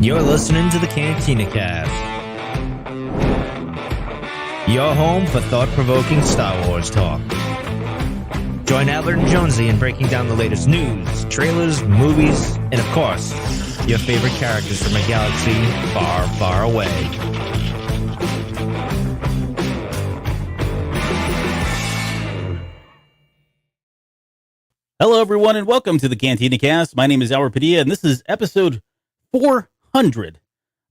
You're listening to the Cantina Cast, your home for thought-provoking Star Wars talk. Join Albert and Jonesy in breaking down the latest news, trailers, movies, and of course, your favorite characters from a galaxy far, far away. Hello, everyone, and welcome to the Cantina Cast. My name is Albert Padilla, and this is episode 400,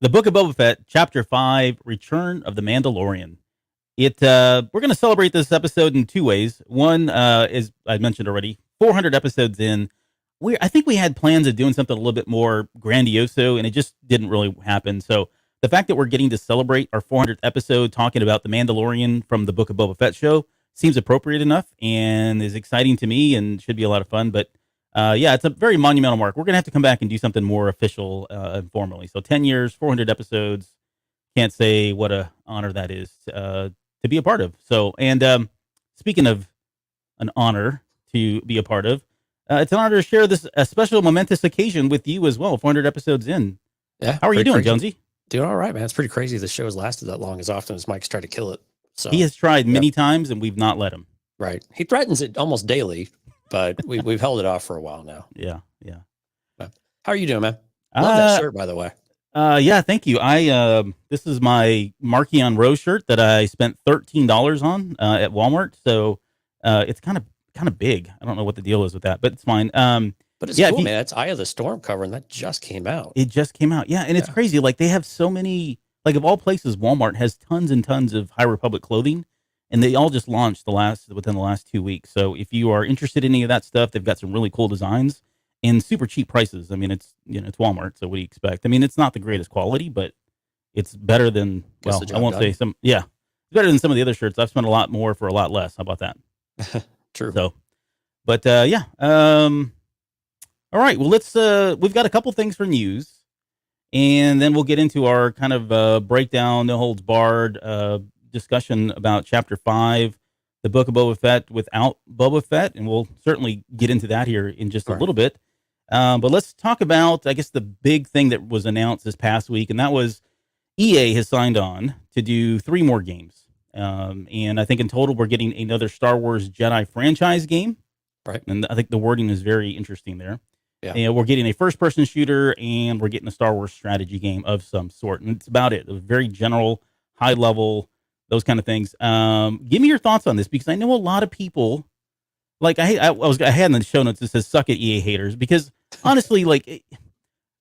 the Book of Boba Fett, Chapter 5, Return of the Mandalorian. We're going to celebrate this episode in two ways. One is, I mentioned already, 400 episodes in. I think we had plans of doing something a little bit more grandioso, and it just didn't really happen. So the fact that we're getting to celebrate our 400th episode talking about the Mandalorian from the Book of Boba Fett show seems appropriate enough and is exciting to me and should be a lot of fun. But yeah, it's a very monumental mark. We're going to have to come back and do something more official and formally. So 10 years, 400 episodes. Can't say what a honor that is to be a part of. So, and speaking of an honor to be a part of, it's an honor to share this a special momentous occasion with you as well. 400 episodes in. Yeah. How are you doing, crazy. Jonesy? Doing all right, man. It's pretty crazy. The show has lasted that long as often as Mike's tried to kill it. So He has tried many times and we've not let him. right. He threatens it almost daily, but we've held it off for a while now. Yeah. How are you doing, man? Love that shirt, by the way. Yeah, thank you. This is my Marquis Rose shirt that I spent $13 on at Walmart. So it's kind of big. I don't know what the deal is with that, but it's fine. But it's yeah, cool, man. It's Eye of the Storm cover, and that just came out. It just came out. Yeah, and it's crazy. Like they have so many. Like of all places, Walmart has tons and tons of High Republic clothing, and they all just launched within the last 2 weeks. So if you are interested in any of that stuff, they've got some really cool designs and super cheap prices. I mean, it's Walmart, so what do you expect? I mean, it's not the greatest quality, but it's better than I won't say some. Yeah, it's better than some of the other shirts. I've spent a lot more for a lot less. How about that? True. So, but yeah. All right. Well, let's. We've got a couple things for news. And then we'll get into our kind of breakdown, no holds barred discussion about Chapter 5, the Book of Boba Fett without Boba Fett. And we'll certainly get into that here in just a little bit. But let's talk about, I guess, the big thing that was announced this past week. And that was EA has signed on to do 3 more games. And I think in total, we're getting another Star Wars Jedi franchise game. Right. And I think the wording is very interesting there. Yeah. And we're getting a first-person shooter, and we're getting a Star Wars strategy game of some sort. And it's about it. It was very general, high level, those kind of things. Give me your thoughts on this, because I know a lot of people, like I had in the show notes that says "suck at EA haters," because honestly, like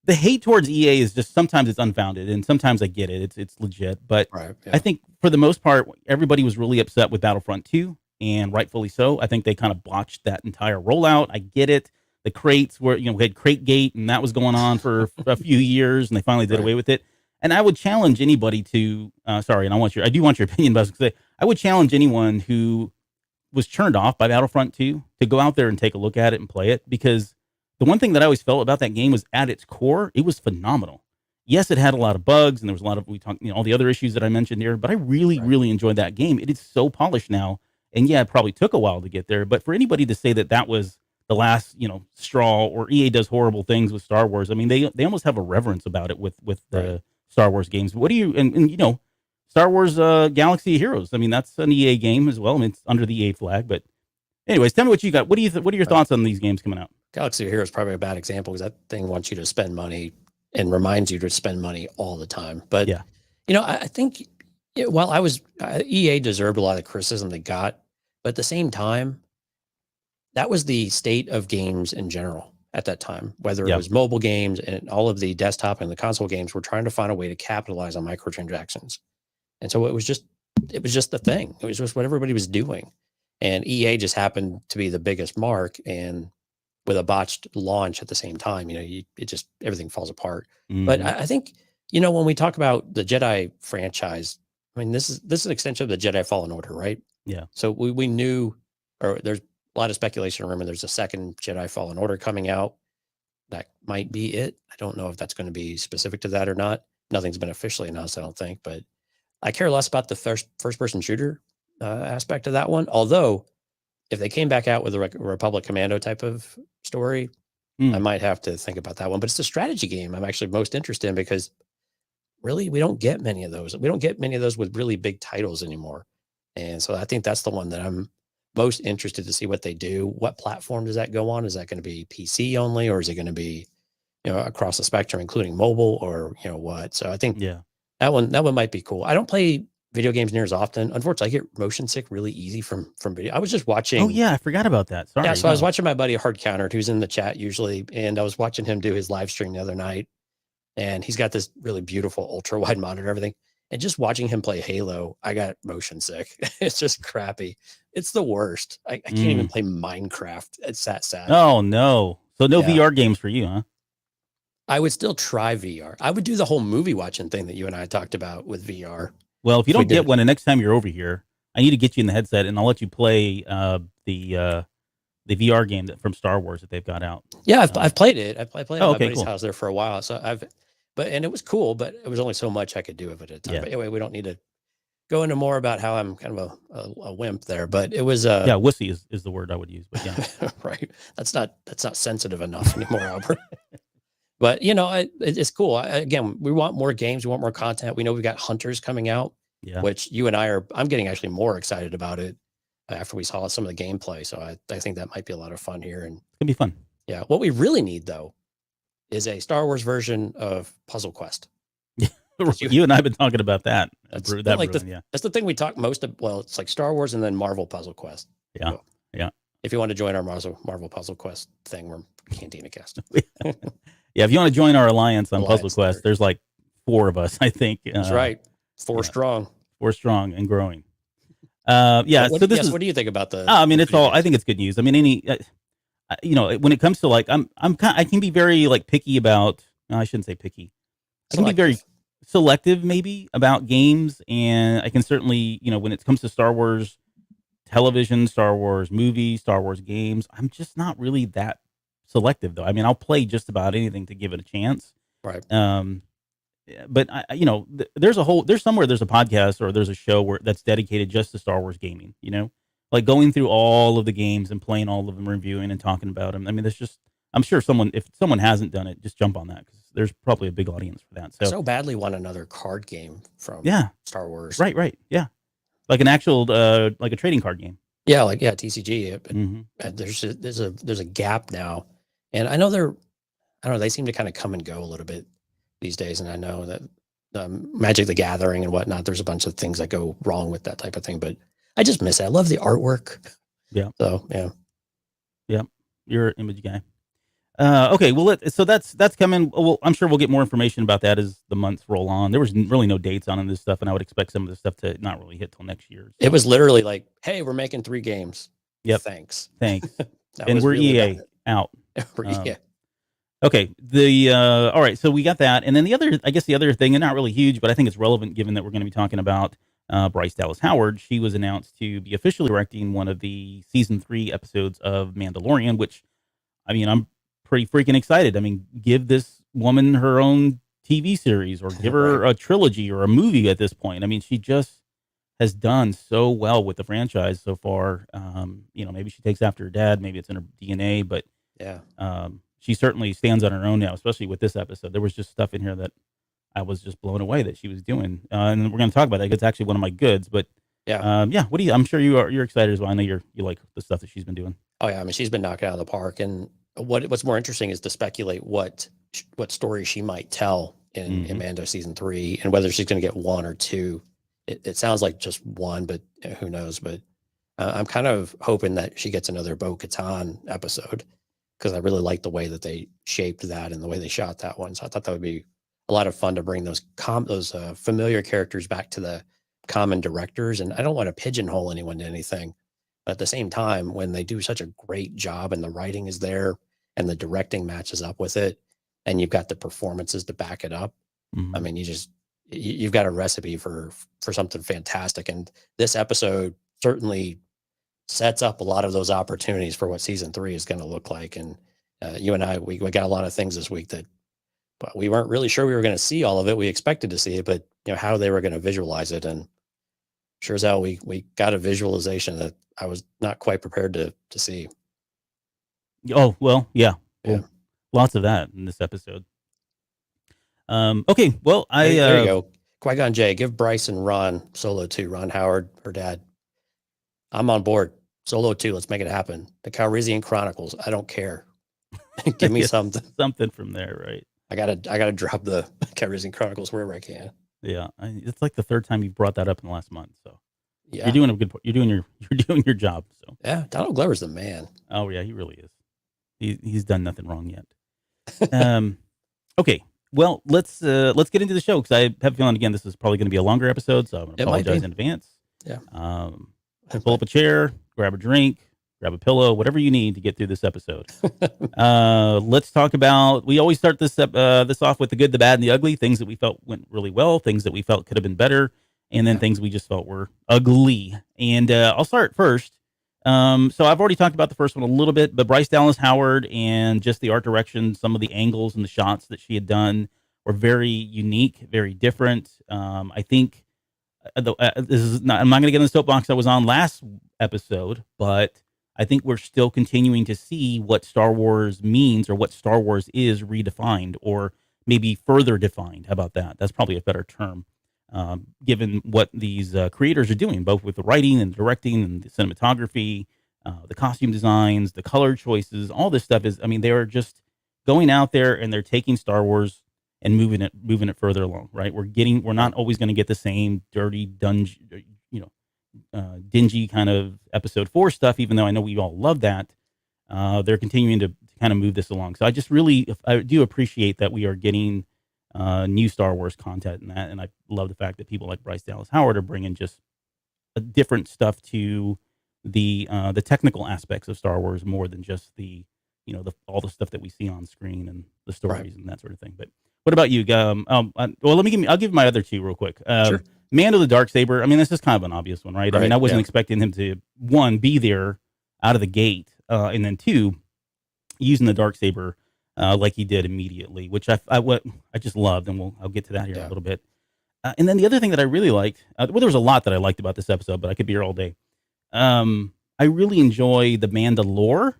the hate towards EA is just sometimes it's unfounded, and sometimes I get it. It's legit, but I think for the most part, everybody was really upset with Battlefront 2, and rightfully so. I think they kind of botched that entire rollout. I get it. The crates were, we had Crate Gate, and that was going on for a few years, and they finally did away with it. And I would challenge anybody to, and I do want your opinion, but I was going to say, I would challenge anyone who was turned off by Battlefront 2 to go out there and take a look at it and play it, because the one thing that I always felt about that game was at its core, it was phenomenal. Yes, it had a lot of bugs, and there was a lot of, all the other issues that I mentioned here, but I really enjoyed that game. It is so polished now, and yeah, it probably took a while to get there, but for anybody to say that that was the last, straw, or EA does horrible things with Star Wars. I mean, they almost have a reverence about it with the Star Wars games. What do you, and Star Wars Galaxy of Heroes. I mean, that's an EA game as well. I mean, it's under the EA flag, but anyways, tell me what you got. What are your thoughts on these games coming out? Galaxy of Heroes is probably a bad example, because that thing wants you to spend money and reminds you to spend money all the time. But, yeah, I think EA deserved a lot of the criticism they got, but at the same time, that was the state of games in general at that time, whether it was mobile games and all of the desktop and the console games were trying to find a way to capitalize on microtransactions. And so it was just the thing. It was just what everybody was doing. And EA just happened to be the biggest mark, and with a botched launch at the same time, everything falls apart. Mm-hmm. But I think, when we talk about the Jedi franchise, I mean, this is an extension of the Jedi Fallen Order, right? Yeah. So we knew, or there's a lot of speculation around, there's a second Jedi Fallen Order coming out. That might be it. I don't know if that's going to be specific to that or not. Nothing's been officially announced, I don't think, but I care less about the first-person shooter aspect of that one. Although, if they came back out with a Republic Commando type of story, I might have to think about that one. But it's the strategy game I'm actually most interested in, because really we don't get many of those. We don't get many of those with really big titles anymore. And so I think that's the one that I'm most interested to see what they do. What platform does that go on? Is that going to be PC only, or is it going to be, across the spectrum, including mobile, or what? So I think that one might be cool. I don't play video games near as often. Unfortunately, I get motion sick really easy from video. I was just watching. Oh yeah, I forgot about that. Sorry. Yeah, so I was watching my buddy Hard Countered, who's in the chat usually, and I was watching him do his live stream the other night, and he's got this really beautiful ultra wide monitor and everything. And just watching him play Halo, I got motion sick. It's just crappy. It's the worst. I can't even play Minecraft. It's that sad. Oh no. So no VR games for you, huh? I would still try VR. I would do the whole movie watching thing that you and I talked about with VR. Well, if you don't get one, the next time you're over here, I need to get you in the headset, and I'll let you play the VR game from Star Wars that they've got out. Yeah, I've played it. I played at my buddy's house there for a while. So and it was cool, but it was only so much I could do of it at a time. But anyway, we don't need to go into more about how I'm kind of a wimp there. But it was wussy is the word I would use. But yeah, right. That's not sensitive enough anymore, Albert. But it's cool. Again, we want more games. We want more content. We know we've got Hunters coming out, which you and I'm getting actually more excited about it after we saw some of the gameplay. So I think that might be a lot of fun here. And it's gonna be fun. Yeah. What we really need though is a Star Wars version of Puzzle Quest. You and I have been talking about that. That's the thing we talk most of. Well, it's like Star Wars and then Marvel Puzzle Quest. Yeah. So, if you want to join our Marvel Puzzle Quest thing, we're Cantina Cast. Yeah, if you want to join our alliance on Puzzle Quest, there's like 4 of us, I think. That's right. 4 strong. 4 strong and growing. What do you think about the? I mean, it's all. I think it's good news. I mean, when it comes to like, I can be very like picky about. No, I shouldn't say picky. I can be very selective, maybe, about games, and I can certainly, when it comes to Star Wars television, Star Wars movies, Star Wars games, I'm just not really that selective, though. I mean, I'll play just about anything to give it a chance. Right. But there's a podcast or there's a show that's dedicated just to Star Wars gaming, like going through all of the games and playing all of them, reviewing and talking about them. I mean, I'm sure if someone hasn't done it, just jump on that, because there's probably a big audience for that. So badly want another card game from Star Wars. Right. Yeah. Like an actual, like a trading card game. Yeah. TCG. There's a gap now. And I know they seem to kind of come and go a little bit these days. And I know that Magic the Gathering and whatnot, there's a bunch of things that go wrong with that type of thing, but I just miss it. I love the artwork. Yeah. So, yeah. Yeah. You're an image guy. Okay. Well, so that's coming. Well, I'm sure we'll get more information about that as the months roll on. There was really no dates on this stuff, and I would expect some of this stuff to not really hit till next year. So. It was literally like, hey, we're making 3 games. Yep. Thanks. And we're really EA out. Yeah. Okay. All right. So we got that. And then the other thing, and not really huge, but I think it's relevant given that we're going to be talking about Bryce Dallas Howard. She was announced to be officially directing one of the season 3 episodes of Mandalorian, which, I mean, I'm pretty freaking excited. I mean, give this woman her own TV series, or give her a trilogy or a movie at this point. I mean, she just has done so well with the franchise so far. Maybe she takes after her dad, maybe it's in her DNA, but she certainly stands on her own now, especially with this episode. There was just stuff in here that I was just blown away that she was doing. And we're going to talk about that. It's actually one of my goods, but I'm sure you're excited as well. I know you like the stuff that she's been doing. Oh yeah. I mean, she's been knocking out of the park, and what's more interesting is to speculate what story she might tell in Mando season 3, and whether she's going to get 1 or 2. It sounds like just 1, but who knows? But I'm kind of hoping that she gets another Bo-Katan episode, because I really like the way that they shaped that and the way they shot that one. So I thought that would be a lot of fun to bring those familiar characters back to the common directors. And I don't want to pigeonhole anyone to anything. But at the same time, when they do such a great job and the writing is there and the directing matches up with it, and you've got the performances to back it up, I mean, you've got a recipe for something fantastic. And this episode certainly sets up a lot of those opportunities for what season 3 is going to look like. And you and I, we got a lot of things this week that, but we weren't really sure we were going to see all of it. We expected to see it, but how they were going to visualize it. And sure as hell, we got a visualization that I was not quite prepared to see. Oh, well, yeah. lots of that in this episode. Okay, well, there you go. Qui-Gon Jinn, give Bryce and Ron Solo 2. Ron Howard, her dad. I'm on board. Solo 2, let's make it happen. The Calrissian Chronicles, I don't care. Give me something. Something from there, right? I gotta drop the Calrissian Chronicles wherever I can. Yeah, it's like the third time you've brought that up in the last month. So yeah, you're doing your job. So yeah, Donald Glover's the man. Oh yeah, he really is. He's done nothing wrong yet. Okay, well let's get into the show because I have a feeling again this is probably going to be a longer episode, so I'm going to apologize in advance. Yeah. Pull up a chair, grab a drink, grab a pillow, whatever you need to get through this episode. Let's talk about. We always start this off with the good, the bad, and the ugly. Things that we felt went really well, things that we felt could have been better, and then things we just felt were ugly. And I'll start first. So I've already talked about the first one a little bit, but Bryce Dallas Howard and just the art direction, some of the angles and the shots that she had done were very unique, very different. I think. This is not. I'm not going to get in the soapbox I was on last episode, but I think we're still continuing to see what Star Wars means or what Star Wars is redefined or maybe further defined. How about that? That's probably a better term, given what these creators are doing, both with the writing and directing and the cinematography, the costume designs, the color choices. All this stuff is. I mean, they are just going out there and they're taking Star Wars and moving it further along, right? We're not always going to get the same dirty, dingy kind of episode 4 stuff, even though I know we all love that. They're continuing to kind of move this along. So I do appreciate that we are getting new Star Wars content and I love the fact that people like Bryce Dallas Howard are bringing just a different stuff to the technical aspects of Star Wars more than just all the stuff that we see on screen and the stories and that sort of thing. But what about you? Well, I'll give my other two real quick. Sure. Mando the Darksaber. I mean, this is kind of an obvious one, right? I mean, I wasn't expecting him to, one, be there out of the gate, and then two, using the Darksaber like he did immediately, which I just loved, and I'll get to that here in a little bit. And then the other thing that I really liked, there was a lot that I liked about this episode, but I could be here all day. I really enjoy the Mandalore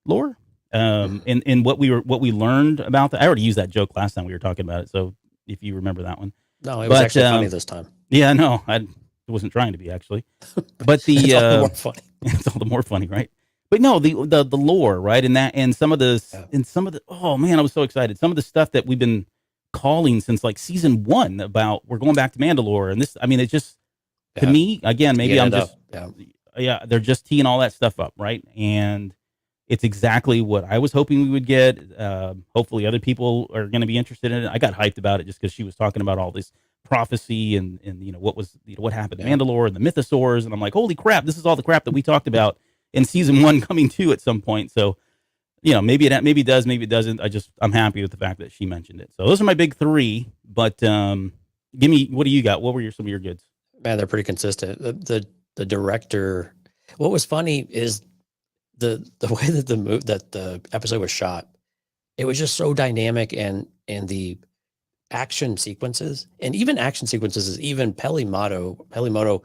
lore. And what we learned about that. I already used that joke last time we were talking about it. So if you remember that one. No, it was actually funny this time. Yeah, no, I wasn't trying to be actually, but it's all the more funny. It's all the more funny, right? But no, the lore, right? And some of the, oh man, I was so excited. Some of the stuff that we've been calling since like season 1 about, we're going back to Mandalore. And this, I mean, it just, to me, again, maybe I'm just, they're just teeing all that stuff up. Right. And it's exactly what I was hoping we would get. Hopefully other people are going to be interested in it. I got hyped about it just because she was talking about all this prophecy and what happened to Mandalore and the mythosaurs. And I'm like, holy crap, this is all the crap that we talked about in season 1 coming to at some point. So, maybe it does, maybe it doesn't. I'm happy with the fact that she mentioned it. So those are my big 3, but give me, what do you got? What were some of your goods? Man, they're pretty consistent. The director, what was funny is the way that the episode was shot. It was just so dynamic, and the action sequences, and even action sequences is even Pelimoto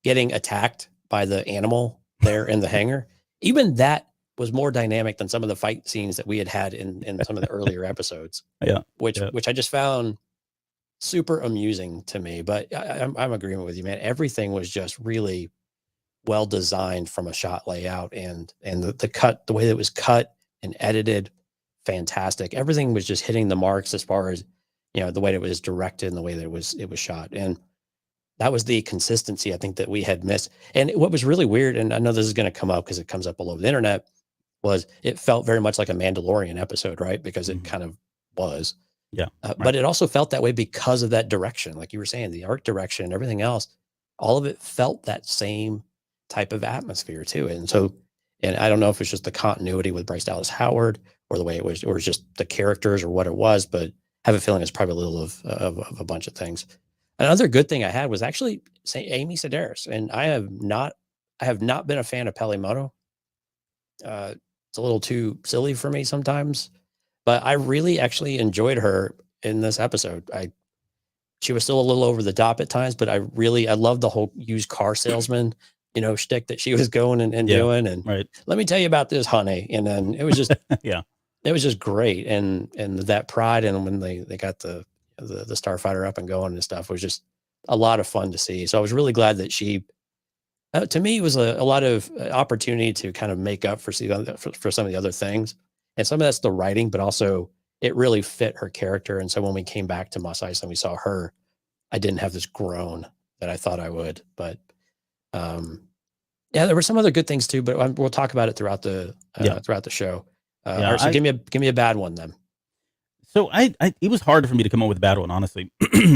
getting attacked by the animal there in the hangar. Even that was more dynamic than some of the fight scenes that we had in some of the earlier episodes. Yeah. Which I just found super amusing to me. But I'm agreeing with you, man. Everything was just really well designed from a shot layout and the cut, the way that it was cut and edited, fantastic. Everything was just hitting the marks as far as, the way that it was directed and the way that it was shot. And that was the consistency I think that we had missed. And what was really weird, and I know this is going to come up because it comes up all over the internet, was it felt very much like a Mandalorian episode, right? Because it kind of was. Yeah. But it also felt that way because of that direction. Like you were saying, the art direction and everything else, all of it felt that same type of atmosphere too. And so, and I don't know if it's just the continuity with Bryce Dallas Howard or the way it was, or just the characters or what it was, but I have a feeling it's probably a little of a bunch of things. Another good thing I had was actually Amy Sedaris, and I have not been a fan of Pelimoto. It's a little too silly for me sometimes, but I really actually enjoyed her in this episode. She was still a little over the top at times, but I loved the whole used car salesman, shtick that she was going and doing. And let me tell you about this, honey. And then it was just, it was just great, and that pride, and when they got the starfighter up and going and stuff was just a lot of fun to see. So I was really glad that she, to me, it was a lot of opportunity to kind of make up for some of the other things, and some of that's the writing, but also it really fit her character. And so when we came back to Mos Eisley and we saw her, I didn't have this groan that I thought I would, but yeah, there were some other good things too, but we'll talk about it throughout the show. All right, so give me a bad one then. So it was hard for me to come up with a bad one, honestly.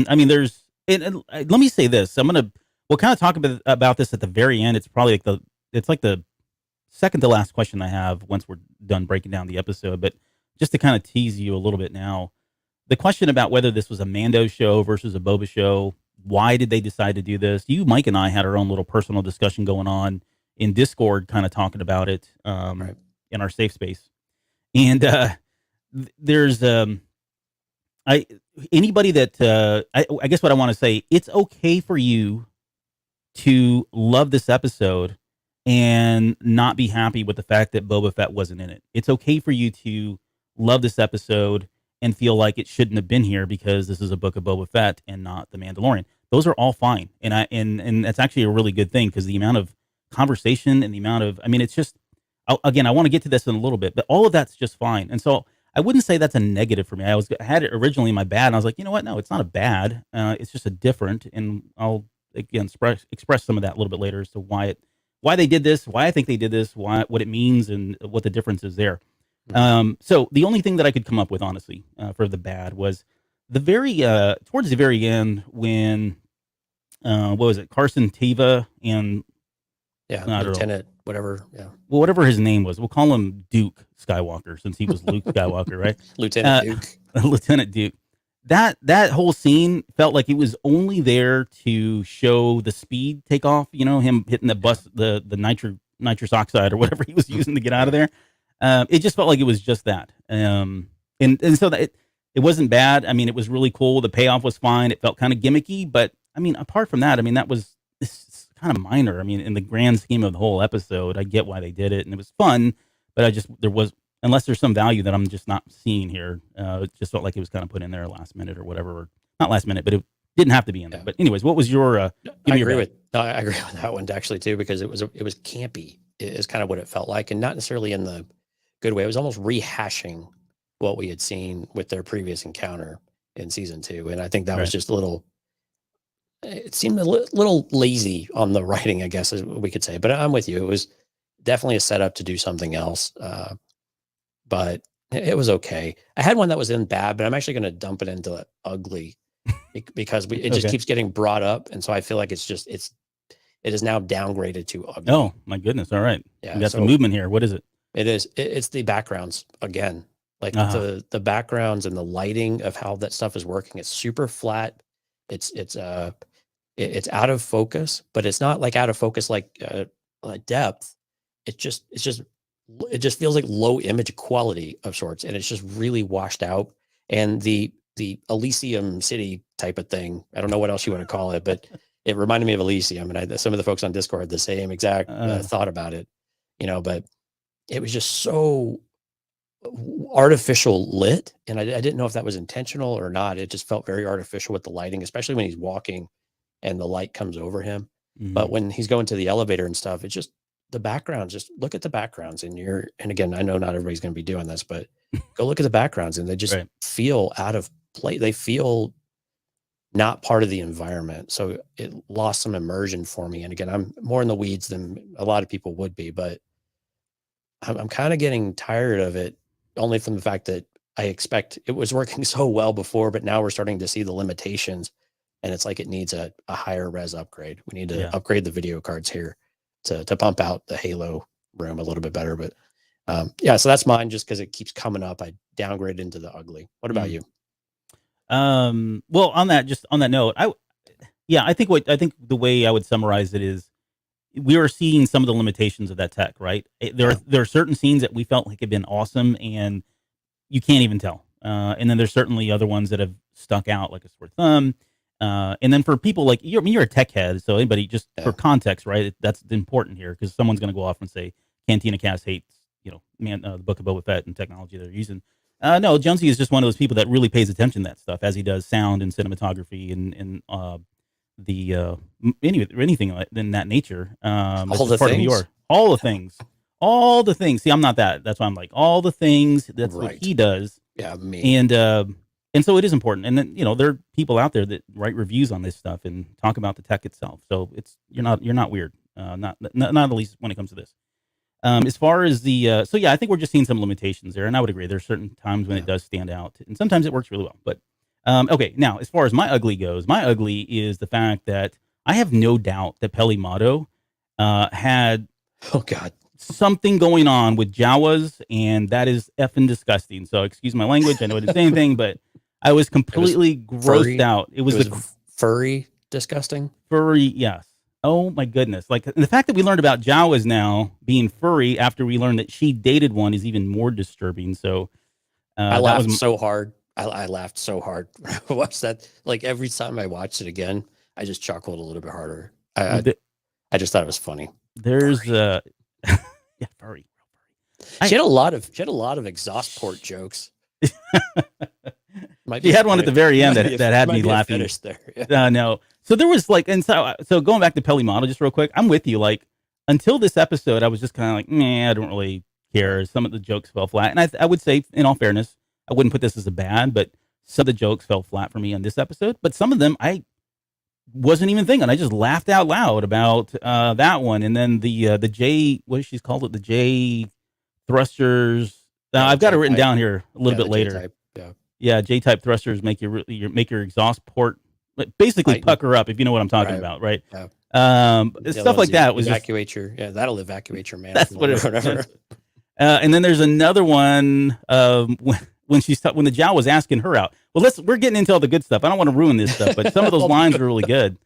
I mean, let me say this. We'll kind of talk about this at the very end. It's probably like the second to last question I have once we're done breaking down the episode, but just to kind of tease you a little bit now, the question about whether this was a Mando show versus a Boba show, why did they decide to do this? You, Mike, and I had our own little personal discussion going on in Discord, kind of talking about it Right. in our safe space. And there's anybody that I guess what I want to say, it's okay for you to love this episode and not be happy with the fact that Boba Fett wasn't in it. It's okay for you to love this episode and feel like it shouldn't have been here because this is a Book of Boba Fett and not The Mandalorian. Those are all fine. And that's actually a really good thing, because the amount of conversation and the amount of, I mean, it's just, again, I want to get to this in a little bit, but all of that's just fine. And so I wouldn't say that's a negative for me. I had it originally in my bad, and I was like, you know what? No, it's not a bad. It's just a different, and I'll again express some of that a little bit later as to why they did this, why I think they did this, what it means, and what the difference is there. So the only thing that I could come up with, honestly, for the bad was the very towards the very end when what was it, Carson Teva and Lieutenant whatever, well, whatever his name was, we'll call him Duke Skywalker since he was Luke Skywalker, right? Lieutenant Duke. Lieutenant Duke. That whole scene felt like it was only there to show the speed take off, him hitting the bus, the nitrous oxide or whatever he was using to get out of there. It just felt like it was just that. And so that it wasn't bad. I mean, it was really cool. The payoff was fine. It felt kind of gimmicky, but I mean, apart from that, I mean, it's kind of minor. I mean, in the grand scheme of the whole episode, I get why they did it, and it was fun, but unless there's some value that I'm just not seeing here, it just felt like it was kind of put in there last minute or whatever, or not last minute, but it didn't have to be in there. But anyways, what was your, I agree with that one actually too, because it was campy is kind of what it felt like, and not necessarily in the good way. It was almost rehashing what we had seen with their previous encounter in season 2. And I think that was just it seemed a little lazy on the writing, I guess, as we could say, but I'm with you. It was definitely a setup to do something else. But it was okay. I had one that was in bad, but I'm actually going to dump it into ugly because it just keeps getting brought up. And so I feel like it is now downgraded to ugly. Oh my goodness. All right. Yeah. We got some movement here. What is it? It's the backgrounds again, like the backgrounds and the lighting of how that stuff is working. It's super flat. It's out of focus, but it's not like out of focus, like depth. It just feels like low image quality of sorts. And it's just really washed out. And the Elysium City type of thing, I don't know what else you want to call it, but it reminded me of Elysium. And some of the folks on Discord had the same exact thought about it, but it was just so artificial lit. And I didn't know if that was intentional or not. It just felt very artificial with the lighting, especially when he's walking and the light comes over him. Mm-hmm. But when he's going to the elevator and stuff, it's just the backgrounds. Just look at the backgrounds, and again, I know not everybody's going to be doing this, but go look at the backgrounds, and they just feel out of place. They feel not part of the environment. So it lost some immersion for me. And again, I'm more in the weeds than a lot of people would be, but I'm kind of getting tired of it, only from the fact that I expect it was working so well before, but now we're starting to see the limitations, and it's like it needs a higher res upgrade. We need to upgrade the video cards here to pump out the Halo room a little bit better. But so that's mine, just because it keeps coming up. I downgrade into the ugly. What about you? Well, on that note, I think the way I would summarize it is, we are seeing some of the limitations of that tech, right? There are certain scenes that we felt like have been awesome, and you can't even tell. And then there's certainly other ones that have stuck out like a sore thumb. And then for people like you're a tech head, so anybody, just for context, right? That's important here, because someone's going to go off and say Cantina Cast hates the Book of Boba Fett and technology they're using. No, Jonesy is just one of those people that really pays attention to that stuff, as he does sound and cinematography and anything in that nature. All the things. All the things. See, I'm not that. That's why I'm like all the things. That's right. What he does. Yeah, me. And so it is important. And then there are people out there that write reviews on this stuff and talk about the tech itself. So you're not weird. Not at least when it comes to this. As far as the I think we're just seeing some limitations there, and I would agree. There's certain times when it does stand out, and sometimes it works really well. But okay, now as far as my ugly goes, my ugly is the fact that I have no doubt that Peli Motto had something going on with Jawas, and that is effing disgusting. So excuse my language. I know I didn't say anything, but I was completely grossed out. It was furry, disgusting. Furry, yes. Oh my goodness! Like the fact that we learned about Jawas now being furry after we learned that she dated one is even more disturbing. So I laughed so hard. I laughed so hard when I watched that. Like every time I watched it again, I just chuckled a little bit harder. I just thought it was funny. There's furry. She had a lot of exhaust port jokes. She had one at the very end that had me laughing. There. No. So there was so going back to Peli Motto just real quick, I'm with you. Like until this episode, I was just kind of like, I don't really care. Some of the jokes fell flat. And I would say, in all fairness, I wouldn't put this as a bad, but some of the jokes fell flat for me on this episode. But some of them I wasn't even thinking. I just laughed out loud about that one. And then the J, what she's called it, the J thrusters. I've got it written down here a little bit later. J-type, J-type thrusters make your exhaust port basically pucker up, if you know what I'm talking about, right? Yeah. Stuff like that was that'll evacuate your man. That's what it is. And then there's another one when the Jawa was asking her out. Well, we're getting into all the good stuff. I don't want to ruin this stuff, but some of those lines are really good,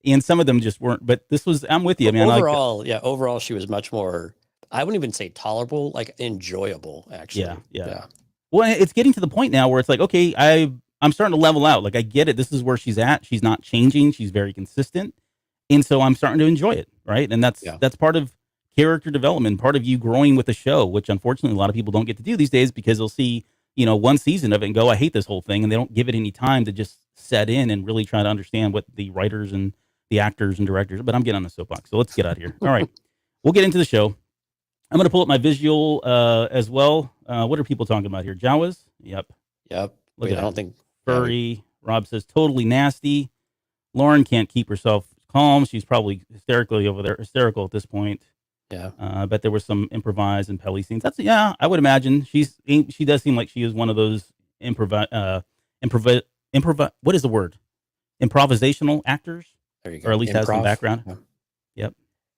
and some of them just weren't. But I'm with you, man. Overall, she was much more. I wouldn't even say tolerable, like enjoyable, actually. Yeah. Well, it's getting to the point now where it's like, okay, I'm starting to level out. Like, I get it. This is where she's at. She's not changing. She's very consistent. And so I'm starting to enjoy it, right? And that's part of character development, part of you growing with the show, which unfortunately a lot of people don't get to do these days because they'll see, one season of it and go, I hate this whole thing. And they don't give it any time to just set in and really try to understand what the writers and the actors and directors, but I'm getting on the soapbox. So let's get out of here. All right. We'll get into the show. I'm going to pull up my visual as well. What are people talking about here? Jawas? Yep. Look at I don't think furry. Rob says totally nasty. Lauren can't keep herself calm. She's probably hysterical at this point. Yeah. I bet there was some improvised and Peli scenes. I would imagine she does seem like she is one of those what is the word? Improvisational actors. There you go. Or at least has some background. Yeah. Yep.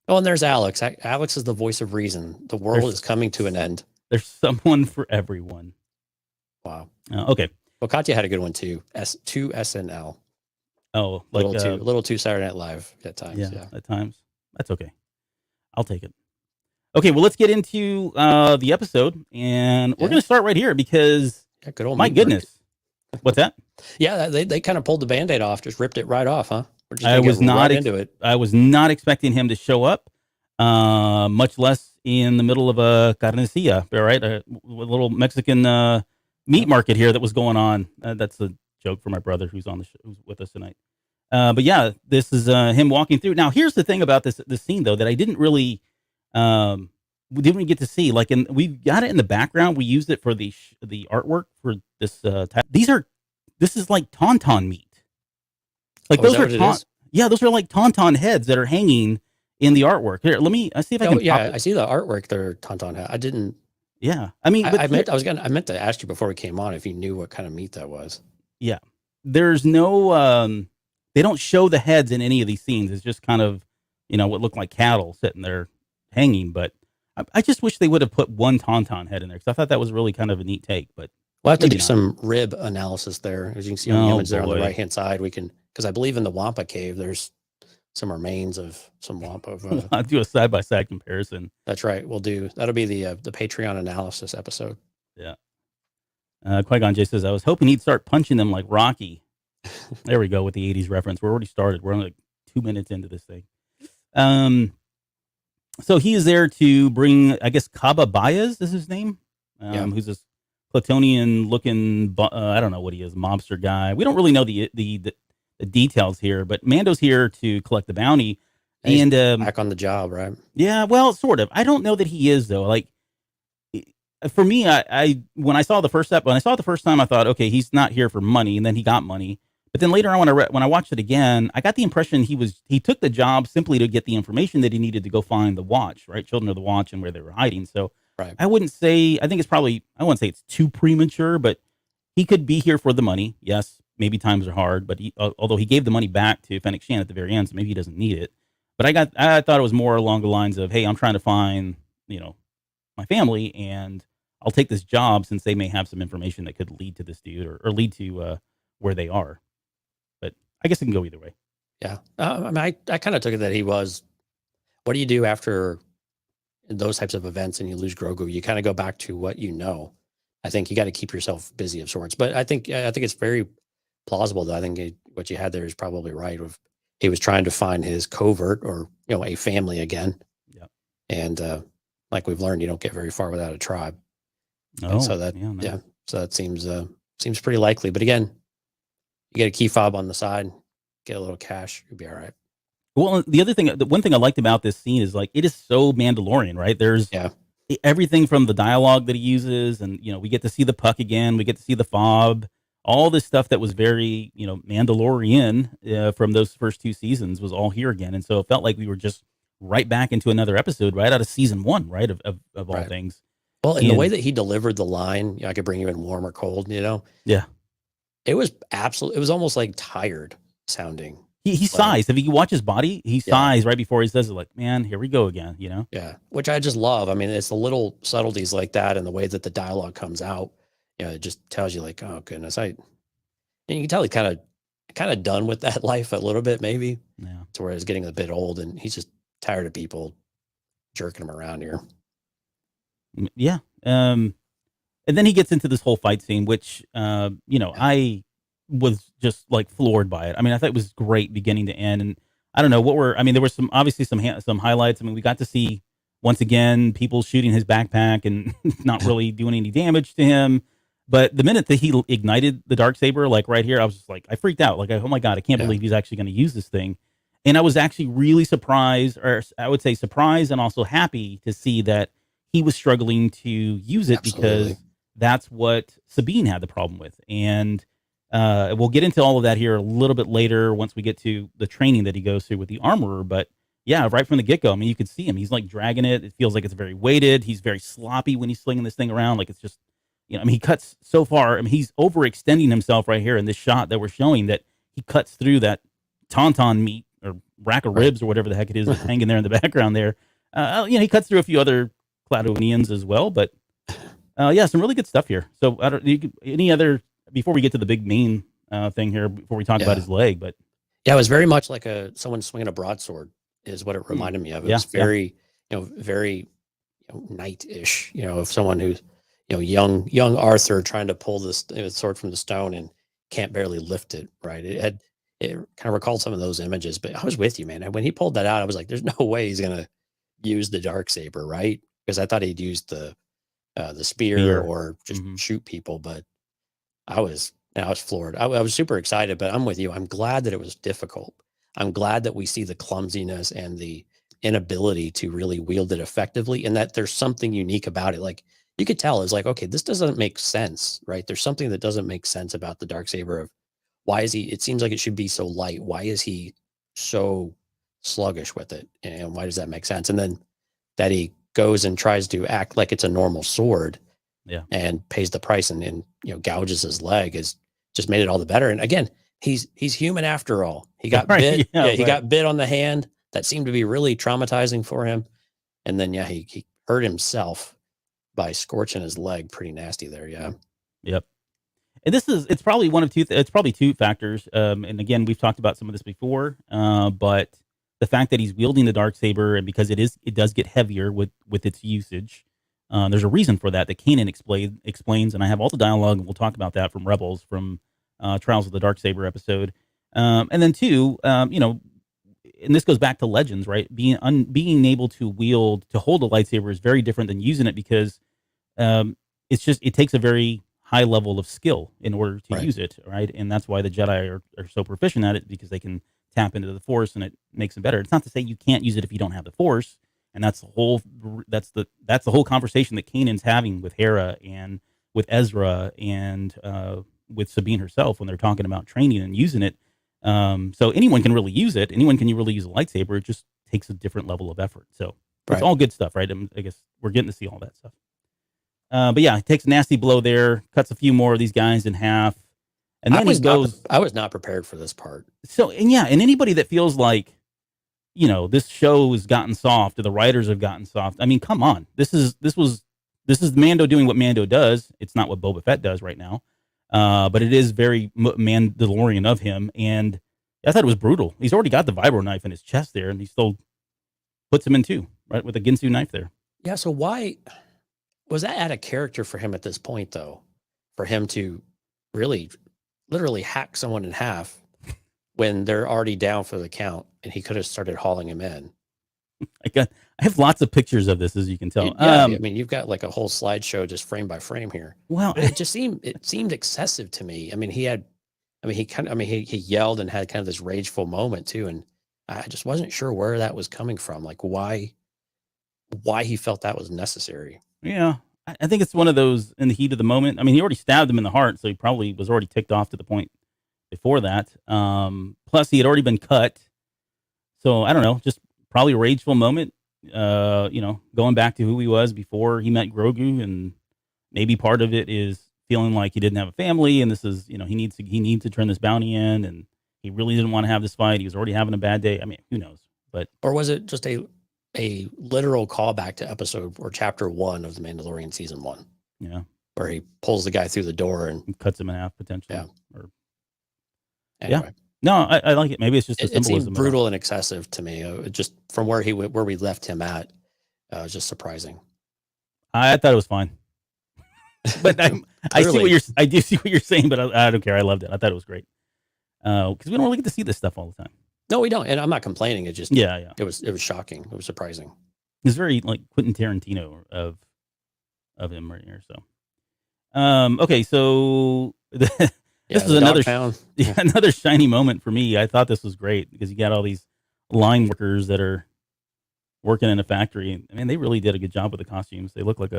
Oh, and there's Alex. Alex is the voice of reason. The world is coming to an end. There's someone for everyone. Wow. Okay. Well, Katya had a good one too. To SNL. Oh, a little too Saturday Night Live at times. Yeah, at times. That's okay. I'll take it. Okay, well, let's get into the episode, and we're going to start right here because, good old my goodness. What's that? Yeah, they kind of pulled the Band-Aid off, just ripped it right off, huh? I was not expecting him to show up, much less in the middle of a carniceria, right? A little Mexican meat market here that was going on. That's a joke for my brother who's on the show, who's with us tonight. But yeah, this is him walking through. Now, here's the thing about this scene though that I didn't really we didn't get to see. Like, we got it in the background. We used it for the artwork for this. This is like tauntaun meat. Like those are those are like tauntaun heads that are hanging in the artwork. Here, I see if I can. Yeah, I see the artwork. They're tauntaun head. I didn't. Yeah, I mean, I meant to ask you before we came on if you knew what kind of meat that was. Yeah, there's no. They don't show the heads in any of these scenes. It's just kind of, what looked like cattle sitting there hanging. But I just wish they would have put one tauntaun head in there because I thought that was really kind of a neat take. But we'll have to do some rib analysis there, as you can see on the image there on the right hand side. We can, because I believe in the Wampa cave, there's some remains of some Wampa. I'll do a side by side comparison. That's right. That'll be the Patreon analysis episode. Yeah. Qui-Gon Jinn says, I was hoping he'd start punching them like Rocky. There we go with the 80s reference. We're already started. We're only like 2 minutes into this thing. So he is there to bring, I guess, Kaba Baez is his name, who's this Platonian looking, I don't know what he is, mobster guy. We don't really know the details here, but Mando's here to collect the bounty. He's And back on the job, right? yeah, well, sort of. I don't know that he is though. Like for me, I when I saw the first step, when I saw it the first time, I thought, okay, he's not here for money, and then he got money. But then later on, when I watched it again, I got the impression he took the job simply to get the information that he needed to go find the watch, right? Children of the Watch and where they were hiding. So Right. I wouldn't say, I think it's probably, I wouldn't say it's too premature, but he could be here for the money. Yes, maybe times are hard, but although he gave the money back to Fennec Shan at the very end, so maybe he doesn't need it. But I thought it was more along the lines of, hey, I'm trying to find, my family, and I'll take this job since they may have some information that could lead to this dude or lead to where they are. But I guess it can go either way. Yeah. I mean, I kind of took it that he was, what do you do after those types of events and you lose Grogu? You kind of go back to what you know. I think you got to keep yourself busy of sorts. But I think it's very plausible that I think what you had there is probably right. He was trying to find his covert or, a family again. Yeah. And like we've learned, you don't get very far without a tribe. Oh, and so that, no. So that seems pretty likely. But again, you get a key fob on the side, get a little cash, you'll be all right. Well, the one thing I liked about this scene is like it is so Mandalorian, right? There's everything from the dialogue that he uses, and we get to see the puck again, we get to see the fob, all this stuff that was very Mandalorian from those first two seasons was all here again, and so it felt like we were just right back into another episode, right out of season one, right of all things. Well, and the way that he delivered the line, I could bring you in warm or cold, Yeah, it was absolutely. It was almost like tired sounding. He sighs. If you watch his body, he sighs right before he says it, like, man, here we go again, Yeah, which I just love. I mean, it's the little subtleties like that and the way that the dialogue comes out. It just tells you like, oh, goodness. And you can tell he's kind of done with that life a little bit, maybe. Yeah. To where he's getting a bit old and he's just tired of people jerking him around here. Yeah. And then he gets into this whole fight scene, which, I was just like floored by it. I mean, I thought it was great beginning to end. And I don't know there were some highlights. I mean, we got to see once again, people shooting his backpack and not really doing any damage to him. But the minute that he ignited the Darksaber, like right here, I was just like, I freaked out. Like, oh my God, I can't believe he's actually going to use this thing. And I was actually really surprised, or I would say surprised and also happy to see that he was struggling to use it because that's what Sabine had the problem with. And we'll get into all of that here a little bit later once we get to the training that he goes through with the armorer. But yeah, right from the get-go, I mean, you could see him. He's like dragging it. It feels like it's very weighted. He's very sloppy when he's slinging this thing around. Like it's just, he cuts so far. I mean, he's overextending himself right here in this shot that we're showing that he cuts through that tauntaun meat or rack of ribs or whatever the heck it is that's hanging there in the background there. He cuts through a few other Cladonians as well, but some really good stuff here. So any other, before we get to the big main thing here, before we talk about his leg, but yeah, it was very much like someone swinging a broadsword is what it reminded me of. It was very, very knight-ish, of someone who's, young Arthur trying to pull this sword from the stone and can't barely lift it. Right. It kind of recalled some of those images, but I was with you, man. And when he pulled that out, I was like, there's no way he's going to use the Darksaber, right? Because I thought he'd use the spear or just shoot people, but I was floored. I was super excited, but I'm with you. I'm glad that it was difficult. I'm glad that we see the clumsiness and the inability to really wield it effectively, and that there's something unique about it. Like you could tell, it's like, okay, this doesn't make sense, right? There's something that doesn't make sense about the Darksaber. Of why is he? It seems like it should be so light. Why is he so sluggish with it? And why does that make sense? And then that he goes and tries to act like it's a normal sword, and pays the price and gouges his leg has just made it all the better. And again, he's human after all. He got bit. He got bit on the hand. That seemed to be really traumatizing for him. And then he hurt himself by scorching his leg pretty nasty there. Yeah. Yep. And it's probably two factors. And again, we've talked about some of this before, but the fact that he's wielding the Darksaber, and because it does get heavier with its usage, there's a reason for that Kanan explains, and I have all the dialogue, and we'll talk about that from Rebels, from Trials of the Darksaber episode. And then two, and this goes back to Legends, right? Being able to hold a lightsaber is very different than using it, because it takes a very high level of skill in order to use it, right? And that's why the Jedi are so proficient at it, because they can tap into the Force and it makes them better. It's not to say you can't use it if you don't have the Force, and that's the whole conversation that Kanan's having with Hera and with Ezra and with Sabine herself when they're talking about training and using it. So anyone can really use it. Anyone can really use a lightsaber. It just takes a different level of effort. So it's all good stuff, right? I guess we're getting to see all that stuff. But yeah, he takes a nasty blow there, cuts a few more of these guys in half, and then I was not prepared for this part. So, and anybody that feels like, this show has gotten soft, or the writers have gotten soft. I mean, come on. This is Mando doing what Mando does. It's not what Boba Fett does right now. But it is very Mandalorian of him, and I thought it was brutal. He's already got the vibro knife in his chest there, and he still puts him in two, right, with a Ginsu knife there. Yeah, so why was that out of character for him at this point, though? For him to really, literally hack someone in half when they're already down for the count, and he could have started hauling him in. I have lots of pictures of this, as you can tell. I mean, you've got like a whole slideshow just frame by frame here. Well, it seemed excessive to me. I mean, he yelled and had kind of this rageful moment too, and I just wasn't sure where that was coming from. Like why he felt that was necessary. Yeah, I think it's one of those in the heat of the moment. I mean, he already stabbed him in the heart, so he probably was already ticked off to the point before that. Plus, he had already been cut, so I don't know, just probably a rageful moment. Going back to who he was before he met Grogu, and maybe part of it is feeling like he didn't have a family, and this is, he needs to turn this bounty in, and he really didn't want to have this fight. He was already having a bad day. I mean, who knows? Or was it just a literal callback to episode or chapter 1 of The Mandalorian season 1? Yeah, where he pulls the guy through the door and cuts him in half potentially. Yeah. Anyway. Yeah. No, I like it. Maybe it's just a symbolism. It seemed brutal and excessive to me. Just from where we left him at, it was just surprising. I thought it was fine, but I do see what you're saying, but I don't care. I loved it. I thought it was great because we don't really get to see this stuff all the time. No, we don't, and I'm not complaining. It just it was shocking. It was surprising. It's very like Quentin Tarantino of him right here. So, okay, so. This is another shiny moment for me. I thought this was great because you got all these line workers that are working in a factory. I mean, they really did a good job with the costumes. They look like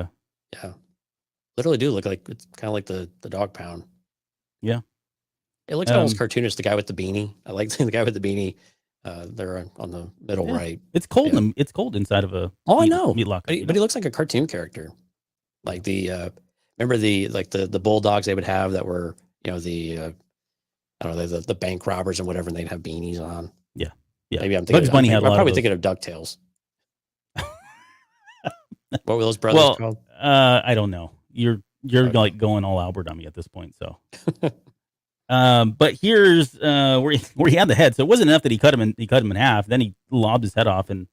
literally do look like it's kind of like the dog pound. Yeah, it looks almost cartoonish. The guy with the beanie. I like the guy with the beanie. They're on the middle right. It's cold. Yeah. It's cold inside of a. Oh, I know. Meat locker, but he looks like a cartoon character. Like remember the bulldogs they would have that were. The bank robbers and whatever, and they'd have beanies on. Yeah. Maybe I'm thinking. I'm probably thinking of DuckTales. What were those brothers called? I don't know. You're like going all Albert on me at this point. So, but here's where he had the head. So it wasn't enough that he cut him in half. Then he lobbed his head off, and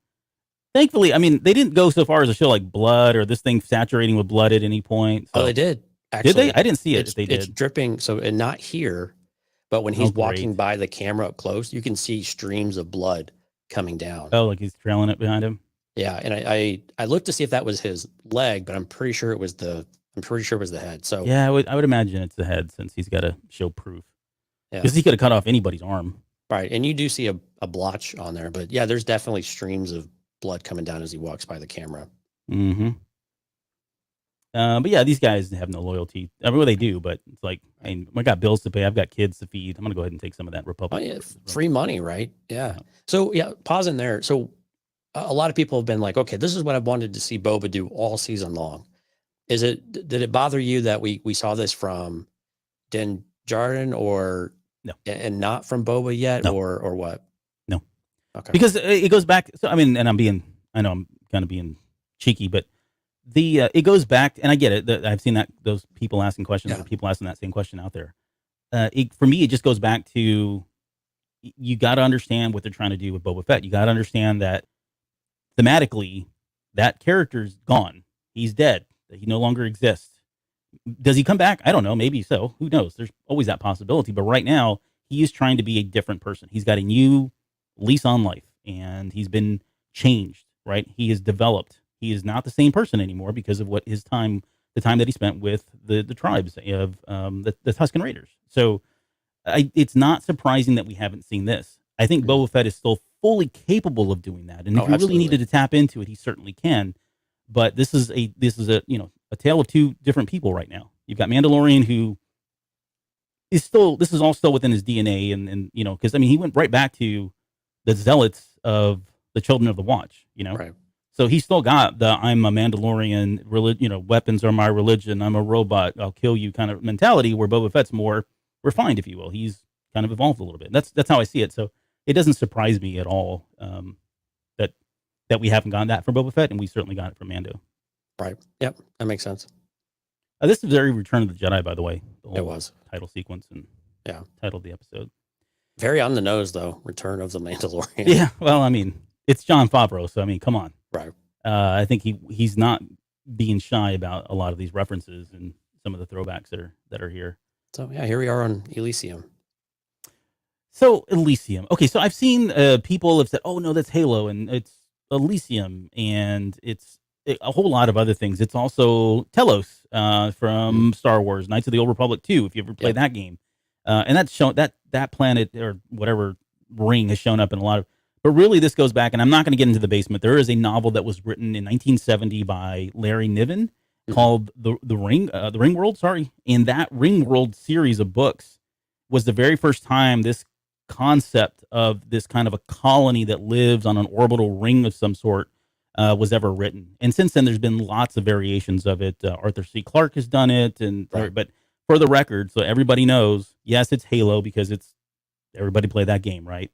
thankfully, I mean, they didn't go so far as to show like blood or this thing saturating with blood at any point. So. Oh, they did. Actually, did they? I didn't see it. They did. It's dripping. So, and not here, but when he's walking by the camera up close, you can see streams of blood coming down. Oh, like he's trailing it behind him. Yeah, and I looked to see if that was his leg, but I'm pretty sure it was the head. So yeah, I would imagine it's the head since he's got to show proof. Yeah, because he could have cut off anybody's arm. Right, and you do see a blotch on there, but yeah, there's definitely streams of blood coming down as he walks by the camera. Mm-hmm. But yeah, these guys have no loyalty. I mean, well, they do, but it's like, I mean, I got bills to pay. I've got kids to feed. I'm going to go ahead and take some of that Republic. Oh, yeah. Free money, right? Yeah. So, yeah, pause in there. So, a lot of people have been like, okay, this is what I wanted to see Boba do all season long. Did it bother you that we saw this from Din Djarin or no, and not from Boba yet, no. or what? No. Okay. Because it goes back. So, I mean, and I know I'm kind of being cheeky, but it goes back, and I get it. I've seen those people asking questions, or people asking that same question out there. For me, it just goes back to you got to understand what they're trying to do with Boba Fett. You got to understand that thematically, that character's gone. He's dead. He no longer exists. Does he come back? I don't know. Maybe so. Who knows? There's always that possibility. But right now, he is trying to be a different person. He's got a new lease on life, and he's been changed, right? He is developed. He is not the same person anymore because of what the time that he spent with the tribes of the Tusken Raiders. So it's not surprising that we haven't seen this. I think Boba Fett is still fully capable of doing that, and if you really needed to tap into it, he certainly can. But this is a a tale of two different people right now. You've got Mandalorian, who is still, this is all still within his DNA, and because he went right back to the zealots of the Children of the Watch, Right. So he's still got the I'm a Mandalorian, weapons are my religion, I'm a robot, I'll kill you kind of mentality, where Boba Fett's more refined, if you will. He's kind of evolved a little bit. That's how I see it. So it doesn't surprise me at all that we haven't gotten that from Boba Fett, and we certainly got it from Mando. Right. Yep. That makes sense. This is very Return of the Jedi, by the way. The whole It was title sequence and title of the episode. Very on the nose, though. Return of the Mandalorian. Yeah. Well, it's Jon Favreau, so come on. Right. I think he's not being shy about a lot of these references and some of the throwbacks that are here. So yeah, here we are on Elysium. So Elysium. Okay, so I've seen people have said, "Oh no, that's Halo," and it's Elysium, and it's a whole lot of other things. It's also Telos from Star Wars, Knights of the Old Republic 2, if you ever played that game. And that's shown that planet or whatever ring has shown up in a lot of. But really, this goes back, and I'm not going to get into the basement. There is a novel that was written in 1970 by Larry Niven called the Ring World. Sorry, and that Ring World series of books was the very first time this concept of this kind of a colony that lives on an orbital ring of some sort was ever written. And since then, there's been lots of variations of it. Arthur C. Clarke has done it, but for the record, so everybody knows, yes, it's Halo because everybody played that game, right?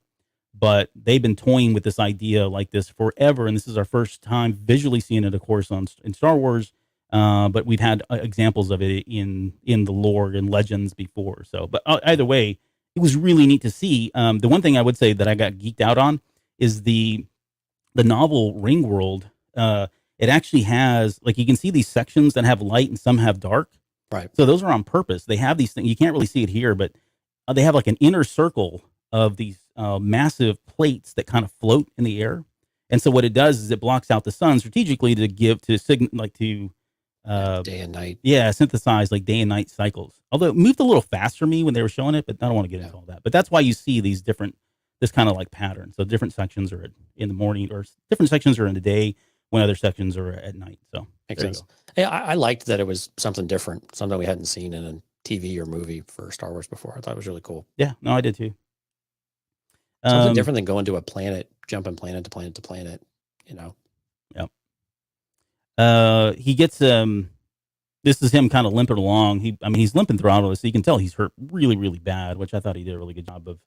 But they've been toying with this idea like this forever, and this is our first time visually seeing it, of course, in Star Wars. But we've had examples of it in the lore and legends before. So, but either way, it was really neat to see. The one thing I would say that I got geeked out on is the novel Ring World. It actually has, like, you can see these sections that have light and some have dark. Right. So those are on purpose. They have these things. You can't really see it here, but they have like an inner circle of these massive plates that kind of float in the air. And so what it does is it blocks out the sun strategically to give to day and night. Yeah, synthesize like day and night cycles. Although it moved a little fast for me when they were showing it, but I don't want to get into all that. But that's why you see this kind of like pattern. So different sections are in the morning, or different sections are in the day when other sections are at night. So makes sense. Hey, I liked that it was something different, something we hadn't seen in a TV or movie for Star Wars before. I thought it was really cool. Yeah, no, I did too. Something different than going to a planet, jumping planet to planet to planet, Yep. He gets this is him kind of limping along. He's limping throughout all this, so you can tell he's hurt really, really bad, which I thought he did a really good job of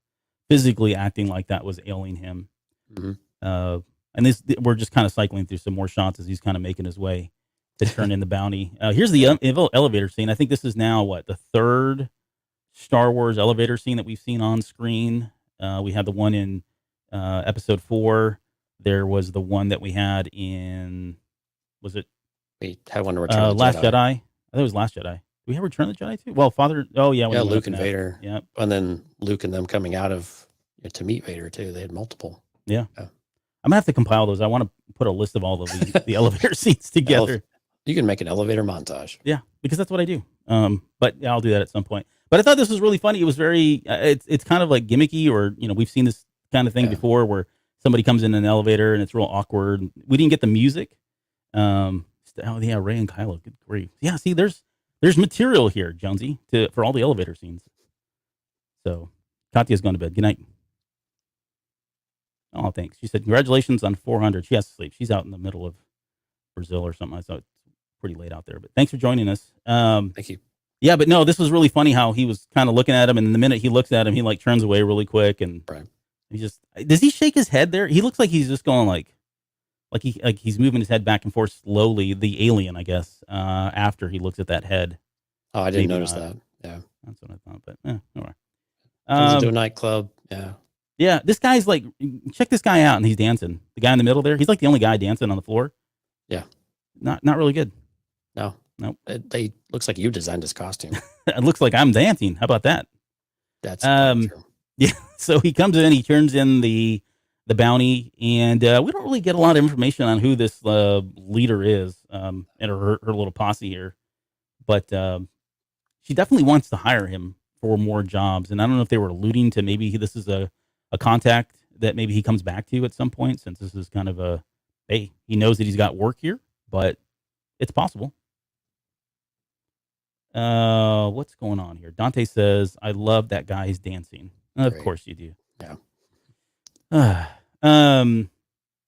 physically acting like that was ailing him. Mm-hmm. And we're just kind of cycling through some more shots as he's kind of making his way to turn in the bounty. Here's the elevator scene. I think this is now the third Star Wars elevator scene that we've seen on screen. We had the one in episode 4. There was the one that we had in, was it? We had one to Return of the Last Jedi. Jedi. I think it was Last Jedi. Do we have Return of the Jedi too? Well, Luke and Vader. Yeah. And then Luke and them coming out of to meet Vader too. They had multiple. Yeah. I'm gonna have to compile those. I want to put a list of all of the elevator scenes together. You can make an elevator montage. Yeah, because that's what I do. But yeah, I'll do that at some point. But I thought this was really funny. It was very, it's kind of like gimmicky, or we've seen this kind of thing before, where somebody comes in an elevator and it's real awkward. We didn't get the music. Ray and Kylo. Good grief. Yeah, see, there's material here, Jonesy, for all the elevator scenes. So Katya's going to bed. Good night. Oh, thanks. She said, congratulations on 400. She has to sleep. She's out in the middle of Brazil or something. So it's pretty late out there. But thanks for joining us. Thank you. Yeah, but no, this was really funny how he was kind of looking at him, and the minute he looks at him, he turns away really quick, and does he shake his head there? He looks like he's just going like he's moving his head back and forth slowly. The alien, I guess, after he looks at that head. Oh, I didn't notice that. Yeah, that's what I thought. But all right. Comes into a nightclub. Yeah. Yeah, this guy's check this guy out, and he's dancing. The guy in the middle there, he's like the only guy dancing on the floor. Yeah. Not really good. No. Nope. They looks like you designed his costume. It looks like I'm dancing. How about that? That's true. Yeah. So he comes in, he turns in the the bounty, and we don't really get a lot of information on who this leader is, and her little posse here. But she definitely wants to hire him for more jobs, and I don't know if they were alluding to maybe this is a contact that maybe he comes back to at some point, since this is kind of a, hey, he knows that he's got work here, but it's possible. What's going on here? Dante says, I love that guy's dancing. Of Great. course you do. Yeah. So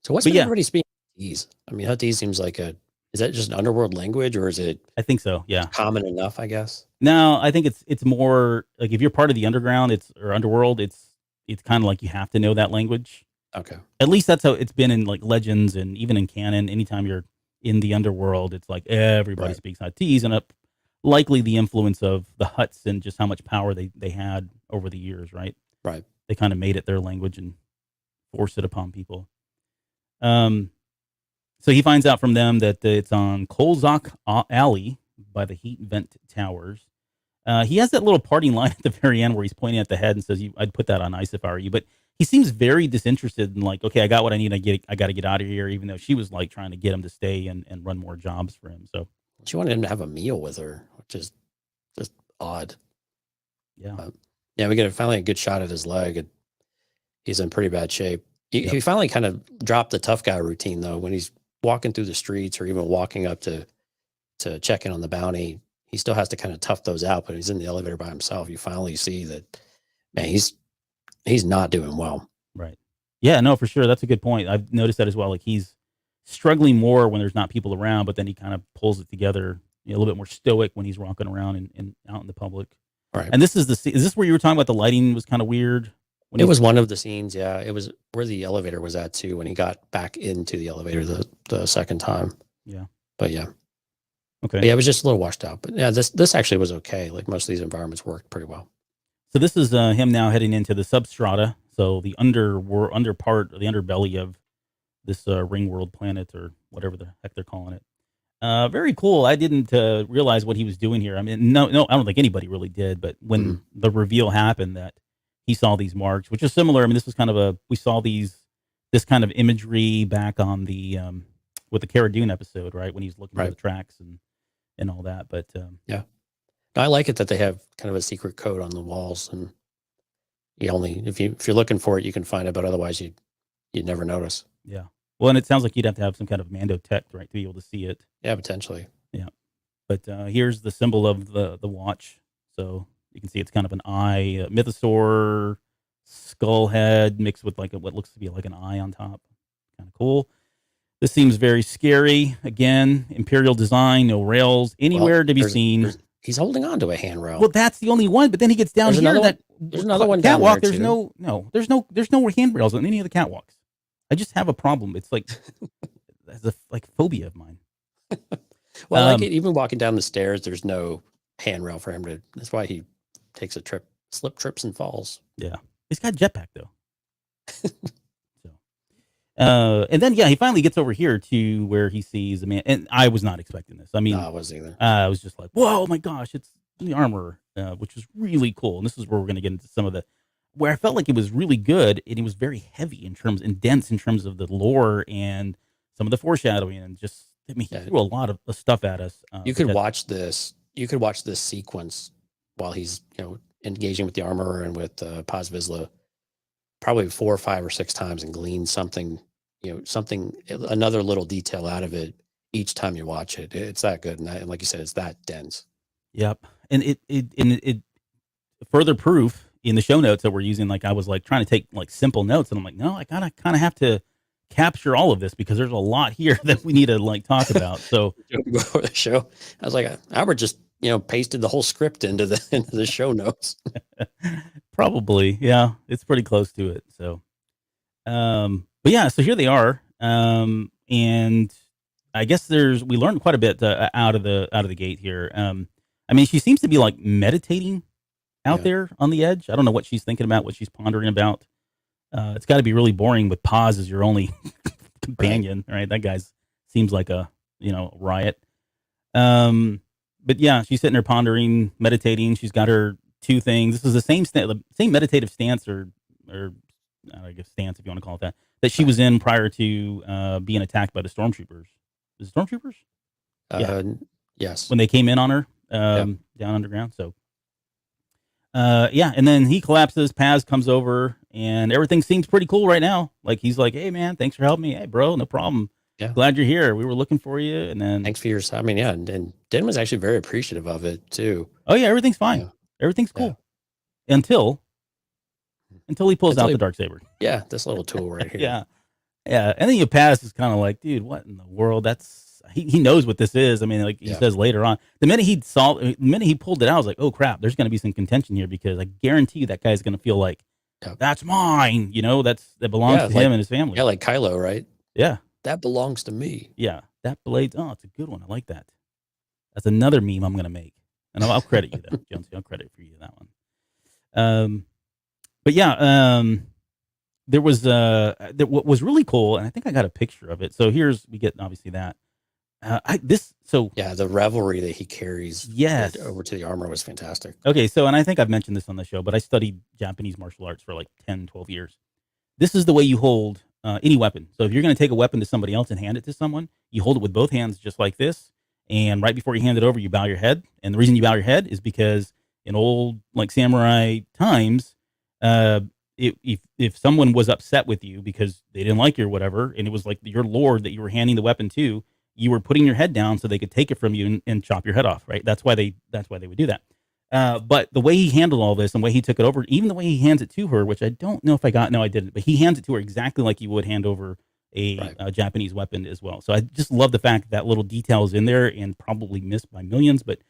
what's but yeah. everybody speaking Huttese? I mean, Huttese seems like is that just an underworld language, or is it I think so, yeah. common enough, I guess? No, I think it's more like if you're part of the underground, or underworld, it's kind of like you have to know that language. Okay. At least that's how it's been in like legends and even in canon. Anytime you're in the underworld, it's like everybody speaks Huttese, and likely the influence of the Hutts and just how much power they had over the years, right? Right. They kind of made it their language and forced it upon people. So he finds out from them that it's on Kolzak Alley by the heat vent towers. He has that little parting line at the very end where he's pointing at the head and says, I'd put that on ice if I were you. But he seems very disinterested in like, okay, I got what I need. I got to get out of here, even though she was like trying to get him to stay and run more jobs for him. So she wanted him to have a meal with her, which is just odd. Yeah. Yeah, we get finally a good shot at his leg, and he's in pretty bad shape. He finally kind of dropped the tough guy routine, though, when he's walking through the streets or even walking up to check in on the bounty. He still has to kind of tough those out, but he's in the elevator by himself. You finally see that, man, he's not doing well. Right. Yeah, no, for sure. That's a good point. I've noticed that as well. Like he's struggling more when there's not people around, but then he kind of pulls it together, a little bit more stoic when he's walking around and out in the public. Right. And this is this where you were talking about the lighting was kind of weird? It was one of the scenes, yeah. It was where the elevator was at too when he got back into the elevator the second time. Yeah. But yeah. Okay. But yeah, it was just a little washed out. But yeah, this actually was okay. Like most of these environments worked pretty well. So this is him now heading into the substrata, so the under part, the underbelly of this ring world planet, or whatever the heck they're calling it. Very cool. I didn't realize what he was doing here. I mean, no, I don't think anybody really did. But when the reveal happened that he saw these marks, which is similar. I mean, this was kind of we saw this kind of imagery back on the with the Cara Dune episode, right? When he's looking at the tracks and all that. But yeah, no, I like it that they have kind of a secret code on the walls, and you only if you're looking for it, you can find it, but otherwise you'd never notice. Yeah. Well, and it sounds like you'd have to have some kind of Mando tech, right, to be able to see it. Yeah, potentially. Yeah. But here's the symbol of the watch. So you can see it's kind of an eye, mythosaur skull head mixed with like what looks to be like an eye on top. Kind of cool. This seems very scary. Again, Imperial design, no rails anywhere to be seen. He's holding on to a handrail. Well, that's the only one. But then he gets down here. There's another one catwalk. down there There's no handrails on any of the catwalks. I just have a problem. It's like that's a phobia of mine. Well, like even walking down the stairs, there's no handrail for him to. That's why he takes a slip, trips, and falls. Yeah, he's got a jetpack though. And then he finally gets over here to where he sees a man, and I was not expecting this. I mean, no, I wasn't either. I was just like, "Whoa, my gosh, it's the armor," which was really cool. And this is where we're going to get into some of where I felt like it was really good, and it was very heavy and dense in terms of the lore and some of the foreshadowing, and just he threw a lot of stuff at us. You could watch this. You could watch this sequence while he's engaging with the armorer and with Paz Vizsla probably 4 or 5 or 6 times and glean something, another little detail out of it each time you watch it. It's that good, and like you said, it's that dense. Yep, and it further proof in the show notes that we're using. Like I was like trying to take like simple notes, and I'm like, no, I gotta kind of have to capture all of this because there's a lot here that we need to like talk about. So before the show, I was like, Albert just pasted the whole script into the show notes. Probably, yeah, it's pretty close to it. So, but yeah, so here they are, and I guess we learned quite a bit out of the gate here. I mean, she seems to be like meditating out there on the edge. I don't know what she's thinking about, what she's pondering about. It's got to be really boring with Paz as your only companion, right? That guy seems like a riot. But yeah, she's sitting there pondering, meditating. She's got her 2 things. This is the same meditative stance or I guess stance, if you want to call it that she was in prior to being attacked by the stormtroopers. Is it stormtroopers? Yeah. Yes. When they came in on her down underground. So, yeah. And then he collapses. Paz comes over, and everything seems pretty cool right now. Like he's like, "Hey, man, thanks for helping me. Hey, bro, no problem. Yeah. Glad you're here. We were looking for you." And then thanks for your. I mean, yeah, and Din was actually very appreciative of it too. Oh yeah, everything's fine. Yeah. Everything's cool until he pulls out the darksaber. Yeah, this little tool right here. Yeah. And then Paz is kind of like, dude, what in the world? He knows what this is. I mean, like he says later on, the minute he pulled it out, I was like, oh crap, there's going to be some contention here, because I guarantee you that guy's going to feel like that's mine. You know, that belongs to him and his family. Yeah, like Kylo, right? Yeah, that belongs to me. Yeah, that blade. Oh, it's a good one. I like that. That's another meme I'm going to make, and I'll credit you that, Jonesy. I'll credit for you that one. But yeah, there was what was really cool, and I think I got a picture of it. So we get obviously that. The revelry that he carries over to the armor was fantastic. Okay, so, and I think I've mentioned this on the show, but I studied Japanese martial arts for like 10, 12 years. This is the way you hold any weapon. So if you're going to take a weapon to somebody else and hand it to someone, you hold it with both hands just like this, and right before you hand it over, you bow your head. And the reason you bow your head is because in old like samurai times, if someone was upset with you because they didn't like you or whatever, and it was like your lord that you were handing the weapon to, you were putting your head down so they could take it from you and chop your head off, right? That's why they would do that. But the way he handled all this and the way he took it over, even the way he hands it to her, which I don't know if I didn't, but he hands it to her exactly like you would hand over a Japanese weapon as well. So I just love the fact that little detail is in there, and probably missed by millions, but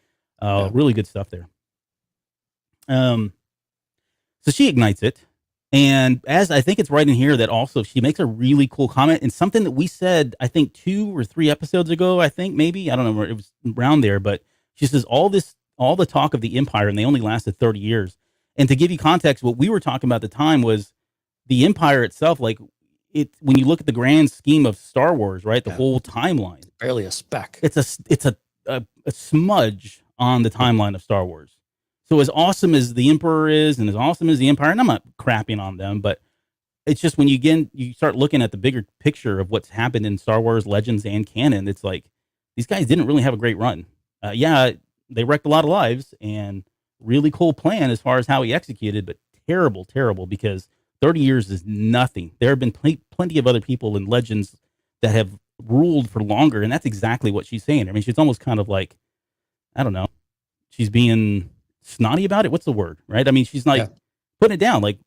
really good stuff there. So she ignites it. And as I think it's right in here that also she makes a really cool comment, and something that we said, I think 2 or 3 episodes ago, I think maybe, I don't know, it was around there, but she says all the talk of the Empire, and they only lasted 30 years. And to give you context, what we were talking about at the time was the Empire itself, like when you look at the grand scheme of Star Wars, right? The whole timeline. It's barely a speck. It's a smudge on the timeline of Star Wars. So as awesome as the Emperor is, and as awesome as the Empire, and I'm not crapping on them, but it's just when you start looking at the bigger picture of what's happened in Star Wars Legends and canon, it's like these guys didn't really have a great run. They wrecked a lot of lives, and really cool plan as far as how he executed, but terrible, because 30 years is nothing. There have been plenty of other people in Legends that have ruled for longer, and that's exactly what she's saying. I mean, she's almost kind of like, I don't know, she's being snotty about it. What's the word, right? I mean, she's like putting it down. Like,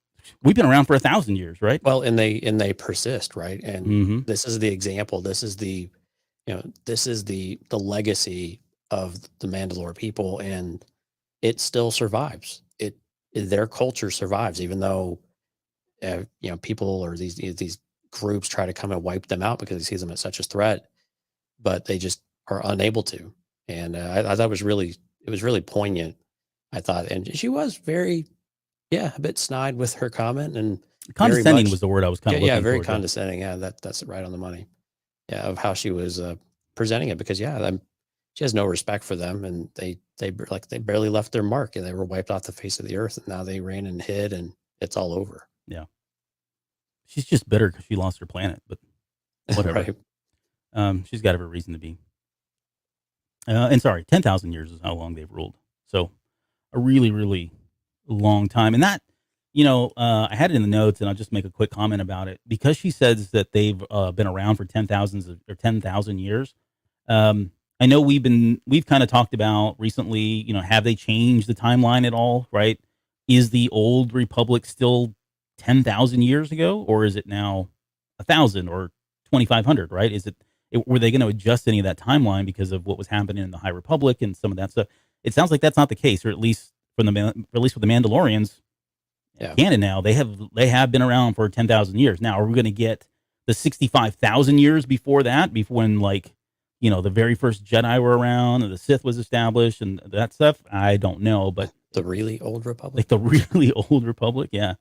we've been around for 1,000 years, right? Well, and they persist, right? And this is the example. This is the legacy of the Mandalore people, and it still survives. Their culture survives, even though people or these groups try to come and wipe them out because they see them as such a threat, but they just are unable to. And I thought it was really poignant. I thought, and she was very, a bit snide with her comment, and condescending was the word I was kind of looking for. Very condescending. Yeah, that's right on the money. Yeah, of how she was presenting it, because she has no respect for them, and they barely left their mark, and they were wiped off the face of the earth, and now they ran and hid, and it's all over. Yeah, she's just bitter because she lost her planet, but whatever. Right. She's got every reason to be. And sorry, 10,000 years is how long they've ruled. So a really, really long time. And that, I had it in the notes, and I'll just make a quick comment about it, because she says that they've been around for 10,000 years. I know we've kind of talked about recently, have they changed the timeline at all, right? Is the old Republic still 10,000 years ago, or is it now 1,000 or 2,500, right? Were they going to adjust any of that timeline because of what was happening in the High Republic and some of that stuff? It sounds like that's not the case, or at least with the Mandalorians canon now, they have been around for 10,000 years. Now, are we going to get the 65,000 years before that, before when the very first Jedi were around and the Sith was established and that stuff? I don't know, but the really old Republic, like the really old Republic, yeah.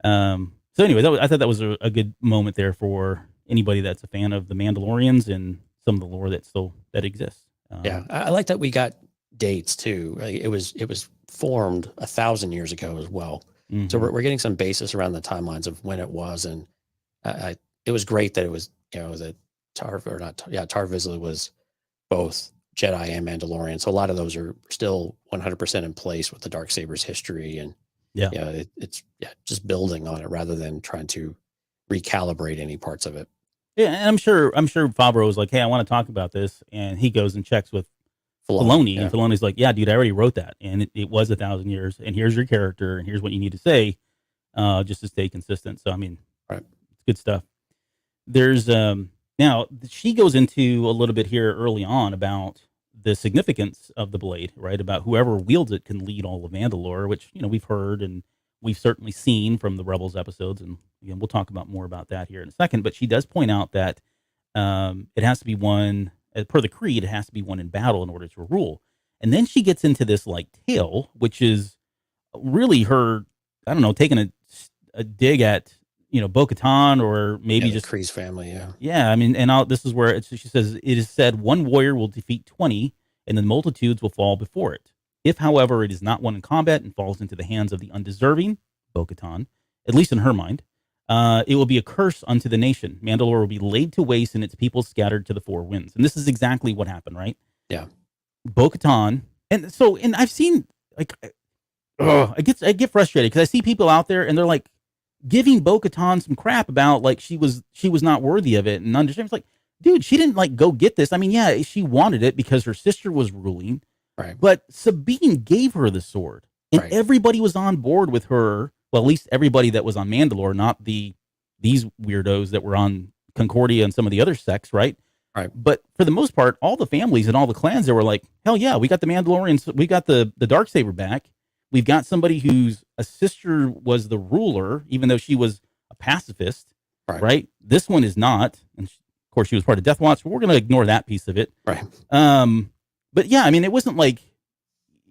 So anyway, I thought that was a good moment there for anybody that's a fan of the Mandalorians and some of the lore that exists. I like that we got dates too. It was formed 1,000 years ago as well. So we're getting some basis around the timelines of when it was, and it was great that it was, that Tar Vizsla was both Jedi and Mandalorian. So a lot of those are still 100% in place with the Darksaber's history, and it's just building on it rather than trying to recalibrate any parts of it. Yeah, and I'm sure Favreau was like, "Hey, I want to talk about this," and he goes and checks with Filoni, and Filoni's like, "Yeah, dude, I already wrote that, and it was 1,000 years, and here's your character, and here's what you need to say, just to stay consistent." So I mean, right, it's good stuff. There's now she goes into a little bit here early on about the significance of the blade, right? About whoever wields it can lead all of Mandalore, which we've heard and we've certainly seen from the Rebels episodes, and again, we'll talk about more about that here in a second. But she does point out that it has to be one, per the creed, it has to be one in battle in order to rule. And then she gets into this like tale, which is really her, I don't know, taking a dig at Bo-Katan, or maybe just Kree's family. Yeah. I mean, and this is where she says, "It is said one warrior will defeat 20, and the multitudes will fall before it. If, however, it is not won in combat and falls into the hands of the undeserving, Bo-Katan, at least in her mind, it will be a curse unto the nation. Mandalore will be laid to waste and its people scattered to the four winds." And this is exactly what happened, right? Yeah. Bo-Katan. And I've seen, like, I get frustrated because I see people out there and they're like giving Bo-Katan some crap about like she was not worthy of it, and understand it's like, dude, she didn't like go get this. I mean, yeah, she wanted it because her sister was ruling. Right. But Sabine gave her the sword, and everybody was on board with her. Well, at least everybody that was on Mandalore, not these weirdos that were on Concordia and some of the other sects, right? Right. But for the most part, all the families and all the clans that were like, hell yeah, we got the Mandalorians, we got the Darksaber back. We've got somebody whose a sister was the ruler, even though she was a pacifist, right? This one is not, and of course she was part of Death Watch, but we're going to ignore that piece of it, right? But yeah, I mean, it wasn't like,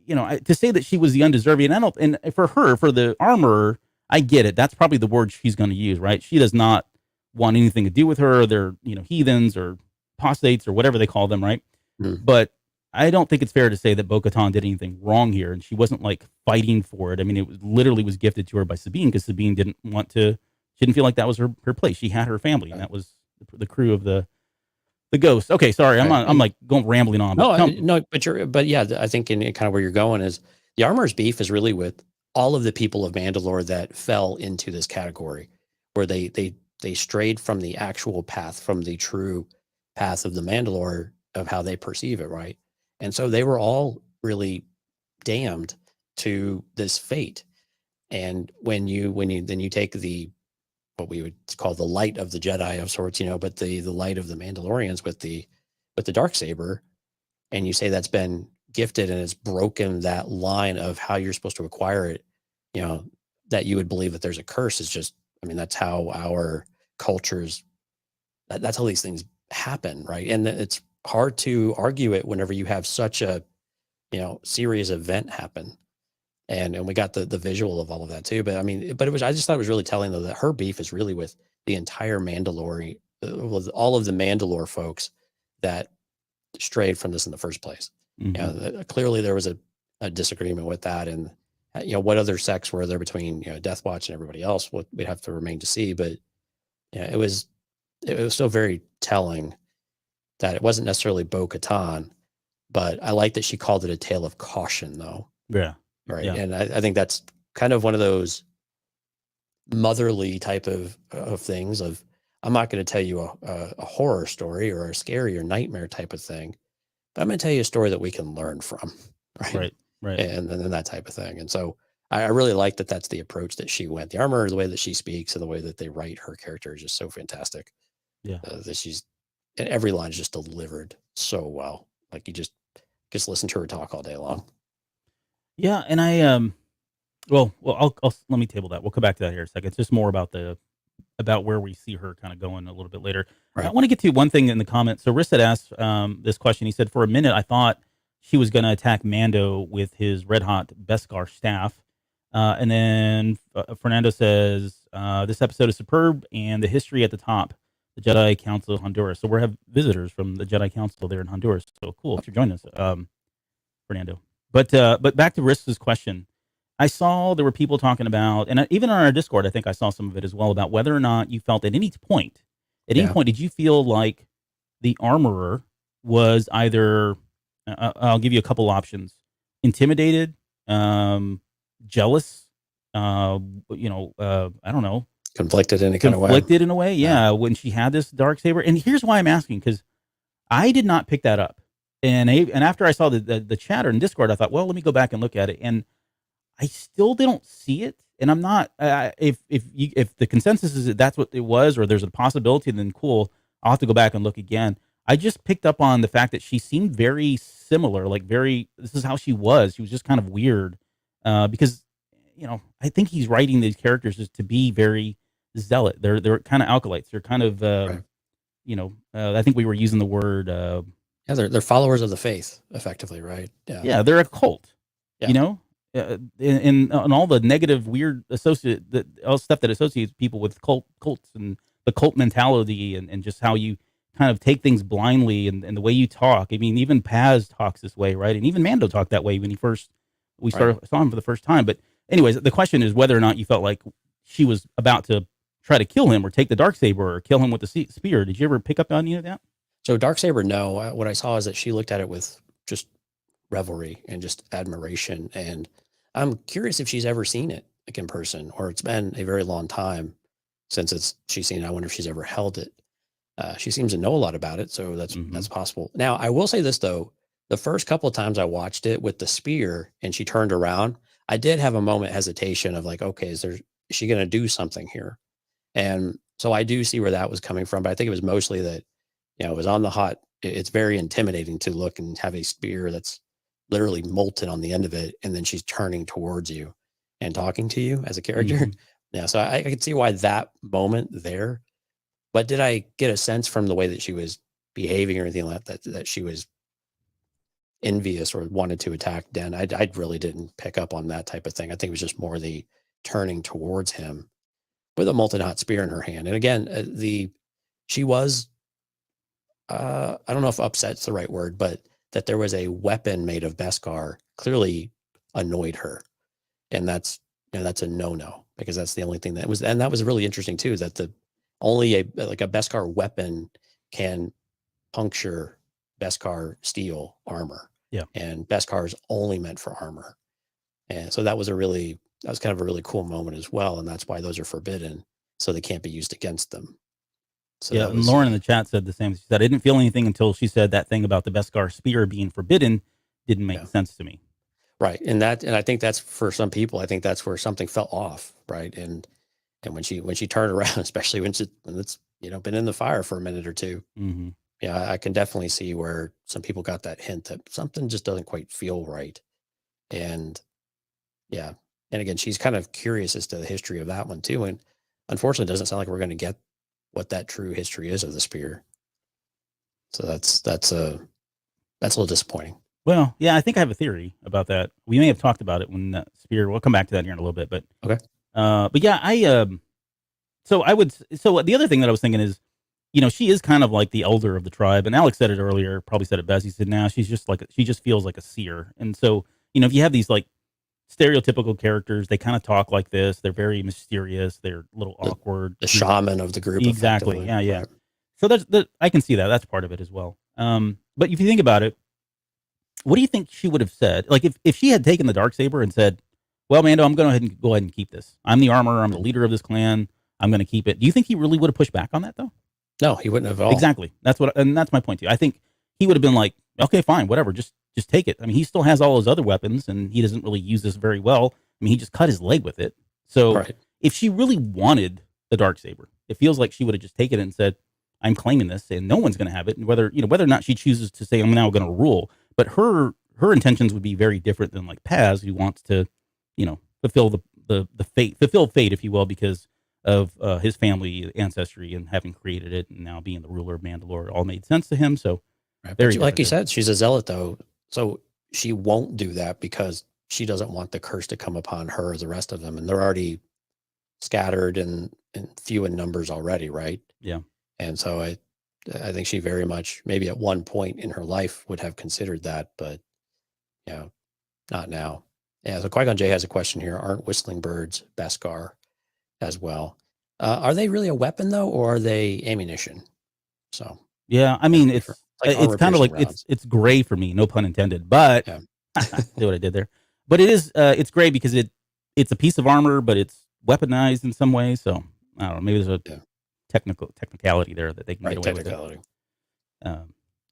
to say that she was the undeserving. And for her, for the armorer, I get it. That's probably the word she's going to use, right? She does not want anything to do with her. They're, heathens or apostates or whatever they call them, right? But I don't think it's fair to say that Bo-Katan did anything wrong here, and she wasn't like fighting for it. I mean, it literally was gifted to her by Sabine because Sabine didn't want to. She didn't feel like that was her place. She had her family, and that was the crew of the Ghost. Okay, sorry, I'm like going rambling on. But yeah, I think in kind of where you're going is the armorer's beef is really with all of the people of Mandalore that fell into this category, where they strayed from the actual path, from the true path of the Mandalore of how they perceive it, right? And so they were all really damned to this fate. And when you take what we would call the light of the Jedi of sorts, but the light of the Mandalorians with the Darksaber, and you say that's been gifted and it's broken that line of how you're supposed to acquire it, that you would believe that there's a curse is just, I mean, that's how our cultures, that's how these things happen, right? And it's hard to argue it whenever you have such a, serious event happen. And we got the visual of all of that too. But I mean, I just thought it was really telling though that her beef is really with the entire Mandalore, with all of the Mandalore folks that strayed from this in the first place. Clearly there was a disagreement with that, and what other sects were there between Death Watch and everybody else? What we'd have to remain to see. But it was still very telling that it wasn't necessarily Bo-Katan, but I like that she called it a tale of caution, though. Yeah. Right. Yeah. And I think that's kind of one of those motherly type of things of, I'm not going to tell you a horror story or a scary or nightmare type of thing, but I'm going to tell you a story that we can learn from. Right. And then that type of thing. And so I really like that that's the approach that she went. The armor, the way that she speaks and the way that they write her character is just so fantastic. Yeah. That and every line is just delivered so well. Like you just listen to her talk all day long. Yeah, and I I'll let me table that. We'll come back to that here in a second. It's just more about where we see her kind of going a little bit later. Right. I want to get to one thing in the comments. So Riss had asked this question. He said, "For a minute, I thought she was going to attack Mando with his red hot Beskar staff." And then Fernando says, "This episode is superb, and the history at the top, the Jedi Council of Honduras." So we have visitors from the Jedi Council there in Honduras. So cool. Thanks for joining us, Fernando. But back to Riss's question. I saw there were people talking about, and even on our Discord, I think I saw some of it as well, about whether or not you felt at any point, did you feel like the armorer was either, I'll give you a couple options, intimidated, jealous, I don't know, Conflicted in a kind of way. conflicted in a way. Yeah. When she had this dark saber. And here's why I'm asking, because I did not pick that up. And after I saw the chatter in Discord, I thought, well, let me go back and look at it. And I still don't see it. And I'm not, if the consensus is that that's what it was, or there's a possibility, then cool. I'll have to go back and look again. I just picked up on the fact that she seemed very similar, this is how she was. She was just kind of weird, because, I think he's writing these characters just to be very zealot. They're kind of acolytes. They're kind of, Right. I think we were using the word, they're followers of the faith, effectively, right? yeah, they're a cult, Yeah. in all the negative, weird all stuff that associates people with cults and the cult mentality, and just how you kind of take things blindly, and the way you talk. I mean, even Paz talks this way, right? And even Mando talked that way when we saw him for the first time. But anyways, the question is whether or not you felt like she was about to try to kill him, or take the darksaber, or kill him with the spear. Did you ever pick up on any of that? So darksaber, no. What I saw is that she looked at it with just revelry and just admiration. And I'm curious if she's ever seen it like in person, or it's been a very long time since she's seen it. I wonder if she's ever held it. She seems to know a lot about it, so that's possible. Now, I will say this though: the first couple of times I watched it with the spear, and she turned around, I did have a moment hesitation of like, okay, is she going to do something here? And so I do see where that was coming from, but I think it was mostly that, it was on the hot. It's very intimidating to look and have a spear that's literally molten on the end of it, and then she's turning towards you and talking to you as a character. Yeah, so I could see why that moment there. But did I get a sense from the way that she was behaving or anything like that she was envious or wanted to attack Den? I really didn't pick up on that type of thing. I think it was just more the turning towards him with a molten hot spear in her hand. And again, she was, I don't know if upset's the right word, but that there was a weapon made of Beskar clearly annoyed her. And that's a no-no, because that's the only thing that was really interesting too, is that only a Beskar weapon can puncture Beskar steel armor. Yeah. And Beskar is only meant for armor. And so that was kind of a really cool moment as well. And that's why those are forbidden. So they can't be used against them. So yeah. And Lauren in the chat said the same. She said, I didn't feel anything until she said that thing about the Beskar spear being forbidden didn't make sense to me. Right. And I think that's for some people, I think that's where something fell off. Right. And when she turned around, especially when it's, been in the fire for a minute or two. Mm-hmm. Yeah, I can definitely see where some people got that hint that something just doesn't quite feel right. And yeah. And again, she's kind of curious as to the history of that one too. And unfortunately, it doesn't sound like we're going to get what that true history is of the spear. So that's a little disappointing. Well, yeah, I think I have a theory about that. We may have talked about it when that spear. We'll come back to that here in a little bit, but okay. But yeah, so the other thing that I was thinking is, she is kind of like the elder of the tribe, and Alex said it earlier, probably said it best. He said, "Now she just feels like a seer." And so, if you have these like stereotypical characters, they kind of talk like this. They're very mysterious. They're a little awkward. The shaman of the group, exactly. Yeah. Right. So I can see that. That's part of it as well. But if you think about it, what do you think she would have said? Like if she had taken the darksaber and said, well, Mando, I'm going to go ahead and keep this. I'm the armorer. I'm the leader of this clan. I'm going to keep it. Do you think he really would have pushed back on that though? No, he wouldn't have at all. Exactly. That's my point too. I think he would have been like, okay, fine, whatever. Just take it. I mean, he still has all his other weapons and he doesn't really use this very well. I mean, he just cut his leg with it. So if she really wanted the darksaber, it feels like she would have just taken it and said, I'm claiming this and no one's going to have it. And whether or not she chooses to say, I'm now going to rule, but her intentions would be very different than like Paz, who wants to, fulfill fulfill fate, if you will, because of his family ancestry and having created it and now being the ruler of Mandalore. It all made sense to him. So like you said, she's a zealot though. So she won't do that because she doesn't want the curse to come upon her or the rest of them. And they're already scattered and few in numbers already. Right. Yeah. And so I think she very much, maybe at one point in her life would have considered that, but not now. Yeah, so Qui-Gon Jay has a question here. Aren't whistling birds Beskar as well? Are they really a weapon though, or are they ammunition? So Yeah, I mean different. it's Armor kind of piercing like rounds. it's gray for me, no pun intended. But Yeah. see what I did there. But it is it's gray because it's a piece of armor, but it's weaponized in some way. So I don't know. Maybe there's a technicality there that they can get away with it.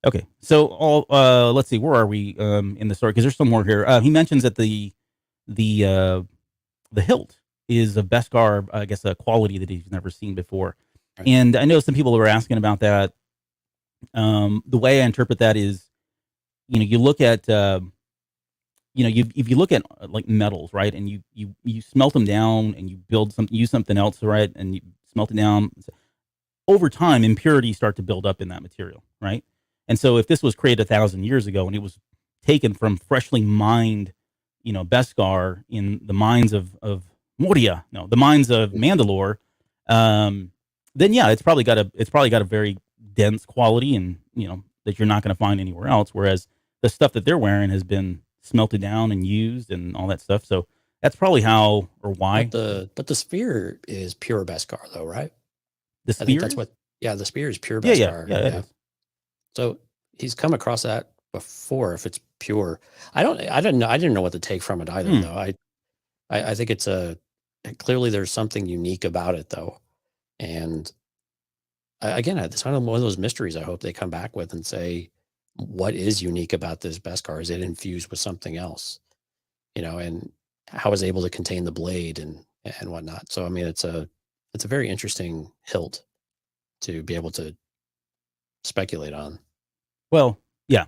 Okay, so let's see, where are we in the story? Because there's some more here. He mentions that the hilt is of Beskar, I guess, a quality that he's never seen before. Right. And I know some people were asking about that. The way I interpret that is, you look at, if you look at like metals, right, and you smelt them down and you use something else, right, and you smelt it down. Over time, impurities start to build up in that material, right? And so if this was created 1,000 years ago and it was taken from freshly mined, Beskar in the mines of Moria, no, the mines of Mandalore, then yeah, it's probably got a very dense quality, and that you're not going to find anywhere else. Whereas the stuff that they're wearing has been smelted down and used and all that stuff. So that's probably how or why. But the spear is pure Beskar though, right? The spear? I think that's what. Yeah, the spear is pure Beskar. Yeah. It is. So he's come across that before. If it's pure, I didn't know what to take from it either. Though I think it's clearly there's something unique about it though, and again, it's kind of one of those mysteries. I hope they come back with and say what is unique about this Beskar. Is it infused with something else, and how is it able to contain the blade and whatnot. So I mean, it's a very interesting hilt to be able to speculate on. Well, yeah.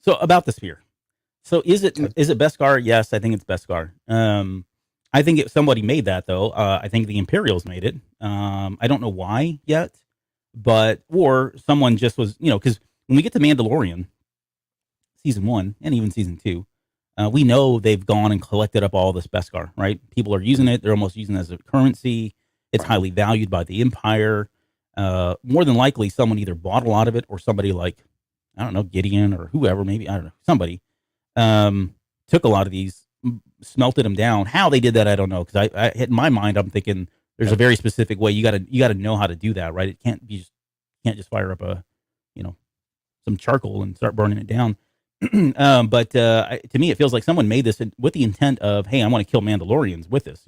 So about the spear. So is it Beskar? Yes, I think it's Beskar. I think somebody made that though. I think the Imperials made it. I don't know why yet, or someone just was, because when we get to Mandalorian season 1 and even season 2, we know they've gone and collected up all this Beskar, right? People are using it. They're almost using it as a currency. It's highly valued by the Empire. More than likely, someone either bought a lot of it, or somebody like, I don't know, Gideon or whoever, maybe, I don't know, somebody took a lot of these, smelted them down. How they did that, I don't know, because I in my mind, I'm thinking there's a very specific way. You got to know how to do that, right? It can't just fire up some charcoal and start burning it down. But to me, it feels like someone made this with the intent of, hey, I want to kill Mandalorians with this,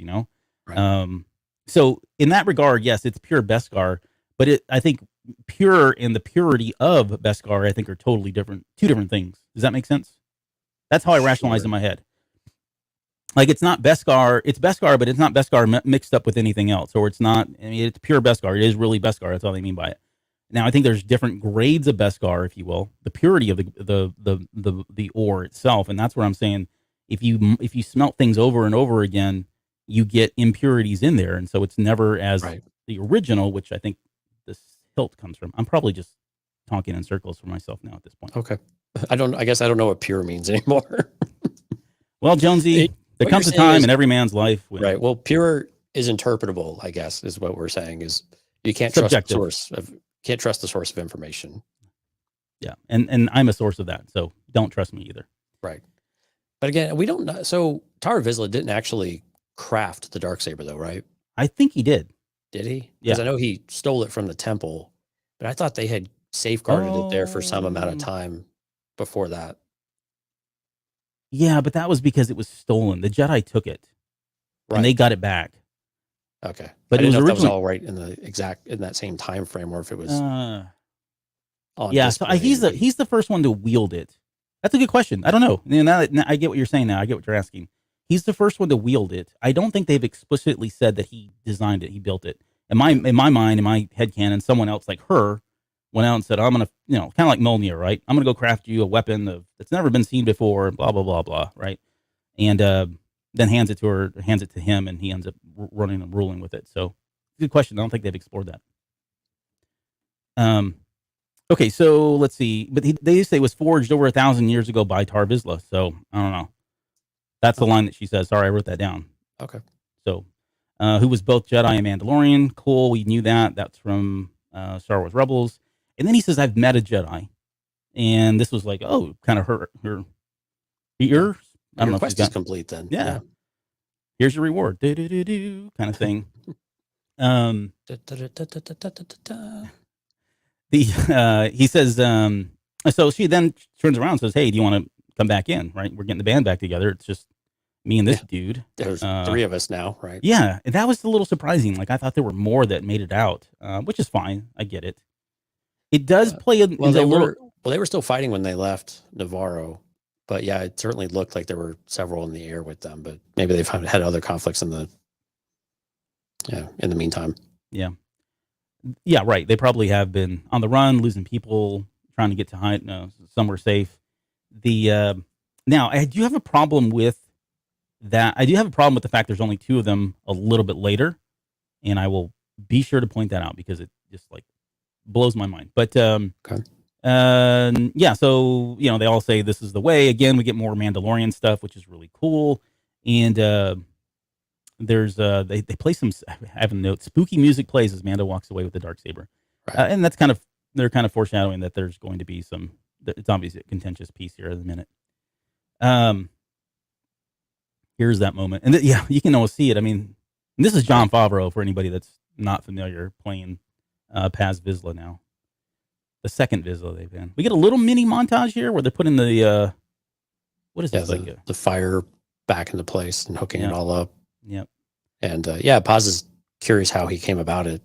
Right. So in that regard, yes, it's pure Beskar, but I think pure and the purity of Beskar, I think, are totally different, two different things. Does that make sense? That's how I rationalize in my head. Like, it's not Beskar, it's Beskar, but it's not Beskar mixed up with anything else, or it's not. I mean, it's pure Beskar. It is really Beskar. That's all they mean by it. Now, I think there's different grades of Beskar, if you will, the purity of the ore itself, and that's where I'm saying if you smelt things over and over again, you get impurities in there, and so it's never as the original, which I think this hilt comes from. I'm probably just talking in circles for myself now at this point. Okay, I guess I don't know what pure means anymore. Well, Jonesy, there comes a time in every man's life when, right. Well, pure is interpretable, I guess, is what we're saying. Is you can't trust the source of information. Yeah, and I'm a source of that, so don't trust me either. Right. But again, we don't know. So Tara Vizsla didn't actually craft the Darksaber, though, right? I think he did. Did he? Yeah. Because I know he stole it from the temple, but I thought they had safeguarded it there for some amount of time before that. Yeah, but that was because it was stolen. The Jedi took it, and they got it back. Okay, but I it was didn't know originally if that was all right in that same time frame, or if it was. So he's the first one to wield it. That's a good question. I don't know. Now I get what you're saying. Now I get what you're asking. He's the first one to wield it. I don't think they've explicitly said that he designed it. He built it. In my mind, in my headcanon, someone else like her went out and said, "I'm gonna, kind of like Mjolnir, right? I'm gonna go craft you a weapon that's never been seen before." Blah blah blah blah, right? And then hands it to him, and he ends up running and ruling with it. So, good question. I don't think they've explored that. Okay, so let's see. But they say it was forged over 1,000 years ago by Tara Vizsla. So I don't know. That's the line that she says. Sorry, I wrote that down. Okay. So, who was both Jedi and Mandalorian? Cool, we knew that. That's from Star Wars Rebels. And then he says, "I've met a Jedi," and this was like, oh, kind of her I don't Your know if quest she's is got. complete then. Yeah. Here's your reward. Do do do do kind of thing. Da-da-da-da-da-da-da-da. He says. So she then turns around and says, "Hey, do you want to come back in? Right? We're getting the band back together. It's just me and this dude. There's 3 of us now, right? Yeah, and that was a little surprising. Like I thought there were more that made it out, which is fine. I get it. It does play a little. They were still fighting when they left Navarro, but yeah, it certainly looked like there were several in the air with them. But maybe they've had other conflicts in the meantime. Yeah, right. They probably have been on the run, losing people, trying to get to hide somewhere safe. Now I do have a problem with that. I do have a problem with the fact there's only 2 of them a little bit later, and I will be sure to point that out because it just like blows my mind. But Okay. yeah, so they all say this is the way. Again, we get more Mandalorian stuff, which is really cool. And there's they play some. I have a note. Spooky music plays as Mando walks away with the darksaber, Right. and that's they're kind of foreshadowing that there's going to be some. It's obviously a contentious piece here in a minute. Here's that moment, and yeah, you can almost see it. I mean, this is Jon Favreau for anybody that's not familiar playing Paz Vizsla now. The second Vizsla they've been. We get a little mini montage here where they're putting the what is this like the fire back into place and hooking it all up. Yep. And Paz is curious how he came about it,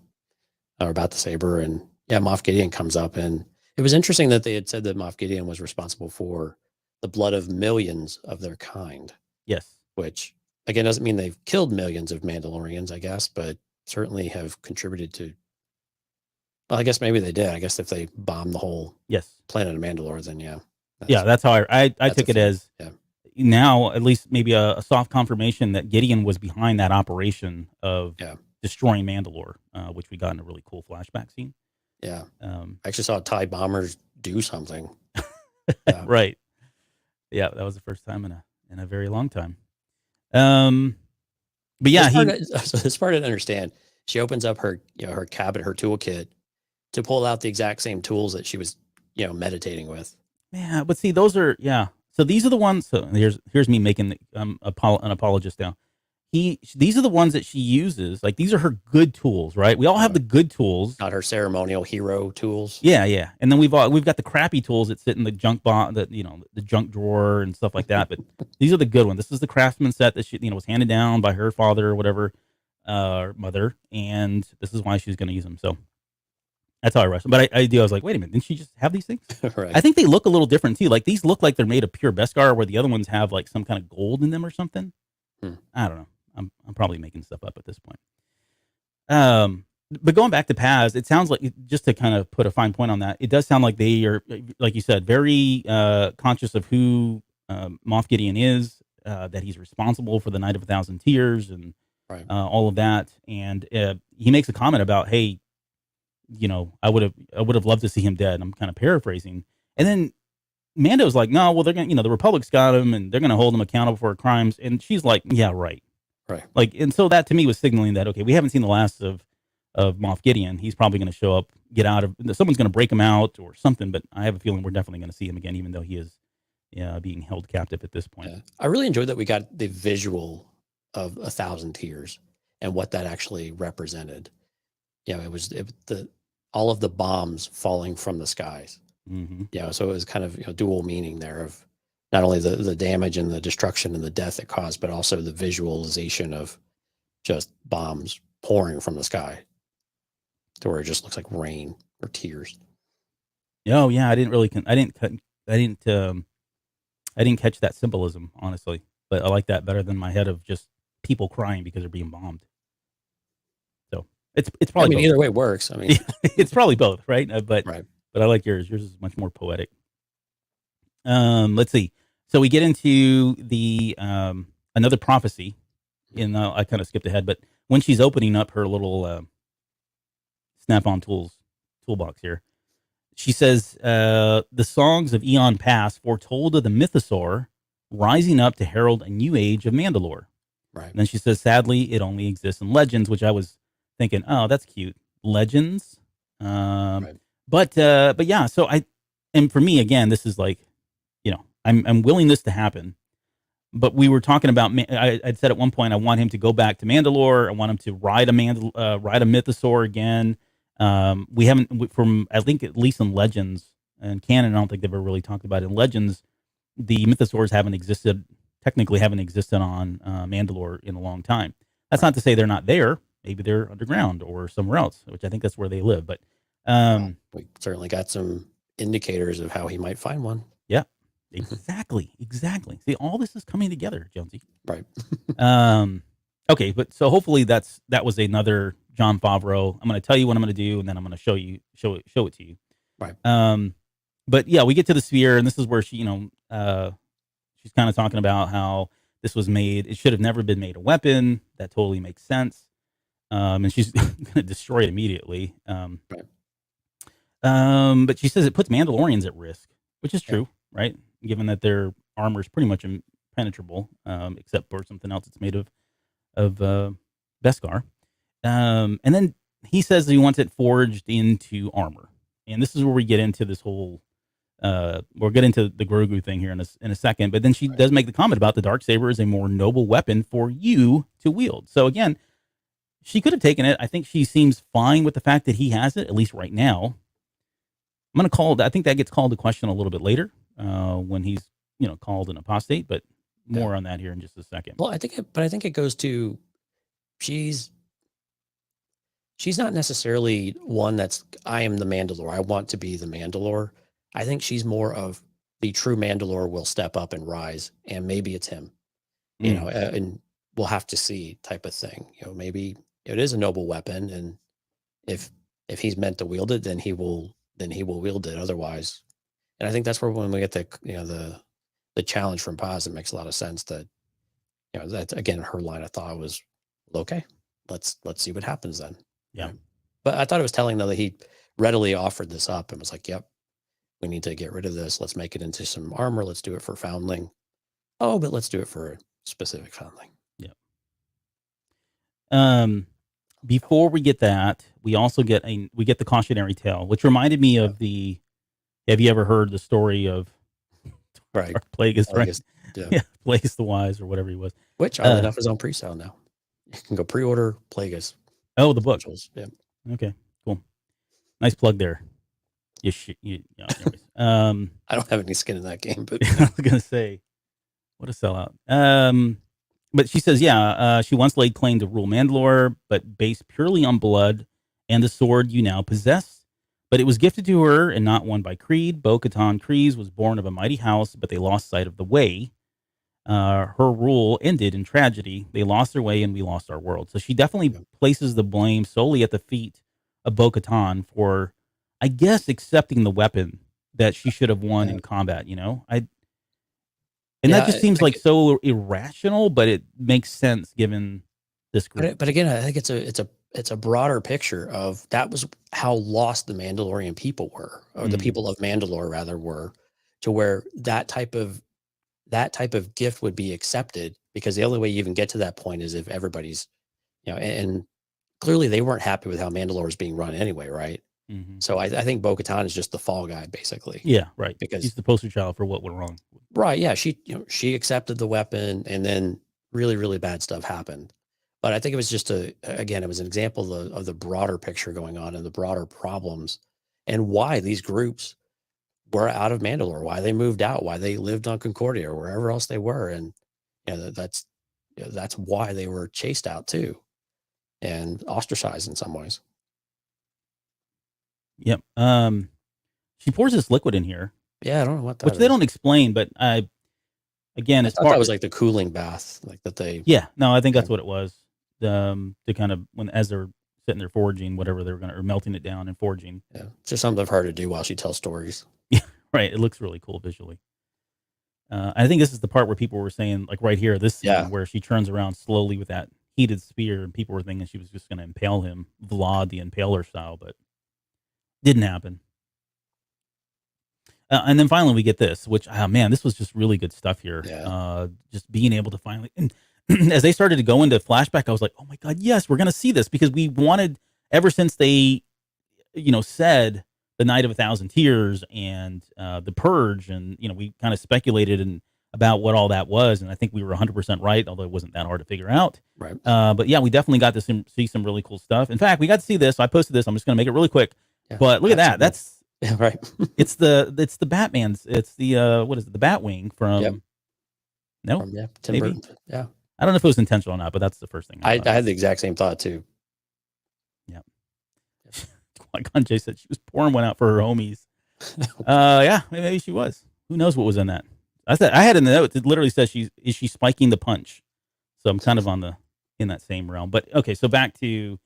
or about the saber, and Moff Gideon comes up, and it was interesting that they had said that Moff Gideon was responsible for the blood of millions of their kind. Yes. Which again doesn't mean they've killed millions of Mandalorians, I guess, but certainly have contributed to. Well, I guess maybe they did. I guess if they bombed the whole planet of Mandalore, then that's how I took it as. Yeah. Now, at least maybe a soft confirmation that Gideon was behind that operation of destroying Mandalore, which we got in a really cool flashback scene. Yeah. I actually saw TIE bombers do something. Right. Yeah, that was the first time in a very long time. But yeah, this part I didn't understand. She opens up her her cabinet, her toolkit, to pull out the exact same tools that she was meditating with. Yeah, but see, those are So these are the ones. So here's me making an apologist now. These are the ones that she uses. Like these are her good tools, right? We all have the good tools, not her ceremonial hero tools. Yeah. And then we've got the crappy tools that sit in the junk the junk drawer and stuff like that. But these are the good ones. This is the craftsman set that she was handed down by her father or whatever, mother, and this is why she's going to use them. So that's how I rushed them. But I was like, wait a minute, didn't she just have these things? Right. I think they look a little different too. Like these look like they're made of pure Beskar, where the other ones have like some kind of gold in them or something. I don't know. I'm probably making stuff up at this point. But going back to Paz, it sounds like, just to kind of put a fine point on that, it does sound like they are, like you said, very conscious of who Moff Gideon is, that he's responsible for the Night of 1,000 Tears and all of that. And he makes a comment about, hey, I would have loved to see him dead. I'm kind of paraphrasing. And then Mando's like, no, well, they're going to, the Republic's got him and they're going to hold him accountable for crimes. And she's like, yeah, right. Right. Like, and so that to me was signaling that, okay, we haven't seen the last of Moff Gideon. He's probably going to show up, get out of, someone's going to break him out or something, but I have a feeling we're definitely going to see him again, even though he is being held captive at this point. Yeah. I really enjoyed that we got the visual of 1,000 Tears and what that actually represented. It was all of the bombs falling from the skies. Mm-hmm. So it was kind of dual meaning there of not only the damage and the destruction and the death it caused, but also the visualization of just bombs pouring from the sky to where it just looks like rain or tears. Oh yeah, I didn't catch that symbolism, honestly, but I like that better than my head of just people crying because they're being bombed. So it's probably both. Either way works. It's probably both, right? But I like yours. Yours is much more poetic. Let's see. So we get into the another prophecy. I kind of skipped ahead, but when she's opening up her little Snap-on toolbox here, she says, the songs of Eon Past foretold of the mythosaur rising up to herald a new age of Mandalore. Right. And then she says, sadly, it only exists in legends, which I was thinking, oh, that's cute. Legends. But yeah, so and for me, again, this is like, I'm willing this to happen, But we were talking about. I'd said at one point I want him to go back to Mandalore. I want him to ride a mythosaur again. We haven't from I think at least in Legends and canon. I don't think they've ever really talked about it. In Legends, the mythosaurs technically haven't existed on Mandalore in a long time. That's not to say they're not there. Maybe they're underground or somewhere else, which I think that's where they live. But we certainly got some indicators of how he might find one. Yeah, exactly. See, all this is coming together, Jonesy. Right. Okay, but so hopefully that was another Jon Favreau. I'm going to tell you what I'm going to do, and then I'm going to show it to you. Right. But yeah, we get to the sphere, and this is where she, she's kind of talking about how this was made. It should have never been made a weapon. That totally makes sense. And she's going to destroy it immediately. Right. But she says it puts Mandalorians at risk, which is true, right? Given that their armor is pretty much impenetrable, except for something else that's made of Beskar. And then he says he wants it forged into armor. And this is where we get into this whole, we'll get into the Grogu thing here in a second. But then she does make the comment about the Darksaber is a more noble weapon for you to wield. So again, she could have taken it. I think she seems fine with the fact that he has it, at least right now. I'm going to call, I think that gets called to question a little bit later when he's, called an apostate, but more on that here in just a second. Well, I think it goes to, she's not necessarily one that's, I am the Mandalore. I want to be the Mandalore. I think she's more of the true Mandalore will step up and rise, and maybe it's him, and we'll have to see type of thing. Maybe it is a noble weapon, and if he's meant to wield it, then he will wield it. Otherwise, and I think that's where when we get the challenge from Paz, it makes a lot of sense that that again her line of thought was, okay, let's see what happens then. Yeah, but I thought it was telling though that he readily offered this up and was like, yep, we need to get rid of this. Let's make it into some armor. Let's do it for foundling. Oh, but let's do it for a specific foundling. Yeah. Before we get that, we also get the Cautionary Tale, which reminded me of the. Have you ever heard the story of Plagueis, right? Yeah, Plagueis the Wise or whatever he was. Which oddly enough is on pre-sale now. You can go pre-order Plagueis. Oh, the book. Yeah. Okay, cool. Nice plug there. Anyways. I don't have any skin in that game, but I was gonna say, what a sellout. But she says, she once laid claim to rule Mandalore, but based purely on blood and the sword you now possess. But it was gifted to her and not won by creed. Bo-Katan Kryze was born of a mighty house, but they lost sight of the way. Her rule ended in tragedy. They lost their way and we lost our world. So she definitely places the blame solely at the feet of Bo-Katan for, I guess, accepting the weapon that she should have won in combat, And that just seems like so irrational, but it makes sense given this group. But again, I think it's a broader picture of that was how lost the Mandalorian people were, or the people of Mandalore rather were, to where that type of gift would be accepted, because the only way you even get to that point is if everybody's, and clearly they weren't happy with how Mandalore was being run anyway, right? Mm-hmm. So I think Bo-Katan is just the fall guy, basically. Yeah, right. Because he's the poster child for what went wrong. Right. Yeah. She accepted the weapon, and then really, really bad stuff happened. But I think it was just it was an example of the broader picture going on and the broader problems, and why these groups were out of Mandalore, why they moved out, why they lived on Concordia or wherever else they were. And that's why they were chased out too, and ostracized in some ways. Yep. She pours this liquid in here. Yeah, I don't know what that which is. They don't explain, but it's that was like the cooling bath, like that they. Yeah, no, I think that's what it was. To kind of as they're sitting there forging whatever they were or melting it down and forging. Yeah, it's just something of her to do while she tells stories. Yeah, right. It looks really cool visually. I think this is the part where people were saying, like right here, this scene where she turns around slowly with that heated spear, and people were thinking she was just going to impale him, Vlad the Impaler style, but didn't happen. And then finally we get this, which, this was just really good stuff here. Yeah. Just being able to finally, and as they started to go into flashback, I was like, oh my God, yes, we're going to see this, because we wanted, ever since they, said the Night of 1,000 Tears and the Purge, and, we kind of speculated about what all that was, and I think we were 100% right, although it wasn't that hard to figure out. Right. But yeah, we definitely got to see some really cool stuff. In fact, we got to see this. I posted this. I'm just going to make it really quick. Yeah, but look at that. That's right. it's the Batman's. It's the what is it? The Batwing from. Yep. No, Tim maybe? Burton. Yeah. I don't know if it was intentional or not, but that's the first thing. I had the exact same thought too. Yeah. Qui-Gon Jinn said she was pouring one out for her homies. Yeah, maybe she was. Who knows what was in that? I had in the notes. It literally says is she spiking the punch? So I'm kind of in that same realm. But okay, so back to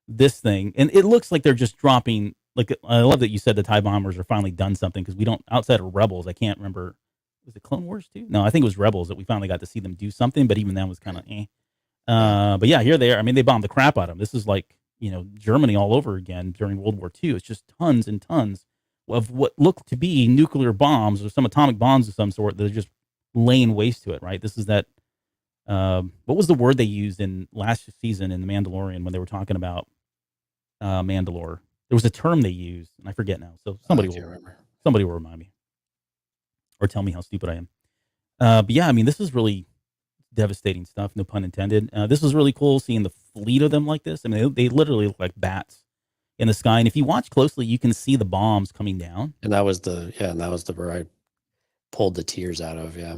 this thing, and it looks like they're just dropping. Like, I love that you said the TIE bombers are finally done something, because we don't, outside of Rebels, I can't remember. Was it Clone Wars too? No, I think it was Rebels that we finally got to see them do something. But even that was kind of but yeah, here they are. I mean, they bombed the crap out of them. This is like, Germany all over again during World War II. It's just tons and tons of what looked to be nuclear bombs or some atomic bombs of some sort that are just laying waste to it, right? This is that, what was the word they used in last season in The Mandalorian when they were talking about Mandalore? There was a term they used, and I forget now. So somebody will remind me or tell me how stupid I am. But yeah, I mean, this is really devastating stuff, no pun intended. This was really cool seeing the fleet of them like this. I mean, they literally look like bats in the sky, and if you watch closely, you can see the bombs coming down. And that was the where I pulled the tears out of. Yeah.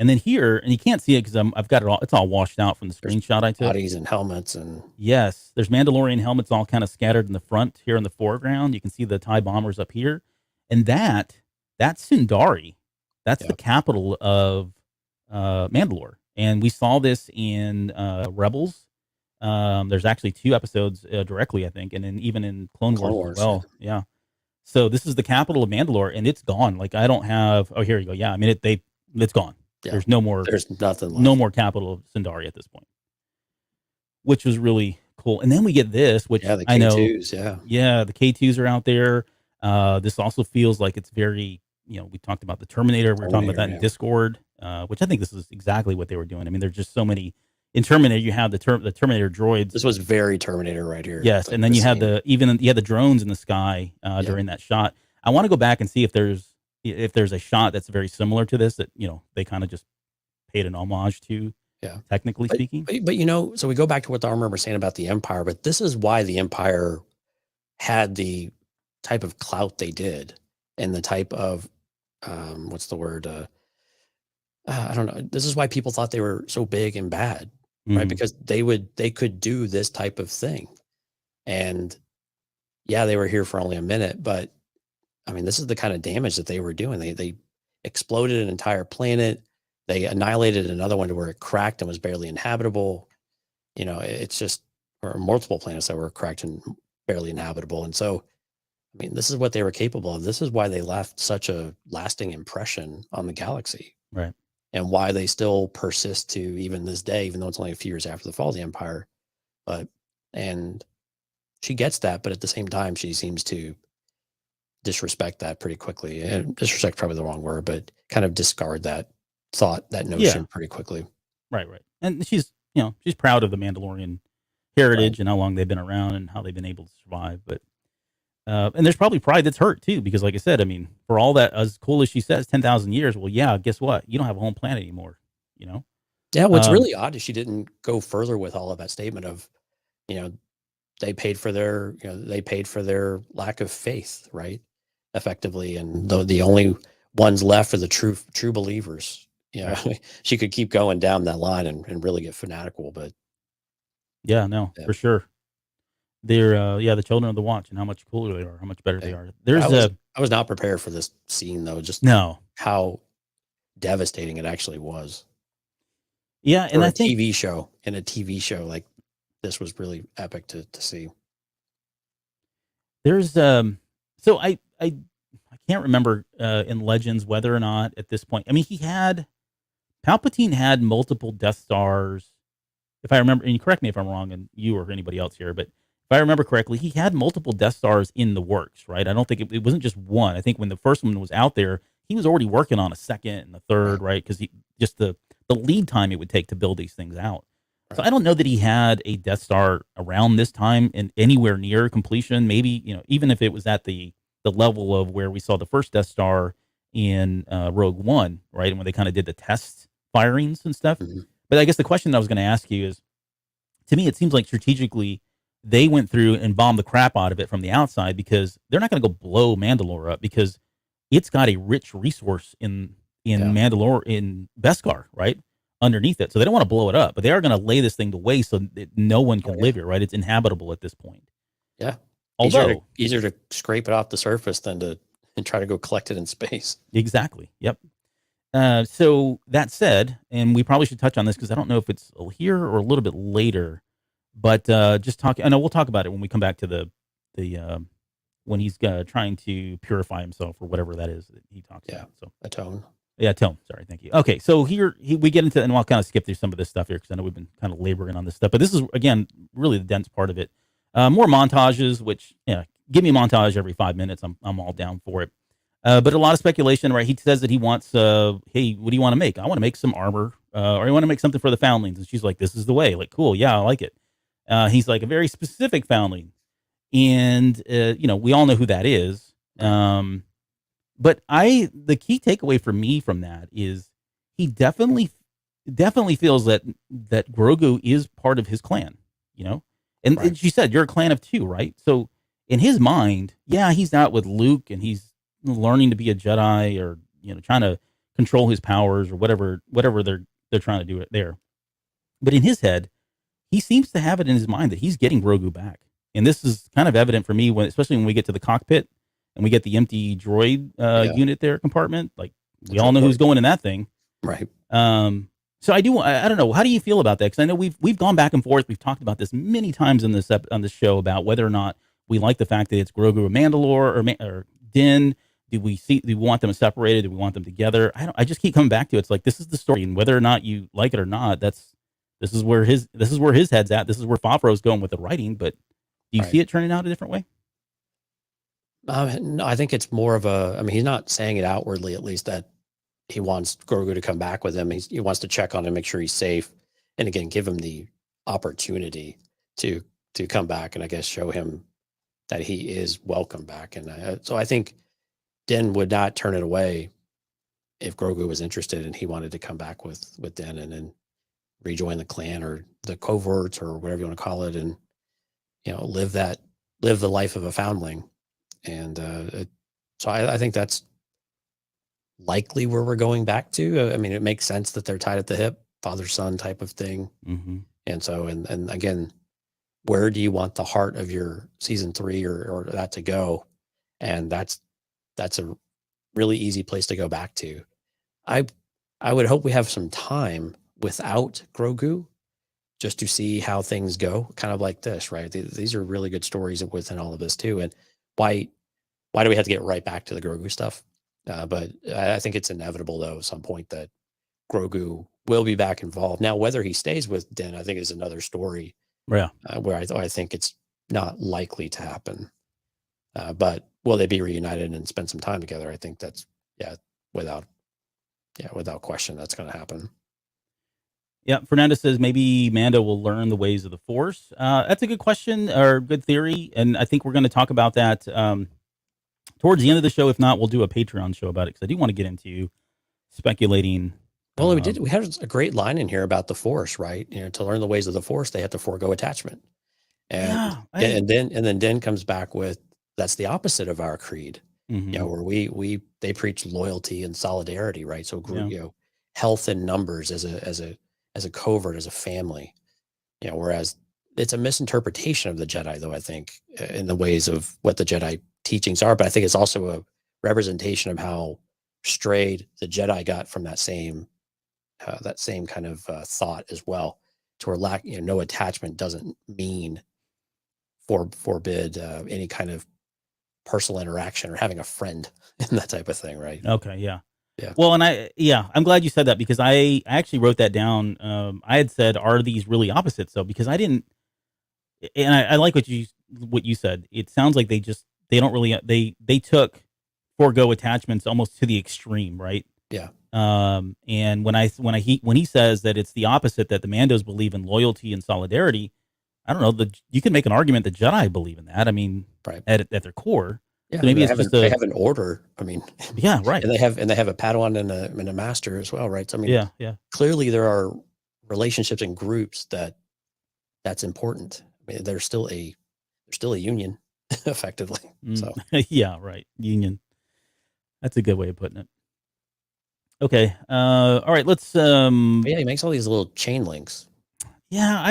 And then here, and you can't see it because I've got it all. It's all washed out from the screenshot I took. Bodies and helmets and yes, there's Mandalorian helmets all kind of scattered in the front here in the foreground. You can see the TIE bombers up here, and that's Sundari. That's the capital of Mandalore, and we saw this in Rebels. There's actually 2 episodes directly, I think, and then even in Clone Wars as well. Yeah. So this is the capital of Mandalore, and it's gone. Like, I don't have. Oh, here you go. Yeah, I mean it's gone. Yeah. There's no more. There's nothing left. No more capital of Sundari at this point, which was really cool. And then we get this, which the K2s, I know. Yeah, the K2s are out there. This also feels like it's very. We talked about the Terminator. We were talking about that in Discord, which I think this is exactly what they were doing. I mean, there's just so many. In Terminator, you have the Terminator droids. This was very Terminator right here. Yes, like, and then you had the drones in the sky during that shot. I want to go back and see if there's a shot that's very similar to this that they kind of just paid an homage to. Yeah, technically speaking. But so we go back to what the armor was saying about the Empire. But this is why the Empire had the type of clout they did, and the type of what's the word? I don't know. This is why people thought they were so big and bad, right? Because they could do this type of thing. And yeah, they were here for only a minute, but I mean, this is the kind of damage that they were doing. They exploded an entire planet. They annihilated another one to where it cracked and was barely inhabitable. It's just, or multiple planets that were cracked and barely inhabitable. And so, I mean, this is what they were capable of. This is why they left such a lasting impression on the galaxy. Right. And why they still persist to even this day, even though it's only a few years after the fall of the Empire. And she gets that, but at the same time, she seems to disrespect that pretty quickly. And disrespect probably the wrong word, but kind of discard that thought, that notion pretty quickly. Right. And she's proud of the Mandalorian heritage and how long they've been around and how they've been able to survive. But and there's probably pride that's hurt too, because like I said, I mean, for all that, as cool as she says, 10,000 years. Well, yeah, guess what? You don't have a home planet anymore. Yeah. What's really odd is she didn't go further with all of that statement of, they paid for their lack of faith, right? Effectively, and the only ones left are the true believers. She could keep going down that line and really get fanatical, but for sure. They're the children of the watch, and how much cooler they are, how much better they are. I was not prepared for this scene though, just how devastating it actually was. Yeah, and I think in a TV show like this was really epic to see. There's so I can't remember in Legends whether or not at this point. I mean, Palpatine had multiple Death Stars, if I remember, and you correct me if I'm wrong, and you or anybody else here, but if I remember correctly, he had multiple Death Stars in the works, right? I don't think it wasn't just one. I think when the first one was out there, he was already working on a second and a third, right? Because just the lead time it would take to build these things out. Right. So I don't know that he had a Death Star around this time and anywhere near completion. Maybe, even if it was at the level of where we saw the first Death Star in Rogue One, right? And when they kind of did the test firings and stuff. Mm-hmm. But I guess the question I was going to ask you is, to me, it seems like strategically they went through and bombed the crap out of it from the outside, because they're not going to go blow Mandalore up, because it's got a rich resource in Mandalore, in Beskar, right, underneath it. So they don't want to blow it up, but they are going to lay this thing to waste so that no one can live here, right? It's inhabitable at this point. Yeah. Although easier to scrape it off the surface than to try to go collect it in space. Exactly. Yep. So that said, and we probably should touch on this because I don't know if it's here or a little bit later, but just talk. I know we'll talk about it when we come back to the when he's trying to purify himself or whatever that is that he talks about. So atone. Yeah, atone. Sorry, thank you. Okay, so we get into, and I'll kind of skip through some of this stuff here because I know we've been kind of laboring on this stuff, but this is again really the dense part of it. More montages, which give me a montage every 5 minutes. I'm all down for it. But a lot of speculation, right? He says that he wants, hey, what do you want to make? I want to make some armor, or I want to make something for the foundlings. And she's like, this is the way. Like, cool, yeah, I like it. He's like, a very specific foundling. And, we all know who that is. But the key takeaway for me from that is he definitely feels that Grogu is part of his clan, And, Right. and she said, you're a clan of two, right? So in his mind, yeah, he's out with Luke and he's learning to be a Jedi, or trying to control his powers, or whatever they're trying to do it there. But in his head, he seems to have it in his mind that he's getting Grogu back, and this is kind of evident for me especially when we get to the cockpit and we get the empty droid unit there, compartment. Like, we all know who's going in that thing, right? So I don't know. How do you feel about that? Because I know we've gone back and forth. We've talked about this many times on this show about whether or not we like the fact that it's Grogu or Mandalore or Din. Do we want them separated? Do we want them together? I just keep coming back to it. It's like, this is the story, and whether or not you like it or not, this is where his head's at. This is where Favreau's going with the writing. But do you see it turning out a different way? No, I think it's more of he's not saying it outwardly, at least, that he wants Grogu to come back with him. He wants to check on him, make sure he's safe, and again, give him the opportunity to come back, and I guess show him that he is welcome back. And so I think Din would not turn it away if Grogu was interested and he wanted to come back with Din and then rejoin the clan or the coverts or whatever you want to call it, and live the life of a foundling. And so I think that's likely where we're going back to. I mean, it makes sense that they're tied at the hip, father-son type of thing. Mm-hmm. And so, and again, where do you want the heart of your season 3 or that to go? And that's a really easy place to go back to. I would hope we have some time without Grogu just to see how things go, kind of like this, right? These are really good stories within all of this too. And why do we have to get right back to the Grogu stuff? But I think it's inevitable, though, at some point that Grogu will be back involved. Now, whether he stays with Din, I think, is another story. Yeah. Where I think it's not likely to happen. But will they be reunited and spend some time together? I think that's without question, that's going to happen. Yeah, Fernando says maybe Mando will learn the ways of the Force. That's a good question, or good theory, and I think we're going to talk about that towards the end of the show. If not, we'll do a Patreon show about it, because I do want to get into speculating. Well, we had a great line in here about the Force, right? To learn the ways of the Force, they have to forego attachment, and then Din comes back with, that's the opposite of our creed. Mm-hmm. Where they preach loyalty and solidarity, right? So health in numbers as a covert, as a family, whereas it's a misinterpretation of the Jedi, though, I think, in the ways of what the Jedi teachings are. But I think it's also a representation of how strayed the Jedi got from that same kind of thought as well, to where no attachment doesn't mean forbid any kind of personal interaction or having a friend and that type of thing, right? Okay, yeah. Yeah. Well, and I'm glad you said that, because I actually wrote that down. I had said, are these really opposites? So, because I didn't, and I like what you said. It sounds like they don't really, they took forego attachments almost to the extreme, right? Yeah. And when he says that it's the opposite, that the Mandos believe in loyalty and solidarity, I don't know, you can make an argument that Jedi believe in that. I mean, right, at their core. Yeah, So maybe it's just they have an order. I mean, yeah, right. and they have a Padawan and a master as well, right? So I mean, Yeah. clearly there are relationships and groups that's important. I mean, they're still a union, effectively. So Yeah, right. Union. That's a good way of putting it. Okay. All right. Let's. but yeah, he makes all these little chain links. Yeah.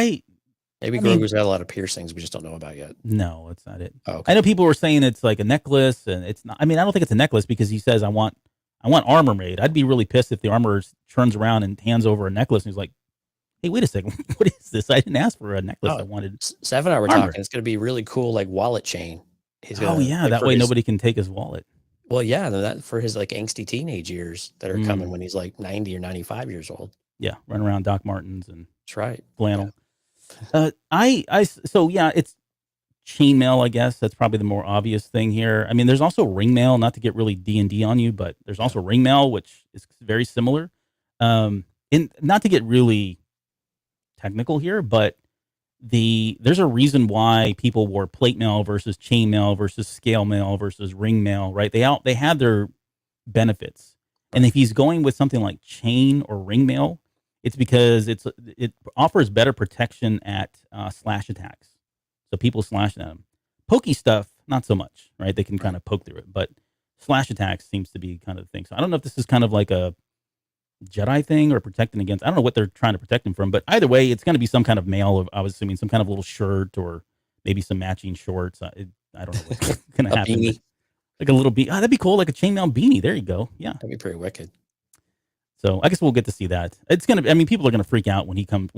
Maybe I mean, Grogu's got a lot of piercings we just don't know about yet. no, that's not it. Oh, okay. I know people were saying it's like a necklace, and it's not. I mean, I don't think it's a necklace because he says I want armor made. I'd be really pissed if the armor turns around and hands over a necklace, and he's like, "Hey, wait a second, what is this? I didn't ask for a necklace. I wanted." Seven and I were armor. talking. It's going to be really cool, like wallet chain. He's Oh yeah, like, that way nobody can take his wallet. Well, yeah, that for his like angsty teenage years that are coming when he's like 90 or 95 years old. Yeah, run around Doc Martens and That's right. flannel. Yeah. So yeah, it's chainmail. I guess that's probably the more obvious thing here. I mean, there's also ringmail. Not to get really D&D on you, but there's also ringmail, which is very similar. And not to get really technical here, but there's a reason why people wore plate mail versus chainmail versus scale mail versus ringmail, right? They had their benefits, and if he's going with something like chain or ringmail, it's because it offers better protection at slash attacks. So people slashing at them. Pokey stuff, not so much, right? They can kind of poke through it, but slash attacks seems to be kind of the thing. So I don't know if this is kind of like a Jedi thing or protecting against. I don't know what they're trying to protect him from, but either way, it's going to be some kind of mail. I was assuming some kind of little shirt or maybe some matching shorts. I don't know what's going to happen. Beanie. Like a little beanie. Oh, that'd be cool. Like a chainmail beanie. There you go. Yeah. That'd be pretty wicked. So I guess we'll get to see that. It's going to, I mean, people are going to freak out when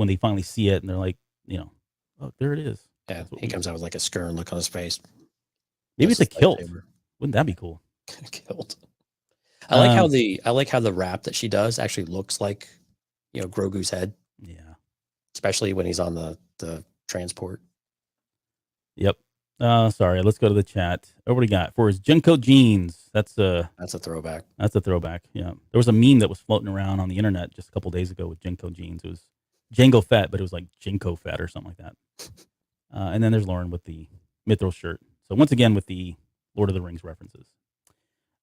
they finally see it and they're like, oh, there it is. Yeah. He comes out with like a stern look on his face. Maybe it's a kilt. Wouldn't that be cool? Kilt. I like how the wrap that she does actually looks like, Grogu's head. Yeah. Especially when he's on the transport. Yep. Sorry. Let's go to the chat. What do we got for his Jinko jeans? That's a throwback. That's a throwback. Yeah. There was a meme that was floating around on the internet just a couple days ago with Jinko jeans. It was Jango Fett, but it was like Jinko Fett or something like that. And then there's Lauren with the Mithril shirt. So once again with the Lord of the Rings references.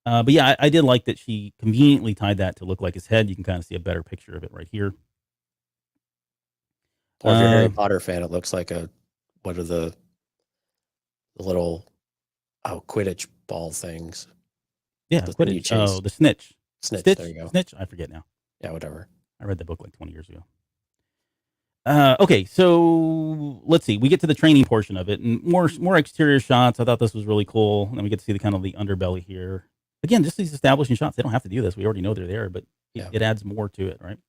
But yeah, I did like that she conveniently tied that to look like his head. You can kind of see a better picture of it right here. Or if you're a Harry Potter fan, it looks like what are the little Quidditch ball things? Yeah, Quidditch. Oh, the snitch. Snitch. There you go. Snitch. I forget now. Yeah, whatever. I read the book like 20 years ago. Okay, so let's see. We get to the training portion of it, and more exterior shots. I thought this was really cool. And then we get to see the kind of the underbelly here. Again, just these establishing shots. They don't have to do this. We already know they're there, but it adds more to it, right?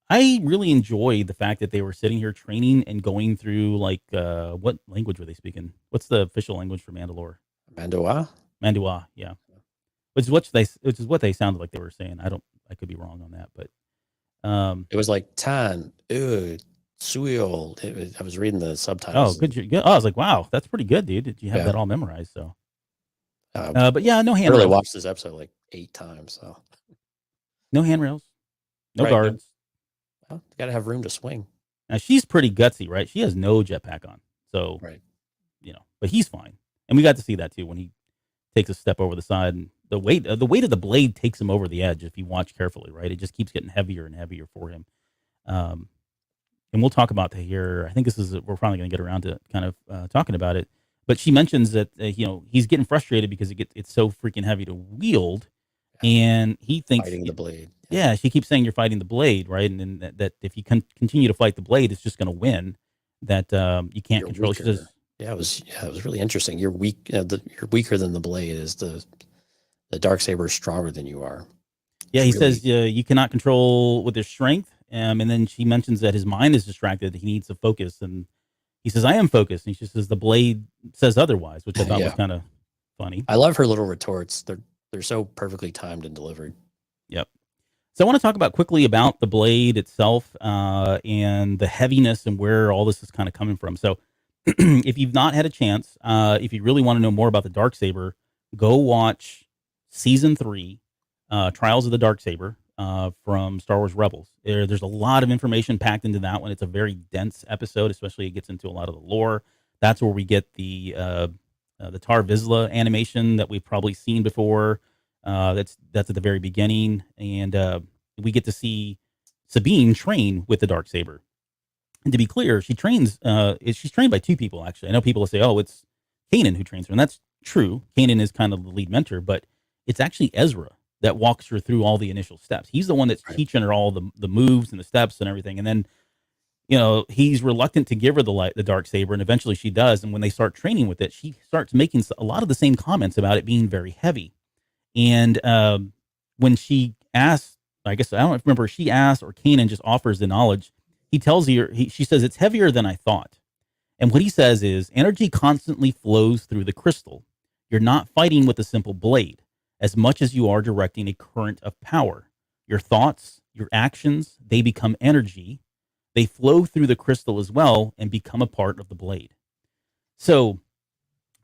I really enjoyed the fact that they were sitting here training and going through like what language were they speaking? What's the official language for Mandalore? Mandoa, yeah. Which is what they sounded like they were saying. I could be wrong on that, but it was like Tan, Suil. I was reading the subtitles. Oh, good. Oh, I was like, wow, that's pretty good, dude. Did you have that all memorized? So, but yeah, no handrails. I really watched this episode like 8 times. So, no handrails, no guards. Well, you got to have room to swing. Now she's pretty gutsy, right? She has no jetpack on, so but he's fine, and we got to see that too when he takes a step over the side, and the weight of the blade takes him over the edge. If you watch carefully, right, it just keeps getting heavier and heavier for him. And we'll talk about that here. I think we're probably going to get around to kind of talking about it. But she mentions that he's getting frustrated because it's so freaking heavy to wield, and he thinks fighting the blade. Yeah, she keeps saying you're fighting the blade, right? And then that if you continue to fight the blade, it's just going to win. That you can't control. She says, it was really interesting. You're weak. You're weaker than the blade. Is the Darksaber is stronger than you are? Yeah, he says you cannot control with your strength. And then she mentions that his mind is distracted. He needs to focus, and he says, "I am focused." And she says, "The blade says otherwise," which I thought was kind of funny. I love her little retorts. They're so perfectly timed and delivered. Yep. So I want to talk quickly about the blade itself and the heaviness and where all this is kind of coming from. So if you've not had a chance, if you really want to know more about the Darksaber, go watch Season 3, Trials of the Darksaber from Star Wars Rebels. There's a lot of information packed into that one. It's a very dense episode, especially it gets into a lot of the lore. That's where we get the the Tar Vizsla animation that we've probably seen before. That's at the very beginning, and we get to see Sabine train with the darksaber. And to be clear, she's trained by two people, actually. I know people will say, oh, it's Kanan who trains her, and that's true. Kanan is kind of the lead mentor, but it's actually Ezra that walks her through all the initial steps. He's the one that's teaching her all the moves and the steps and everything. And then, he's reluctant to give her the darksaber, and eventually she does. And when they start training with it, she starts making a lot of the same comments about it being very heavy. And when she asks, I guess I don't remember if she asks or Kanan just offers the knowledge. He tells her, she says, it's heavier than I thought. And what he says is, energy constantly flows through the crystal. You're not fighting with a simple blade as much as you are directing a current of power. Your thoughts, your actions, they become energy. They flow through the crystal as well and become a part of the blade. So,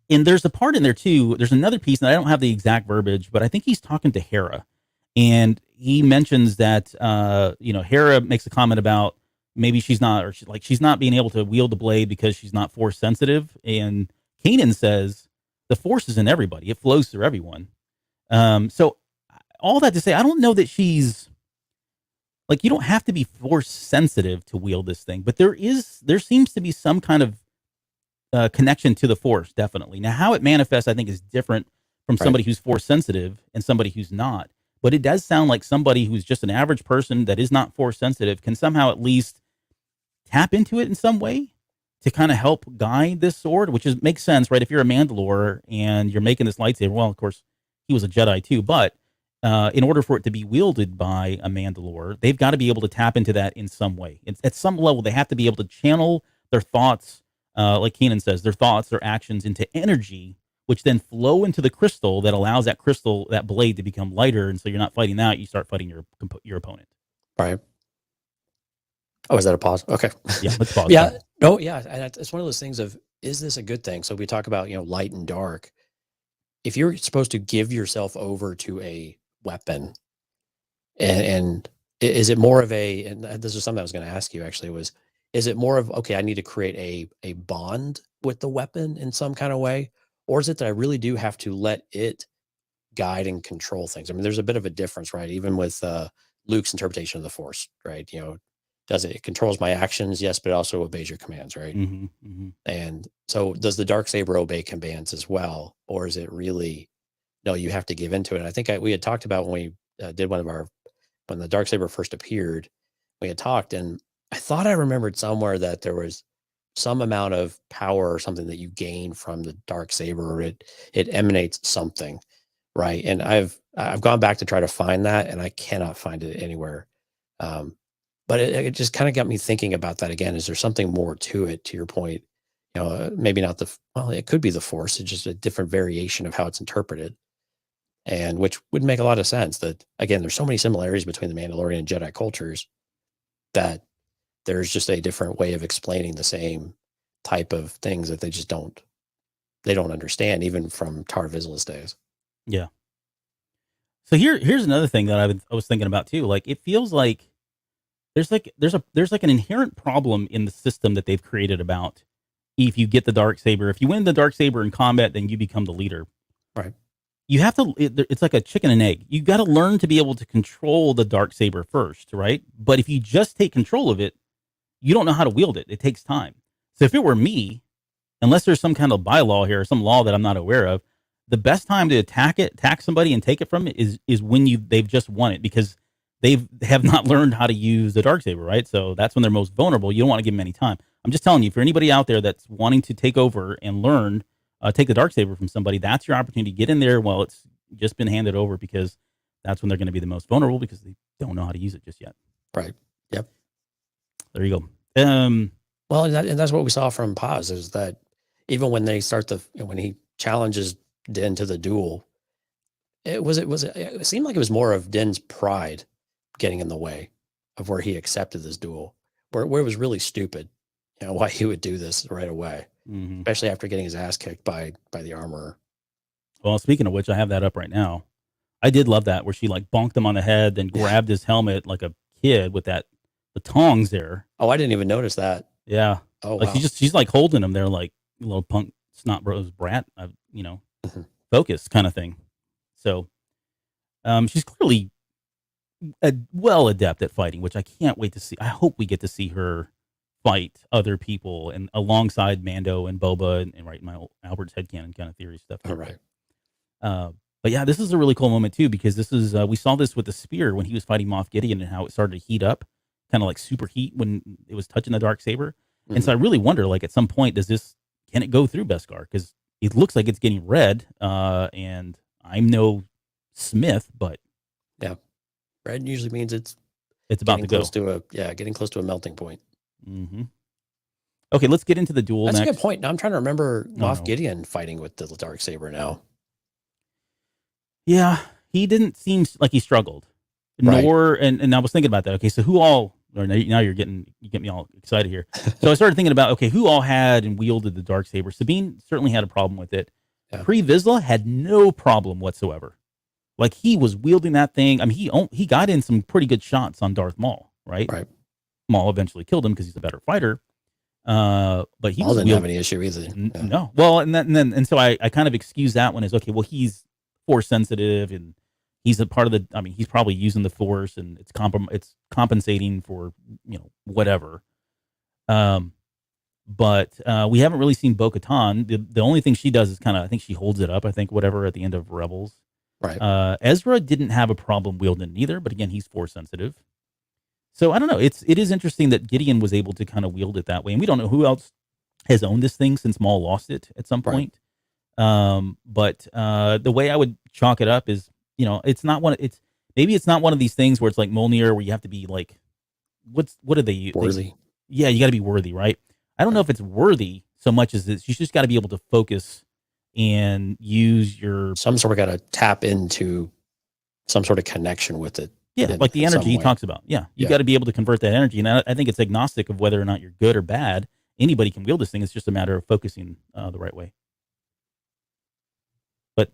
and there's a part in there too. There's another piece, and I don't have the exact verbiage, but I think he's talking to Hera. And he mentions that, Hera makes a comment about, maybe she's not being able to wield the blade because she's not force sensitive. And Kanan says the force is in everybody. It flows through everyone. So all that to say, I don't know that she's you don't have to be force sensitive to wield this thing, but there seems to be some kind of connection to the force. Definitely. Now, how it manifests, I think, is different from somebody who's force sensitive and somebody who's not, but it does sound like somebody who's just an average person that is not force sensitive can somehow at least tap into it in some way to kind of help guide this sword, which makes sense, right? If you're a Mandalore and you're making this lightsaber, well, of course, he was a Jedi too, but in order for it to be wielded by a Mandalore, they've got to be able to tap into that in some way. At some level, they have to be able to channel their thoughts, like Kanan says, their thoughts, their actions into energy, which then flow into the crystal that allows that blade to become lighter. And so you're not fighting that, you start fighting your opponent. Right. Oh, is that a pause? Okay. Yeah, let's pause. Yeah. No, yeah. And it's one of those things of, is this a good thing? So we talk about, light and dark. If you're supposed to give yourself over to a weapon, and is it more of and this is something I was going to ask you actually, is it more of, okay, I need to create a bond with the weapon in some kind of way? Or is it that I really do have to let it guide and control things? I mean, there's a bit of a difference, right? Even with Luke's interpretation of the Force, right? It controls my actions? Yes, but it also obeys your commands, right? Mm-hmm, mm-hmm. And so does the darksaber obey commands as well? Or is it really, no, you have to give into it? And I think we had talked about when we did when the darksaber first appeared, we had talked, and I thought I remembered somewhere that there was some amount of power or something that you gain from the darksaber, or it emanates something, right? And I've gone back to try to find that, and I cannot find it anywhere. But it just kind of got me thinking about that again. Is there something more to it, to your point? Maybe not it could be the Force. It's just a different variation of how it's interpreted. And which would make a lot of sense that, again, there's so many similarities between the Mandalorian and Jedi cultures that there's just a different way of explaining the same type of things that they don't understand, even from Tar Vizsla's days. Yeah. So here's another thing that I was thinking about too. Like, it feels like there's an inherent problem in the system that they've created about if you get the darksaber. If you win the darksaber in combat, then you become the leader. Right. You have to. It's like a chicken and egg. You got to learn to be able to control the darksaber first, right? But if you just take control of it, you don't know how to wield it. It takes time. So if it were me, unless there's some kind of bylaw here or some law that I'm not aware of, the best time to attack somebody and take it from it is when they've just won it, because they have not learned how to use the darksaber, right? So that's when they're most vulnerable. You don't want to give them any time. I'm just telling you, for anybody out there that's wanting to take over and learn, take the darksaber from somebody, that's your opportunity to get in there while it's just been handed over, because that's when they're going to be the most vulnerable, because they don't know how to use it just yet. Right. Yep. There you go. Well, and that's what we saw from Paz, is that even when they start when he challenges Din to the duel, it seemed like it was more of Din's pride getting in the way of where he accepted this duel, where it was really stupid, why he would do this right away, especially after getting his ass kicked by the armorer. Well, speaking of which, I have that up right now. I did love that, where she bonked him on the head, then grabbed his helmet like a kid with the tongs there. Oh, I didn't even notice that. Yeah. Oh, wow. She's holding him there like a little punk snot bros brat. focus kind of thing. So she's clearly well adept at fighting, which I can't wait to see. I hope we get to see her fight other people and alongside Mando and Boba and right, my Albert's headcanon kind of theory stuff. All right. But yeah, this is a really cool moment too, because this is we saw this with the spear when he was fighting Moff Gideon and how it started to heat up, kind of like superheat when it was touching the dark saber. Mm-hmm. And so I really wonder, like, at some point, can it go through Beskar? Because it looks like it's getting red, and I'm no smith, but yeah, red usually means it's about to go getting close to a melting point. Mm-hmm. Okay, let's get into the duel. That's next. a good point. Now I'm trying to remember Moff Gideon fighting with the dark saber now. Yeah, he didn't seem like he struggled. Right. And I was thinking about that. Okay, so who all? Or now you get me all excited here. So I started thinking about, okay, who all had and wielded the dark saber? Sabine certainly had a problem with it. Yeah. Pre Vizsla had no problem whatsoever. Like, he was wielding that thing. I mean, he got in some pretty good shots on Darth Maul, right? Right. Maul eventually killed him because he's a better fighter. But he didn't have any issue either. No. Well, and so I kind of excuse that one as, okay, well, he's Force sensitive and he's a part of the. I mean, he's probably using the Force and it's compensating for whatever. But we haven't really seen Bo-Katan. The only thing she does is I think she holds it up. I think whatever at the end of Rebels. Right. Ezra didn't have a problem wielding it either, but again, he's Force sensitive. So I don't know. It is interesting that Gideon was able to kind of wield it that way, and we don't know who else has owned this thing since Maul lost it at some point. But the way I would chalk it up is, it's not one. Maybe it's not one of these things where it's like Mjolnir, where you have to be like, what are they? Worthy. Yeah, you got to be worthy, right? I don't know if it's worthy so much as it's you just got to be able to focus and use your some sort of got to tap into some sort of connection with it. Yeah, like the energy he talks about. Yeah, you got to be able to convert that energy, and I think it's agnostic of whether or not you're good or bad. Anybody can wield this thing. It's just a matter of focusing the right way. But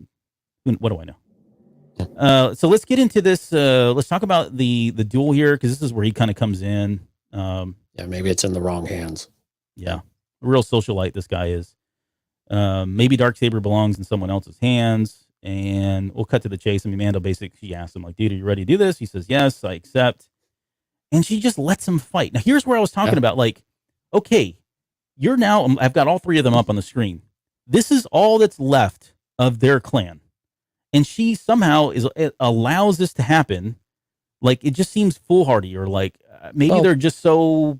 what do I know? So let's get into this. Let's talk about the duel here, because this is where he kind of comes in. Maybe it's in the wrong hands. Yeah, a real socialite this guy is. Maybe Darksaber belongs in someone else's hands. And we'll cut to the chase. I mean, Mando basically, she asks him, like, dude, are you ready to do this? He says, yes, I accept. And she just lets him fight. Now, here's where I was talking about, like, okay, I've got all three of them up on the screen. This is all that's left of their clan. And she somehow allows this to happen. Like, it just seems foolhardy, or like, maybe they're just so,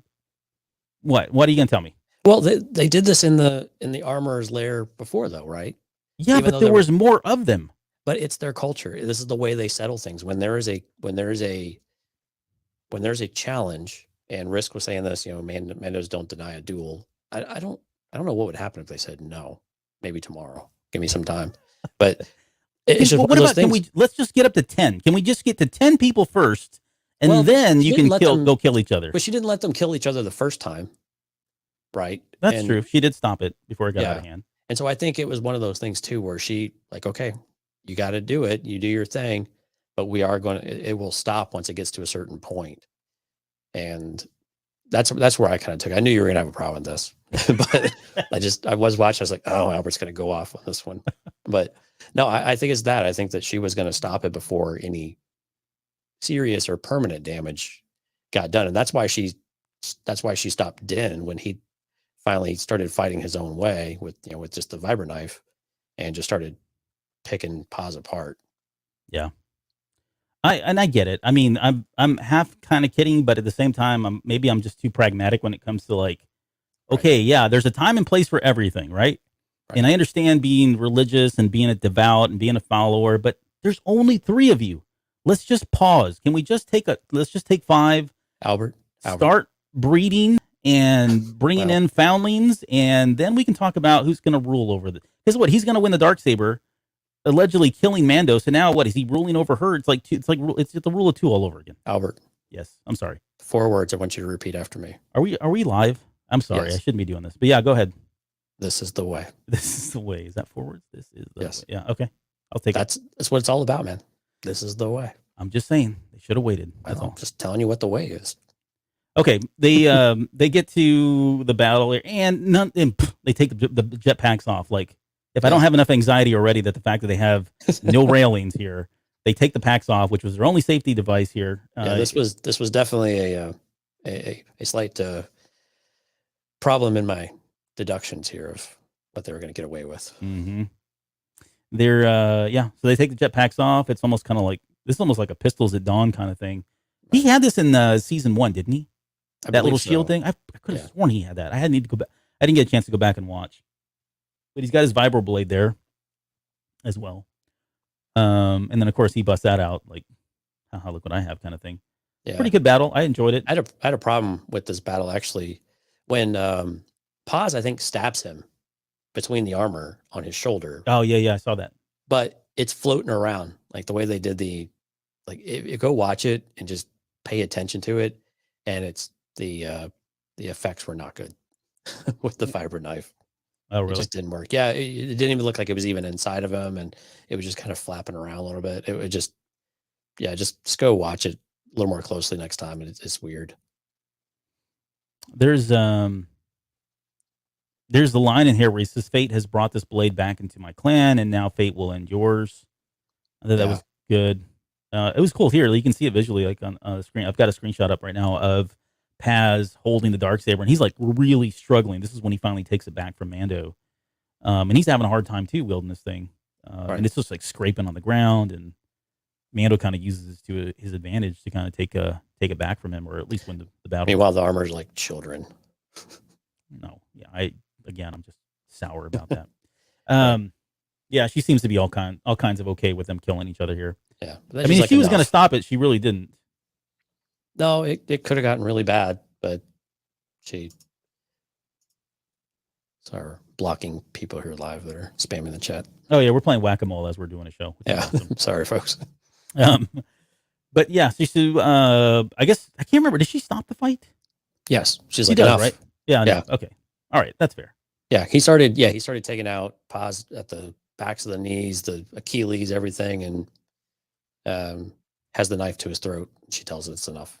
what are you going to tell me? Well, they did this in the armorer's lair before, though, right? Yeah, even but there was more of them. But it's their culture. This is the way they settle things. When there is a challenge, and Risk was saying this, Mandos don't deny a duel. I don't know what would happen if they said no. Maybe tomorrow. Give me some time. But it's just what about things. Let's just get up to 10? Can we just get to 10 people first, and then you can go kill each other? But she didn't let them kill each other the first time, right? That's true. She did stop it before it got out of hand. And so I think it was one of those things too, where she like, okay, you got to do it. You do your thing, but we are going to, it will stop once it gets to a certain point. And that's where I kind of took, I knew you were going to have a problem with this, but I was watching. I was like, oh, Albert's going to go off on this one. But no, I think it's that. I think that she was going to stop it before any serious or permanent damage got done. And that's why she stopped Din when he finally started fighting his own way with just the vibra knife, and just started picking Paz apart. Yeah, I get it. I mean, I'm half kind of kidding, but at the same time, I'm just too pragmatic when it comes to like, okay, yeah, there's a time and place for everything, right? And I understand being religious and being a devout and being a follower, but there's only 3 of you. Let's just pause. Can we just let's just take 5? Albert. Start breeding and bringing in foundlings, and then we can talk about who's going to rule over this. Because he's going to win the Darksaber, allegedly killing Mando. So now is he ruling over her? It's like it's the rule of 2 all over again. Albert. Yes, I'm sorry. 4 words I want you to repeat after me. Are we live? I'm sorry, yes. I shouldn't be doing this. But yeah, go ahead. This is the way. This is the way. Is that 4 words? This is the way. Yeah, okay. I'll take it. That's what it's all about, man. This is the way. I'm just saying they should have waited. That's all. Just telling you what the way is. Okay, they get to the battle and they take the jetpacks off. Like, If I don't have enough anxiety already that the fact that they have no railings here, they take the packs off, which was their only safety device here. This was definitely a slight problem in my deductions here of what they were going to get away with. Mm-hmm. They're so they take the jetpacks off. It's almost kind of like a Pistols at Dawn kind of thing. He had this in season 1, didn't he? That little shield thing. I could have sworn he had that. I didn't get a chance to go back and watch. But he's got his vibro blade there as well. And then of course he busts that out like, haha, look what I have kind of thing. Yeah. Pretty good battle. I enjoyed it. I had a problem with this battle actually when Paz, I think, stabs him between the armor on his shoulder. Oh yeah, I saw that. But it's floating around like the way they did go watch it and just pay attention to it. And it's the effects were not good with the fiber knife. Oh, really? It just didn't work. Yeah, it didn't even look like it was even inside of him, and it was just kind of flapping around a little bit. It just go watch it a little more closely next time. And it's weird. There's the line in here where he says, "Fate has brought this blade back into my clan, and now fate will end yours." I thought that was good. It was cool here. You can see it visually, like on the screen. I've got a screenshot up right now of Paz holding the Darksaber, and he's like really struggling. This is when he finally takes it back from Mando, and he's having a hard time too wielding this thing. And it's just like scraping on the ground, and Mando kind of uses this to his advantage to kind of take it back from him, or at least win the battle. Meanwhile, the armor's like children. No, yeah, I'm just sour about that. Yeah, she seems to be all kinds of okay with them killing each other here. Yeah, I mean, if she was going to stop it, she really didn't. No, it could have gotten really bad, but she. Sorry, blocking people here live that are spamming the chat. Oh yeah, we're playing whack-a-mole as we're doing a show. Yeah, awesome. Sorry, folks. But yeah, I guess I can't remember. Did she stop the fight? Yes, she's like, does, enough. Right? Yeah. Yeah. Okay. All right, that's fair. Yeah, he started taking out Paz at the backs of the knees, the Achilles, everything, and has the knife to his throat. She tells it it's enough.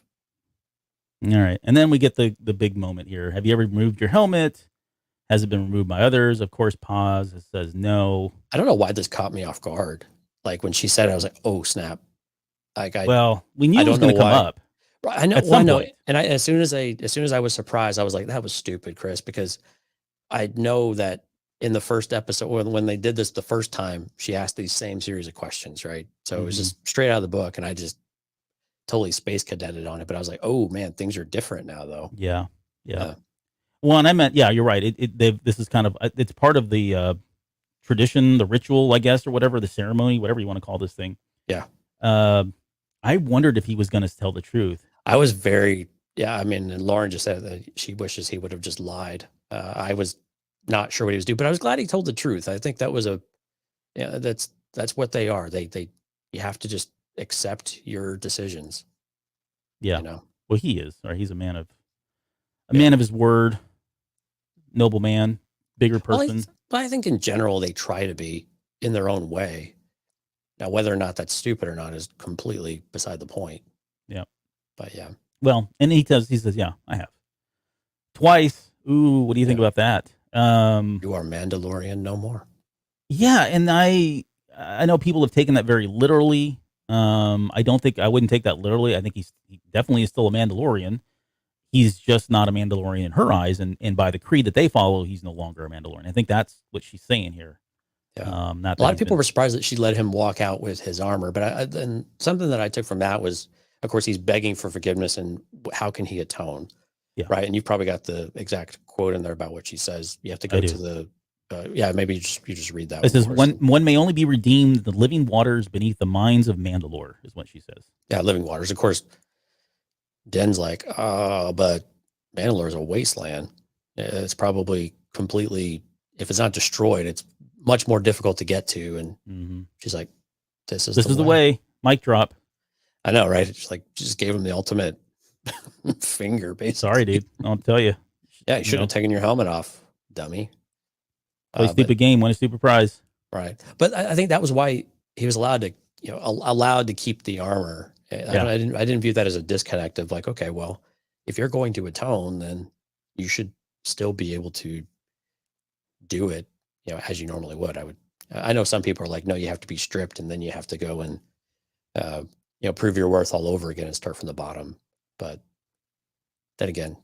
All right, and then we get the big moment here. Have you ever removed your helmet? Has it been removed by others? Of course, Paz says no. I don't know why this caught me off guard. Like when she said it, I was like, "Oh snap!" Like we knew it was going to come up. I know. Well, I know. And as soon as I was surprised, I was like, "That was stupid, Chris," because I know that in the first episode, when they did this the first time, she asked these same series of questions, right? So it was just straight out of the book, and I just totally space cadeted on it. But I was like, "Oh man, things are different now, though." Yeah. Well, and I meant, yeah, you're right. This is kind of, it's part of the tradition, the ritual, I guess, or whatever, the ceremony, whatever you want to call this thing. Yeah. I wondered if he was going to tell the truth. I was I mean, and Lauren just said that she wishes he would have just lied. I was not sure what he was doing, but I was glad he told the truth. I think that was that's what they are. You have to just accept your decisions. Yeah. You know? Well, he is, or he's a man of his word, noble man, bigger person. Well, I think in general, they try to be in their own way. Now, whether or not that's stupid or not is completely beside the point. Yeah. But yeah. Well, and he says, yeah, I have. Twice. Ooh, what do you think about that? You are Mandalorian no more. Yeah, and I know people have taken that very literally. I wouldn't take that literally. I think he definitely is still a Mandalorian. He's just not a Mandalorian in her eyes, and by the creed that they follow, he's no longer a Mandalorian. I think that's what she's saying here. Yeah. A lot of people were surprised that she let him walk out with his armor, but and something that I took from that was, of course, he's begging for forgiveness, and how can he atone? Yeah. Right. And you've probably got the exact quote in there about what she says. You have to go to the, maybe you just read that. It says, one may only be redeemed in the living waters beneath the mines of Mandalore, is what she says. Yeah, living waters. Of course, Den's like, but Mandalore is a wasteland. It's probably completely, if it's not destroyed, it's much more difficult to get to. And she's like, this is the way. Mic drop. I know, right? It's like, just gave him the ultimate finger, basically. Sorry, dude. I'll tell you. Yeah, you should have taken your helmet off, dummy. Play a stupid game, win a stupid prize. Right. But I think that was why he was allowed to keep the armor. I didn't view that as a disconnect of like, okay, well, if you're going to atone, then you should still be able to do it as you normally would. I know some people are like, no, you have to be stripped and then you have to go and, prove your worth all over again and start from the bottom. But then again,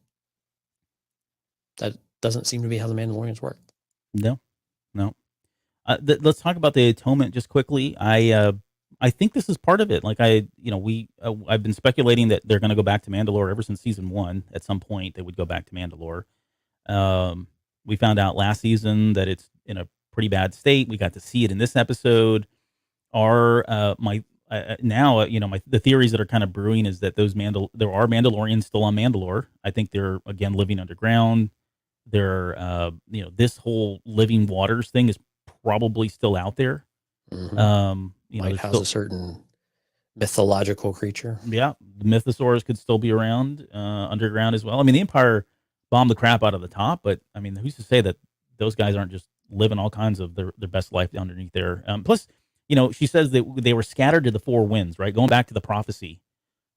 that doesn't seem to be how the Mandalorians work. No. Let's talk about the atonement just quickly. I think this is part of it. Like I've been speculating that they're going to go back to Mandalore ever since season 1. At some point, they would go back to Mandalore. We found out last season that it's in a pretty bad state. We got to see it in this episode. The theories that are kind of brewing is that there are Mandalorians still on Mandalore. I think they're again living underground. They're this whole living waters thing is probably still out there. Mm-hmm. Might house a certain mythological creature. Yeah, the Mythosaurus could still be around underground as well. I mean, the Empire bombed the crap out of the top, but I mean, who's to say that those guys aren't just living all kinds of their best life underneath there? Plus, she says that they were scattered to the 4 winds, right? Going back to the prophecy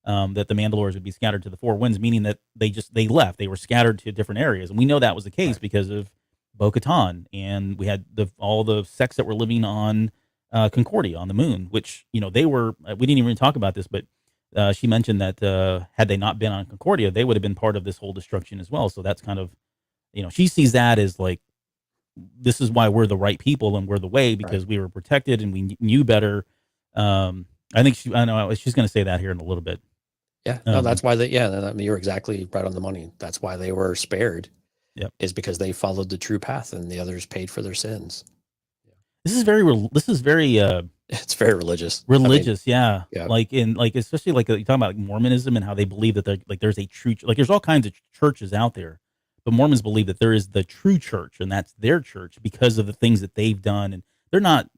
that the Mandalorians would be scattered to the 4 winds, meaning that they left. They were scattered to different areas, and we know that was the case because of Bo-Katan, and we had all the sects that were living on Concordia on the moon, which they were. We didn't even talk about this, but she mentioned that had they not been on Concordia, they would have been part of this whole destruction as well. So that's kind of, she sees that as like, this is why we're the right people and we're the way, because we were protected and we knew better. I think she's going to say that here in a little bit. Yeah, no, that's why you're exactly right on the money. That's why they were spared. Yep. Is because they followed the true path and the others paid for their sins. This is very it's very religious. Yeah. Like especially like you talking about like Mormonism and how they believe that there's a true, like there's all kinds of churches out there, but Mormons believe that there is the true church and that's their church because of the things that they've done, and they're not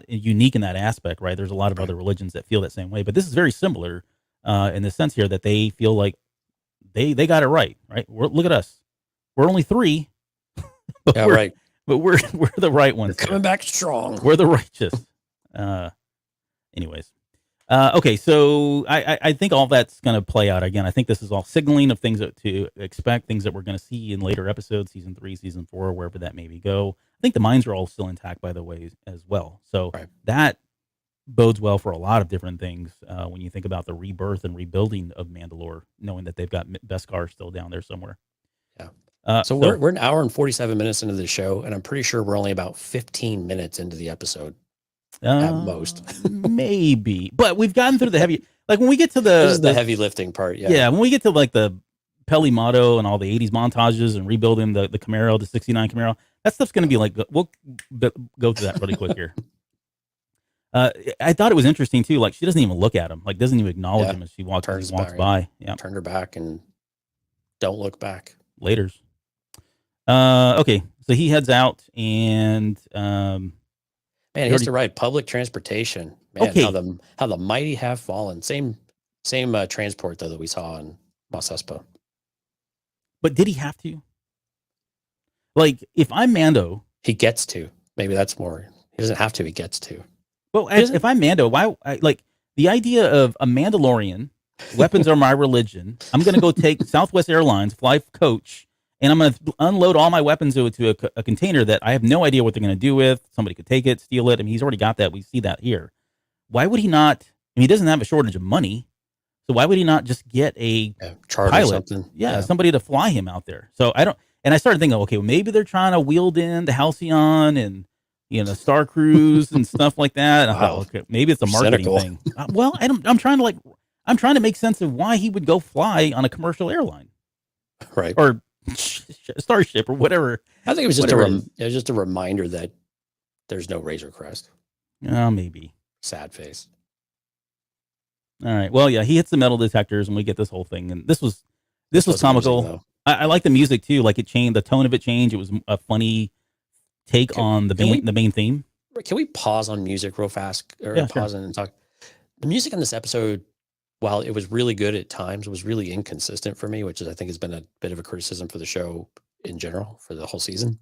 unique in that aspect, right? There's a lot of other religions that feel that same way, but this is very similar in the sense here that they feel like they got it right? Look at us, we're only 3, but right. But we're the right ones. We're coming back strong. We're the righteous. Anyways. Okay, so I think all that's going to play out again. I think this is all signaling of things to expect, things that we're going to see in later episodes, season 3, season 4, wherever that maybe go. I think the mines are all still intact, by the way, as well. So that bodes well for a lot of different things when you think about the rebirth and rebuilding of Mandalore, knowing that they've got Beskar still down there somewhere. Yeah. So we're an hour and 47 minutes into the show, and I'm pretty sure we're only about 15 minutes into the episode at most. Maybe, but we've gotten through the heavy. Like when we get to this is the heavy lifting part. Yeah. When we get to like the Peli Motto and all the 80s montages and rebuilding the Camaro, the 69 Camaro, that stuff's going to be like, we'll go through that really quick here. I thought it was interesting too. Like she doesn't even look at him, like doesn't even acknowledge him as she walks by. Yeah. Turn her back and don't look back. Laters. Okay, so he heads out and man, he has to ride public transportation. Man, okay. how the mighty have fallen. Same transport though that we saw in Mos Espa. But did he have to? Like, if I'm Mando, he gets to. Maybe that's more. He doesn't have to. He gets to. Well, if I'm Mando, why? Like the idea of a Mandalorian, weapons are my religion. I'm going to go take Southwest Airlines, fly coach. And I'm going to unload all my weapons into a container that I have no idea what they're going to do with. Somebody could take it, steal it. I mean, he's already got that. We see that here. Why would he not? I mean, he doesn't have a shortage of money. So why would he not just get a pilot? Something. Yeah, somebody to fly him out there. So I don't. And I started thinking, okay, well, maybe they're trying to wield in the Halcyon and Star Cruise and stuff like that. And I thought, okay, maybe it's a marketing thing. Well, I'm trying to make sense of why he would go fly on a commercial airline, right? Or Starship or whatever. I think it was just a reminder that there's no Razor Crest. Oh, maybe. Sad face. All right. Well, yeah, he hits the metal detectors and we get this whole thing. And this was comical. I like the music too. Like it changed, the tone of it changed. It was a funny take on the main theme. Can we pause on music real fast pause and talk? The music in this episode, while it was really good at times, was really inconsistent for me, which I think has been a bit of a criticism for the show in general for the whole season.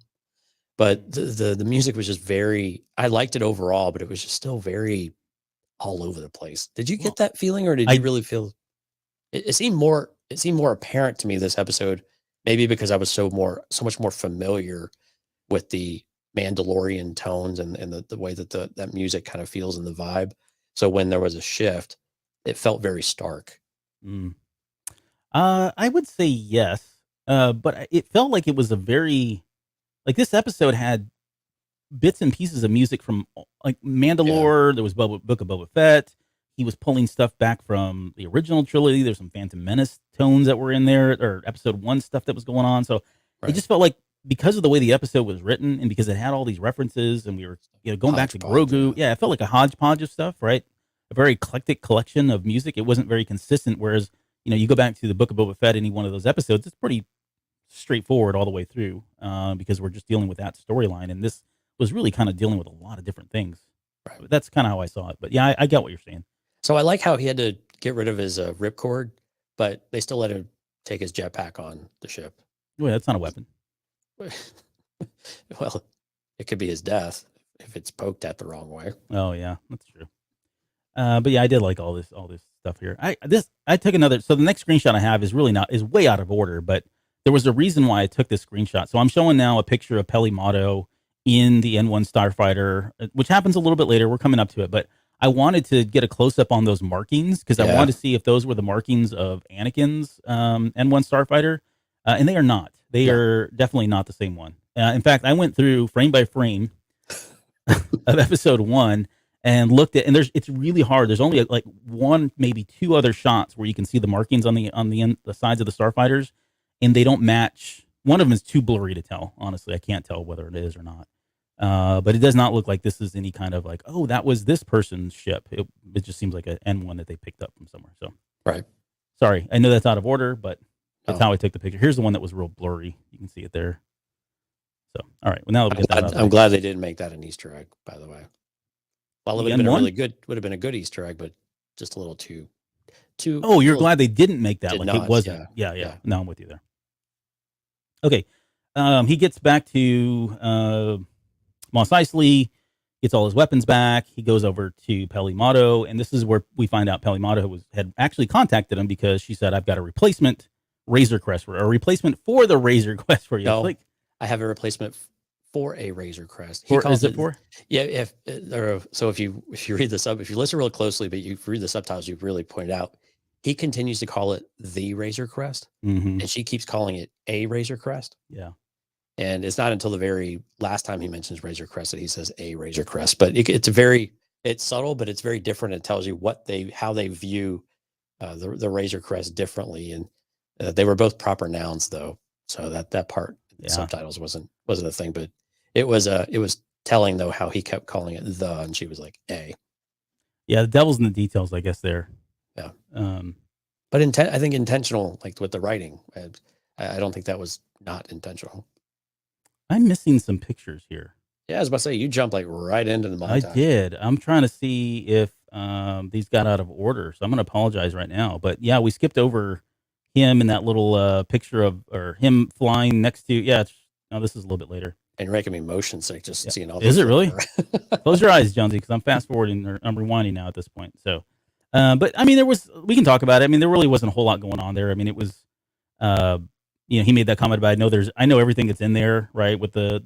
But the music was just I liked it overall, but it was just still very all over the place. Did you get that feeling, or did you really feel it seemed more apparent to me this episode, maybe because I was so much more familiar with the Mandalorian tones and the way that that music kind of feels in the vibe. So when there was a shift, it felt very stark. Mm. I would say yes, but it felt like it was a very like this episode had bits and pieces of music from like Mandalore. There was Book of Boba Fett. He was pulling stuff back from the original trilogy. There's some Phantom Menace tones that were in there, or episode 1 stuff that was going on. So it just felt like because of the way the episode was written and because it had all these references and we were going back to Grogu. Yeah, it felt like a hodgepodge of stuff, right? A very eclectic collection of music. It wasn't very consistent. Whereas, you go back to the Book of Boba Fett, any one of those episodes, it's pretty straightforward all the way through because we're just dealing with that storyline. And this was really kind of dealing with a lot of different things. Right. That's kind of how I saw it. But yeah, I get what you're saying. So I like how he had to get rid of his ripcord, but they still let him take his jetpack on the ship. Wait, that's not a weapon. Well, it could be his death if it's poked at the wrong way. Oh yeah, that's true. But yeah, I did like all this stuff here. I took another. So the next screenshot I have is way out of order, but there was a reason why I took this screenshot. So I'm showing now a picture of Peli Motto in the N1 Starfighter, which happens a little bit later. We're coming up to it, but I wanted to get a close up on those markings because I wanted to see if those were the markings of Anakin's N1 Starfighter, and they are not. They are definitely not the same one. In fact, I went through frame by frame of episode 1 and looked at, and it's really hard. There's only like one, maybe 2 other shots where you can see the markings on the sides of the Starfighters, and they don't match. One of them is too blurry to tell. Honestly, I can't tell whether it is or not. But it does not look like this is any kind of like, oh, that was this person's ship. It just seems like an N1 that they picked up from somewhere. So, right. Sorry, I know that's out of order, but that's how I took the picture. Here's the one that was real blurry. You can see it there. So, all right. Well, now I'm glad they didn't make that an Easter egg. By the way, well, it would have been would have been a good Easter egg, but just a little too. Oh, you're glad they didn't make that like not, it wasn't. Yeah. No, I'm with you there. Okay. He gets back to Mos Eisley, gets all his weapons back. He goes over to Peli Motto, and this is where we find out Peli Motto had actually contacted him because she said, "I've got a replacement Razor Crest a replacement for the Razor Crest for you." No, I have a replacement for a Razor Crest. Is it for? Yeah. So if you read this up, if you listen real closely, but you read the subtitles, you really point out he continues to call it the Razor Crest, and she keeps calling it a Razor Crest. Yeah. And it's not until the very last time he mentions Razor Crest that he says a Razor Crest. But it's subtle, but it's very different. It tells you how they view the Razor Crest differently, and they were both proper nouns though. So that part in the subtitles wasn't a thing, but it was telling though how he kept calling it the, and she was like a. Yeah, the devil's in the details, I guess. There. Yeah. But I think intentional, like with the writing. I don't think that was not intentional. I'm missing some pictures here. Yeah, I was about to say, you jumped like right into the montage. I did. I'm trying to see if these got out of order, so I'm going to apologize right now. But yeah, we skipped over him in that little picture or him flying next to. Yeah, this is a little bit later. And you're making me motion sick just seeing all. Is it really? Close your eyes, Jonesy, because I'm fast forwarding or I'm rewinding now at this point. So, but I mean, we can talk about it. I mean, there really wasn't a whole lot going on there. I mean, it was. He made that comment about I know everything that's in there, right? With the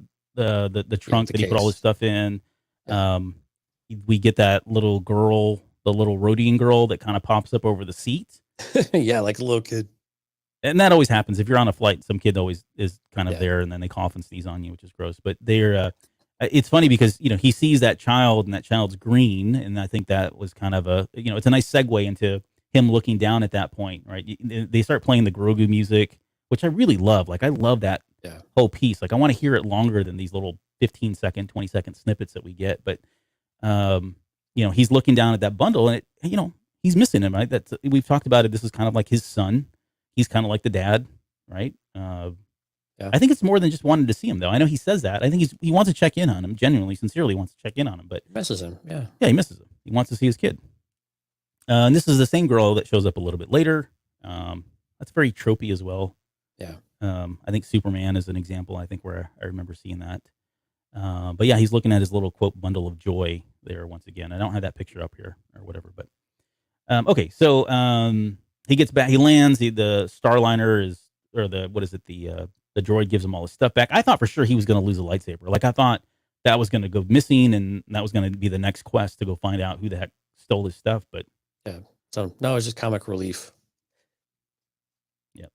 trunk that he put all his stuff in. We get that little girl, the little Rhodian girl that kind of pops up over the seat. Yeah, like a little kid. And that always happens. If you're on a flight, some kid always is kind of there and then they cough and sneeze on you, which is gross. But it's funny because, he sees that child and that child's green. And I think that was kind of it's a nice segue into him looking down at that point, right? They start playing the Grogu music, which I really love. Like, I love that whole piece. Like, I want to hear it longer than these little 15-second, 20-second snippets that we get. But, he's looking down at that bundle and he's missing him, right? We've talked about it. This is kind of like his son. He's kind of like the dad, right? I think it's more than just wanting to see him, though. I know he says that. I think he wants to check in on him, genuinely, sincerely wants to check in on him. But misses him, yeah. Yeah, he misses him. He wants to see his kid. And this is the same girl that shows up a little bit later. That's very tropey as well. Yeah. I think Superman is an example, I think, where I remember seeing that. But yeah, he's looking at his little, quote, bundle of joy there once again. I don't have that picture up here or whatever. But okay, so he gets back. He lands. The Starliner the droid gives him all his stuff back. I thought for sure he was going to lose a lightsaber. Like, I thought that was going to go missing, and that was going to be the next quest to go find out who the heck stole his stuff. But yeah, so no, it's just comic relief. Yeah.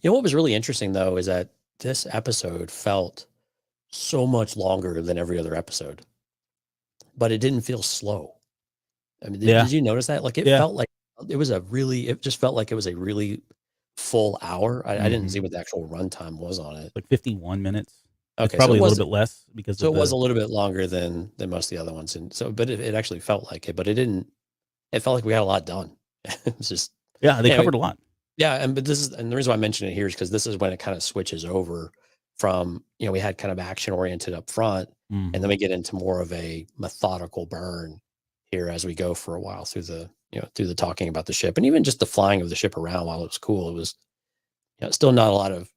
You know what was really interesting though is that this episode felt so much longer than every other episode, but it didn't feel slow. I mean, did you notice that? Like it felt like it just felt like it was a really full hour. I didn't see what the actual runtime was on it. Like 51 minutes. Okay, it's probably a little bit less because it was a little bit longer than most of the other ones, and so but it actually felt like it, but it didn't. It felt like we had a lot done. It's just they covered a lot. Yeah, and the reason why I mention it here is because this is when it kind of switches over from we had kind of action oriented up front, and then we get into more of a methodical burn here as we go for a while through the talking about the ship, and even just the flying of the ship around. While it was cool, it was still not a lot of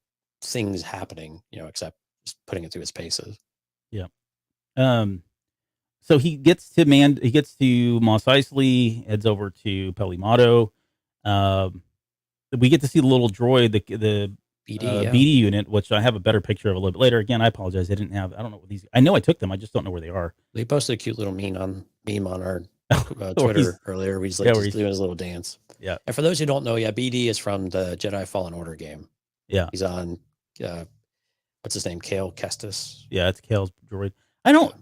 things happening, except just putting it through its paces. Yeah. So he gets to Mos Eisley, heads over to Pelimado. We get to see the little droid, the BD unit, which I have a better picture of a little bit later. Again, I apologize. I don't know what these. I know I took them. I just don't know where they are. They posted a cute little meme on our Twitter earlier. He's like just doing his little dance. Yeah. And for those who don't know, BD is from the Jedi Fallen Order game. Yeah. He's on. What's his name? Kale Kestis. Yeah, it's Kale's droid. I don't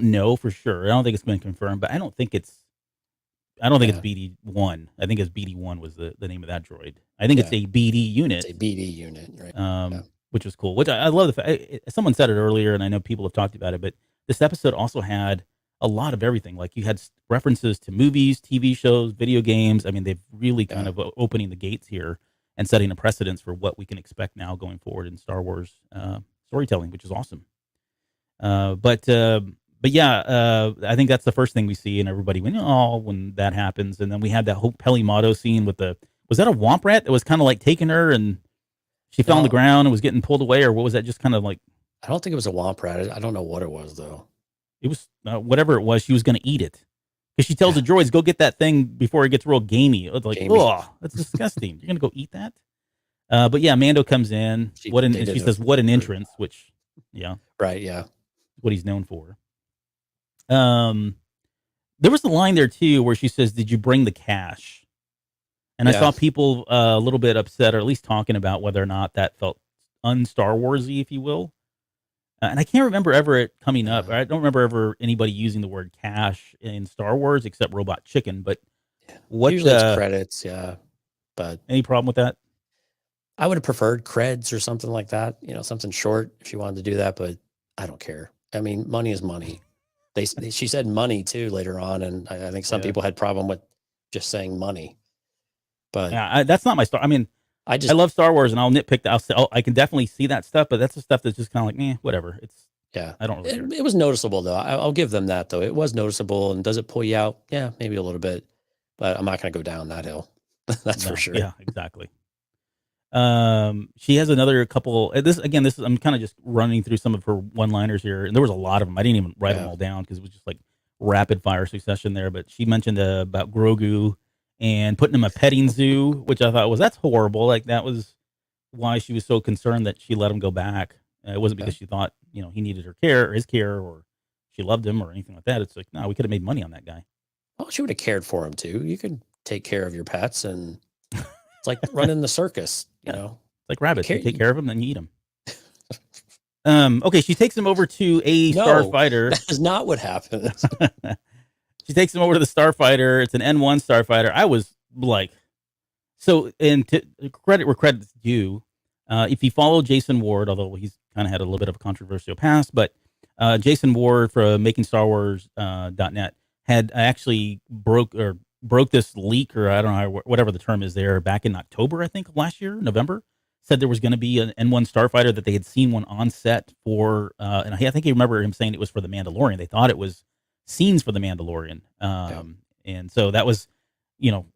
know for sure. I don't think it's been confirmed, but I don't think it's BD-1. I think it's BD-1 was the name of that droid. I think it's a BD unit. It's a BD unit, right? Which was cool. Which I love the fact. Someone said it earlier, and I know people have talked about it, but this episode also had a lot of everything. Like you had references to movies, TV shows, video games. I mean, they've really kind of opening the gates here and setting a precedence for what we can expect now going forward in Star Wars storytelling, which is awesome. But yeah, I think that's the first thing we see, and everybody went, oh, when that happens. And then we had that whole Pelimado scene with was that a Womp Rat that was kind of like taking her and she fell on the ground and was getting pulled away, or what was that? Just kind of like, I don't think it was a Womp Rat. I don't know what it was though. It was whatever it was. She was going to eat it because she tells the droids, go get that thing before it gets real gamey. It's like, oh, that's disgusting. You're going to go eat that? But yeah, Mando comes in. She says, what an entrance, which, yeah. Right, yeah. What he's known for. There was a line there too where she says, did you bring the cash? And I saw people a little bit upset, or at least talking about whether or not that felt un-Star Warsy, if you will. And I can't remember ever it coming up. I don't remember ever anybody using the word cash in Star Wars except Robot Chicken. But usually it's credits, yeah. But any problem with that? I would have preferred creds or something like that. Something short if you wanted to do that. But I don't care. I mean, money is money. She said money too later on, and I think some people had problem with just saying money. But yeah, that's not my Star. I mean, I love Star Wars, and I'll nitpick that. I can definitely see that stuff, but that's the stuff that's just kind of like, whatever. I don't really care. It was noticeable though. I'll give them that though. It was noticeable, and does it pull you out? Yeah, maybe a little bit, but I'm not going to go down that hill. That's for sure. Yeah, exactly. She has another couple. I'm kind of just running through some of her one-liners here, and there was a lot of them. I didn't even write them all down because it was just like rapid fire succession there. But she mentioned about Grogu and putting him in a petting zoo, which I thought that's horrible. Like that was why she was so concerned that she let him go back. It wasn't because she thought he needed her care or his care or she loved him or anything like that. It's like, no, we could have made money on that guy. Well, she would have cared for him too. You could take care of your pets, and it's like running the circus. It's like rabbits. You take care of them, then you eat them. Okay, she takes him over to a starfighter. That is not what happens. She takes him over to the starfighter. It's an N1 starfighter. I was like, and to credit where credit's due, if you follow Jason Ward, although he's kind of had a little bit of a controversial past, but Jason Ward from MakingStarWars.net had actually broke this leak, or I don't know, whatever the term is there, back in October, I think, last year, November, said there was going to be an N1 starfighter, that they had seen one on set for, and I think I remember him saying it was for the Mandalorian. They thought it was scenes for the Mandalorian. And so that was,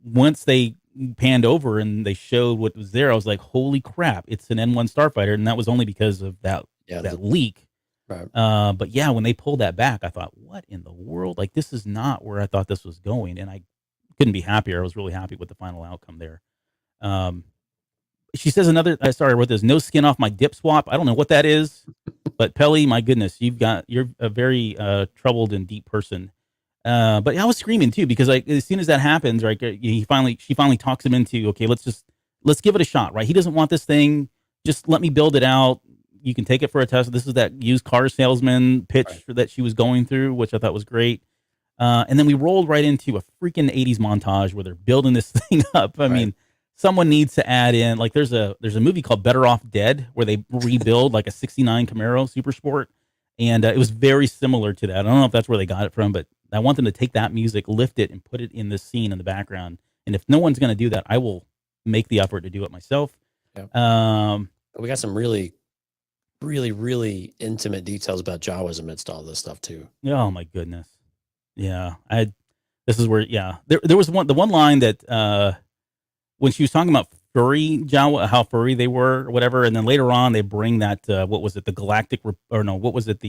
once they panned over and they showed what was there, I was like, holy crap, it's an N1 starfighter. And that was only because of that leak. Right. But yeah, when they pulled that back, I thought, what in the world? Like, this is not where I thought this was going. And I couldn't be happier. I was really happy with the final outcome there. She says I wrote this, no skin off my dip swap. I don't know what that is. But Pelly, my goodness, you're a very troubled and deep person. But I was screaming too because like as soon as that happens, right? She finally talks him into okay, let's give it a shot, right? He doesn't want this thing. Just let me build it out. You can take it for a test. This is that used car salesman pitch that she was going through, which I thought was great. And then we rolled right into a freaking 80s montage where they're building this thing up. I mean, someone needs to add in, like there's a movie called Better Off Dead where they rebuild like a 69 Camaro Super Sport. And it was very similar to that. I don't know if that's where they got it from, but I want them to take that music, lift it, and put it in this scene in the background. And if no one's going to do that, I will make the effort to do it myself. Yeah. We got some really, really, really intimate details about Jawas amidst all this stuff too. Oh my goodness. Yeah. This is where, there was the one line that, when she was talking about furry Jawa, how furry they were or whatever. And then later on they bring that, what was it? The galactic, what was it?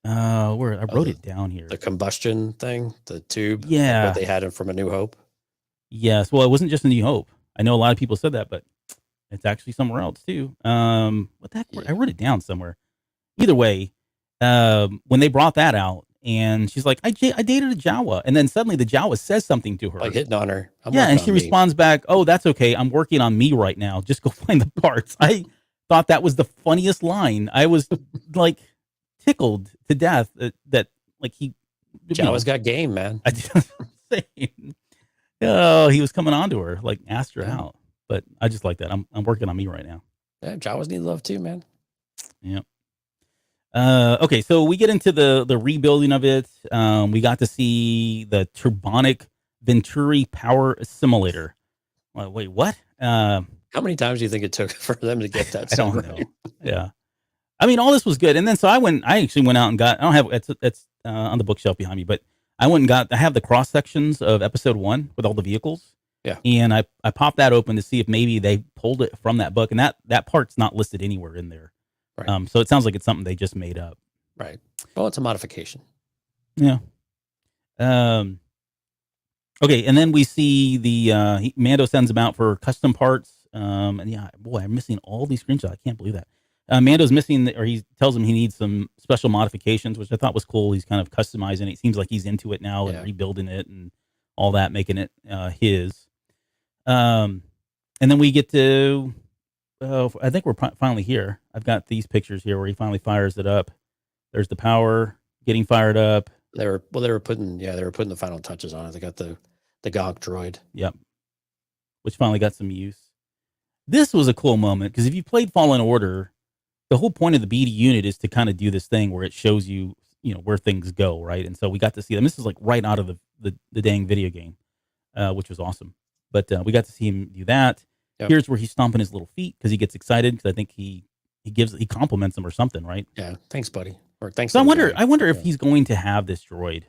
Where I wrote it down here. The combustion thing, the tube. Yeah. That they had from A New Hope. Yes. Well, it wasn't just A New Hope. I know a lot of people said that, but it's actually somewhere else too. What the heck? I wrote it down somewhere. Either way, when they brought that out, and she's like, I dated a Jawa. And then suddenly the Jawa says something to her. Like hitting on her. And she responds back, oh, that's okay. I'm working on me right now. Just go find the parts. I thought that was the funniest line. I was like tickled to death that like he... Jawa's got game, man. I just saying. Oh, he was coming on to her, like asked her out. But I just like that. I'm working on me right now. Yeah, Jawas need love too, man. Yep. Okay, so we get into the rebuilding of it. We got to see the Turbonic Venturi Power Assimilator. Well, wait, what? How many times do you think it took for them to get that? I don't know. Yeah, I mean, all this was good, and then so I actually went out and got. I don't have it's on the bookshelf behind me, but I went and I have the cross sections of episode 1 with all the vehicles. Yeah, and I popped that open to see if maybe they pulled it from that book, and that part's not listed anywhere in there. Right. So it sounds like it's something they just made up. Right. Well, it's a modification. Yeah. Okay, and then we see the Mando sends him out for custom parts. And yeah, boy, I'm missing all these screenshots. I can't believe that. Mando's missing, or he tells him he needs some special modifications, which I thought was cool. He's kind of customizing it. It seems like he's into it now and rebuilding it and all that, making it his. And then we get to... I think we're finally here. I've got these pictures here where he finally fires it up. There's the power getting fired up. They were putting the final touches on it. They got the Gog droid. Yep. Which finally got some use. This was a cool moment because if you played Fallen Order, the whole point of the BD unit is to kind of do this thing where it shows you, where things go, right? And so we got to see them. This is like right out of the dang video game, which was awesome. But we got to see him do that. Yep. Here's where he's stomping his little feet because he gets excited because I think he compliments him or something, right? Yeah, thanks, buddy. Or thanks. So I wonder if he's going to have this droid.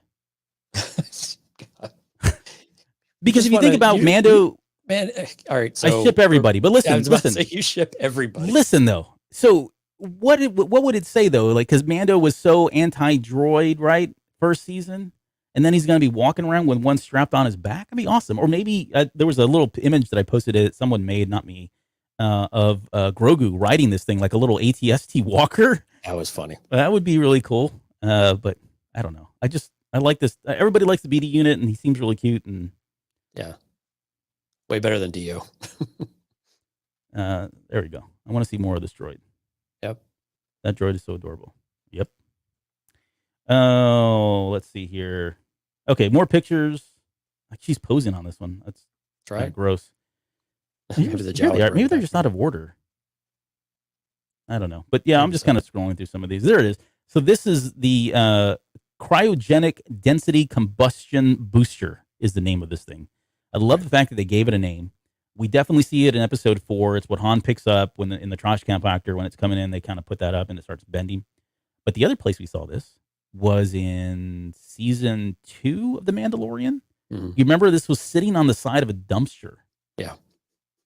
Because if you think about Mando, man, all right. So I ship everybody, but listen, I was about to say you ship everybody. Listen though, so what would it say though? Like, because Mando was so anti-droid, right? First season. And then he's going to be walking around with one strapped on his back. That'd be awesome. Or maybe there was a little image that I posted that someone made, not me, of Grogu riding this thing like a little ATST walker. That was funny. That would be really cool. But I don't know. I like this. Everybody likes the BD unit, and he seems really cute. And yeah, way better than Dio. There we go. I want to see more of this droid. Yep. That droid is so adorable. Yep. Oh, let's see here. Okay, more pictures. Like she's posing on this one. That's kind of gross. Maybe they're just out of order. I don't know. But yeah, I'm just kind of scrolling through some of these. There it is. So this is the cryogenic density combustion booster is the name of this thing. I love the fact that they gave it a name. We definitely see it in episode 4. It's what Han picks up when in the trash compactor when it's coming in. They kind of put that up and it starts bending. But the other place we saw this was in season 2 of The Mandalorian. Mm-hmm. You remember this was sitting on the side of a dumpster. Yeah.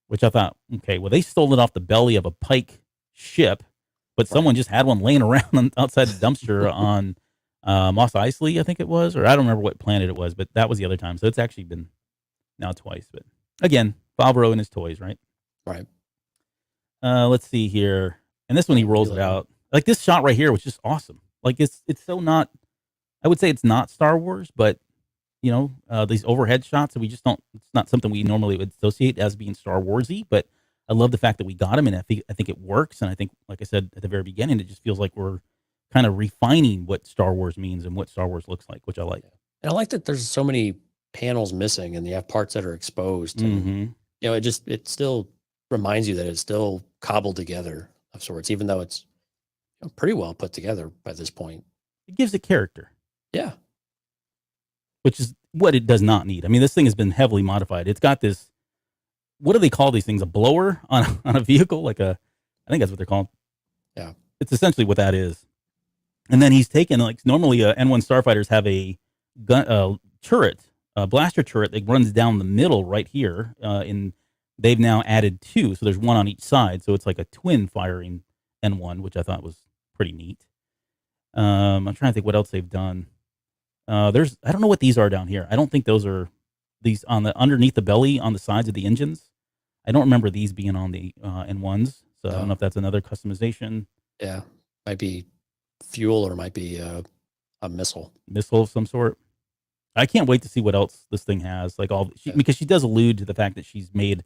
Which I thought, okay, well, they stole it off the belly of a Pike ship, but someone just had one laying around outside the dumpster on Mos Eisley, I think it was, or I don't remember what planet it was, but that was the other time. So it's actually been now twice. But again, Favreau and his toys, right? Right. Let's see here. And this one, he rolls it out. Like this shot right here was just awesome. Like it's so not. I would say it's not Star Wars, but these overhead shots, we just don't. It's not something we normally would associate as being Star Warsy. But I love the fact that we got them, and I think it works. And I think, like I said at the very beginning, it just feels like we're kind of refining what Star Wars means and what Star Wars looks like, which I like. And I like that there's so many panels missing, and you have parts that are exposed. And, it still reminds you that it's still cobbled together of sorts, even though it's pretty well put together by this point. It gives it character. Yeah. Which is what it does not need. I mean, this thing has been heavily modified. It's got this, what do they call these things? A blower on a vehicle? I think that's what they're called. Yeah. It's essentially what that is. And then he's taken, like, normally N1 starfighters have a gun turret, a blaster turret that runs down the middle right here. And they've now added 2. So there's 1 on each side. So it's like a twin firing N1, which I thought was pretty neat. I'm trying to think what else they've done. I don't know what these are down here. I don't think those are these on the underneath the belly on the sides of the engines. I don't remember these being on the N1s. So I don't know if that's another customization. Yeah. Might be fuel or might be a missile of some sort. I can't wait to see what else this thing has. Like because she does allude to the fact that I made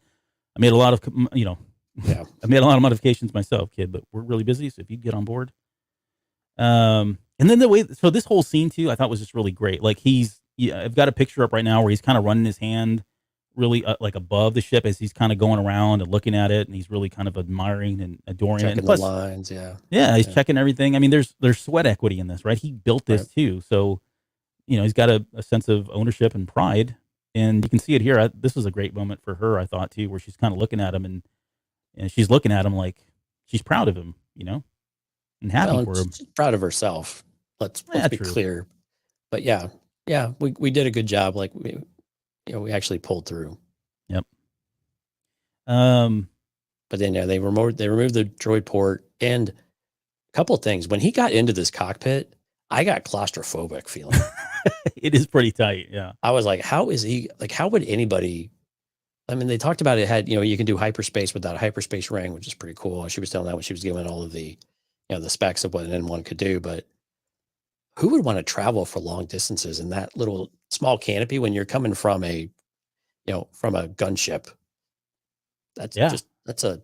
a lot of, I made a lot of modifications myself, kid, but we're really busy. So if you'd get on board. And then so this whole scene too, I thought was just really great. Like I've got a picture up right now where he's kind of running his hand really like above the ship as he's kind of going around and looking at it, and he's really kind of admiring and adoring checking it. And plus, the lines, yeah. Yeah, he's checking everything. I mean, there's sweat equity in this, right? He built this too, so he's got a sense of ownership and pride, and you can see it here. This was a great moment for her, I thought too, where she's kind of looking at him and she's looking at him like she's proud of him, and happy for him. She's proud of herself. Let's be clear. But yeah, we did a good job. Like we actually pulled through. Yep. But then they removed the droid port, and a couple of things. When he got into this cockpit, I got claustrophobic feeling. It is pretty tight. Yeah. I was like, how would anybody? I mean, they talked about it had, you can do hyperspace without a hyperspace ring, which is pretty cool. She was telling that when she was giving all of the, the specs of what an N1 could do, but who would want to travel for long distances in that little small canopy when you're coming from a gunship? That's a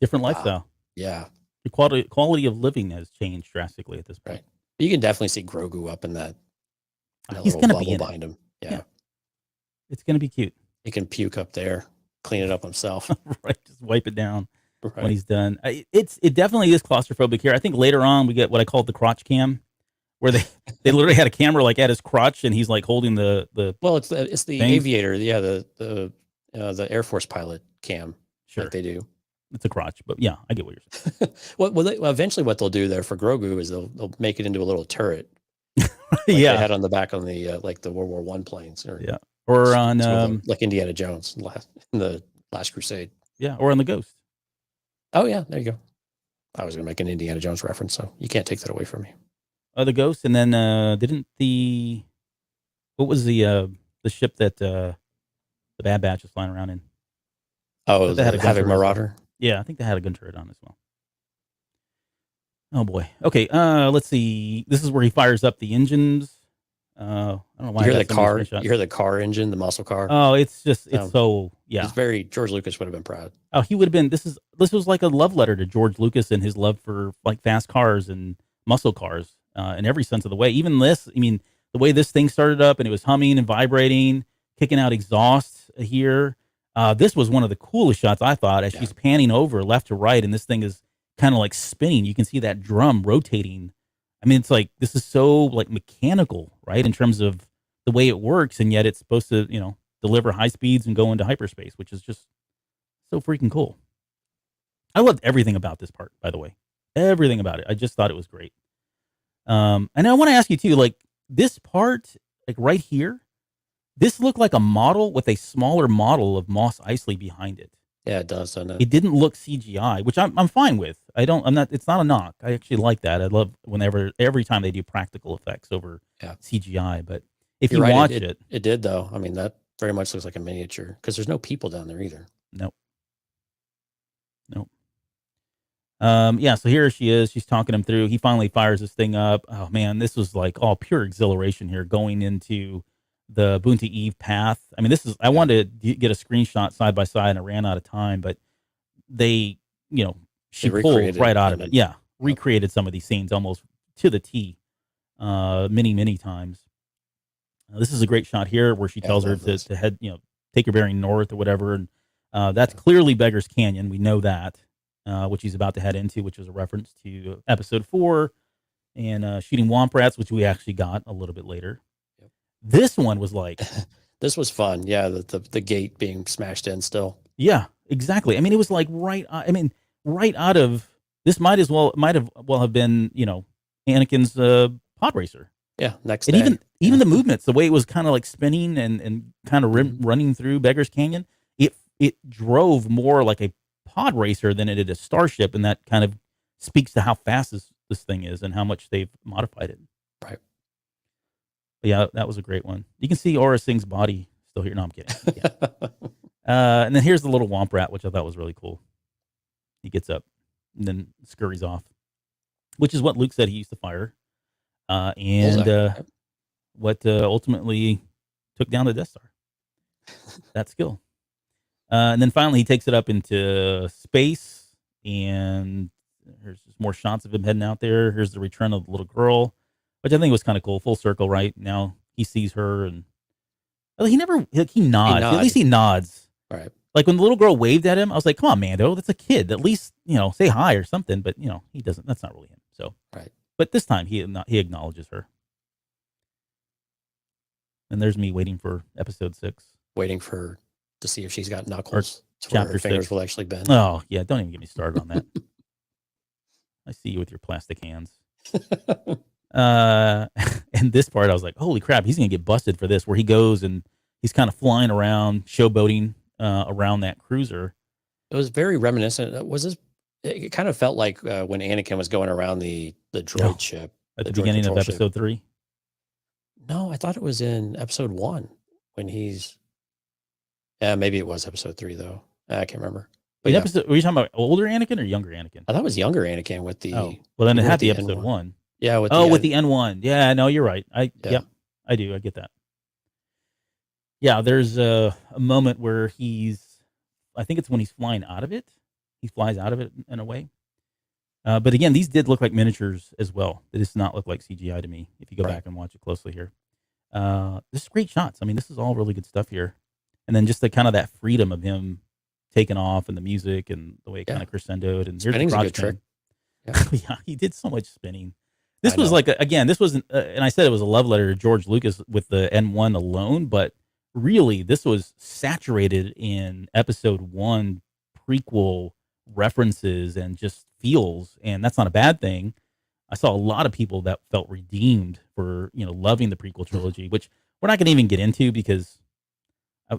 different lifestyle. Yeah. The quality of living has changed drastically at this point. Right. You can definitely see Grogu up in that he's little gonna be behind him. Yeah. It's going to be cute. He can puke up there, clean it up himself. Right. Just wipe it down when he's done. It definitely is claustrophobic here. I think later on we get what I call the crotch cam, where they literally had a camera like at his crotch and he's like holding the well, it's the aviator. Yeah. The Air Force pilot cam. Sure. Like they do. It's a crotch, but yeah, I get what you're saying. well, eventually what they'll do there for Grogu is they'll make it into a little turret. They had on the back on the like the World War I planes, or on like Indiana Jones in the Last Crusade. Yeah, or on the Ghost. Oh yeah, there you go. I was gonna make an Indiana Jones reference, so you can't take that away from me. The Ghost, and then what was the ship that the Bad Batch was flying around in? Oh, the Havoc Marauder. Yeah, I think they had a gun turret on as well. Oh boy. Okay. Let's see. This is where he fires up the engines. I don't know why. You hear the car? You hear the car engine, the muscle car? Oh, it's so yeah. It's very George Lucas would have been proud. Oh, he would have been. This was like a love letter to George Lucas and his love for like fast cars and muscle cars in every sense of the way. Even this, I mean, the way this thing started up and it was humming and vibrating, kicking out exhaust here. This was one of the coolest shots I thought as she's panning over left to right, and this thing is kind of like spinning. You can see that drum rotating. I mean, it's like this is so like mechanical, right, in terms of the way it works, and yet it's supposed to, deliver high speeds and go into hyperspace, which is just so freaking cool. I loved everything about this part, by the way, everything about it. I just thought it was great. And I want to ask you too, like this part, like right here. This looked like a model with a smaller model of Mos Eisley behind it. Yeah, it does. I know. It didn't look CGI, which I'm fine with. It's not a knock. I actually like that. I love every time they do practical effects over CGI. But if you watch it, it did though. I mean, that very much looks like a miniature because there's no people down there either. Nope. Yeah, so here she is. She's talking him through. He finally fires this thing up. Oh man, this was like all pure exhilaration here, going into the Boonta Eve path. I mean, I wanted to get a screenshot side by side, and I ran out of time, but they, she pulled right out of it. Yeah, recreated some of these scenes almost to the T, many, many times. This is a great shot here where she tells her to head, take your bearing north or whatever, and that's clearly Beggar's Canyon. We know that. Which he's about to head into, which was a reference to episode 4 and shooting womp rats, which we actually got a little bit later. Yep. This one was like, this was fun. Yeah. The gate being smashed in still. Yeah, exactly. I mean, it was like right out of this might have been, Anakin's pod racer. Yeah. Next and day. even the movements, the way it was kind of like spinning and kind of running through Beggar's Canyon, it drove more like a pod racer than it did a starship, and that kind of speaks to how fast this thing is and how much they've modified it. Right. But yeah, that was a great one. You can see Aura Singh's body still here. No, I'm kidding. Yeah. And then here's the little womp rat, which I thought was really cool. He gets up and then scurries off, which is what Luke said he used to fire, and what ultimately took down the Death Star. That skill. And then finally he takes it up into space, and there's just more shots of him heading out there. Here's the return of the little girl, which I think was kind of cool. Full circle, right? Now he sees her, and he nods. At least he nods. Right. Like when the little girl waved at him, I was like, come on, Mando, that's a kid. At least, say hi or something. But, he doesn't. That's not really him. So, right. But this time he acknowledges her. And there's me waiting for episode 6. Waiting for to see if she's got knuckles. Chapter her fingers 6 will actually bend. Oh, yeah. Don't even get me started on that. I see you with your plastic hands. And this part, I was like, holy crap, he's going to get busted for this, where he goes and he's kind of flying around, showboating around that cruiser. It was very reminiscent. It kind of felt like when Anakin was going around the droid ship. At the beginning of episode 3? No, I thought it was in episode 1 when he's... Yeah, maybe it was episode 3 though. I can't remember. But were you talking about older Anakin or younger Anakin? I thought it was younger Anakin with the. Oh, well, then it had the episode N1. 1. Yeah, with the N1. Yeah, no, you're right. I do. I get that. Yeah, there's a moment where I think it's when he's flying out of it. He flies out of it in a way. But again, these did look like miniatures as well. They does not look like CGI to me if you go back and watch it closely here. This is great shots. I mean, this is all really good stuff here. And then just the kind of that freedom of him taking off and the music and the way it kind of crescendoed. And here's Spinning's a good trick. Yeah, he did so much spinning. This was like, again, this wasn't, and I said it was a love letter to George Lucas with the N1 alone, but really this was saturated in episode 1 prequel references and just feels, and that's not a bad thing. I saw a lot of people that felt redeemed for, loving the prequel trilogy, which we're not going to even get into because I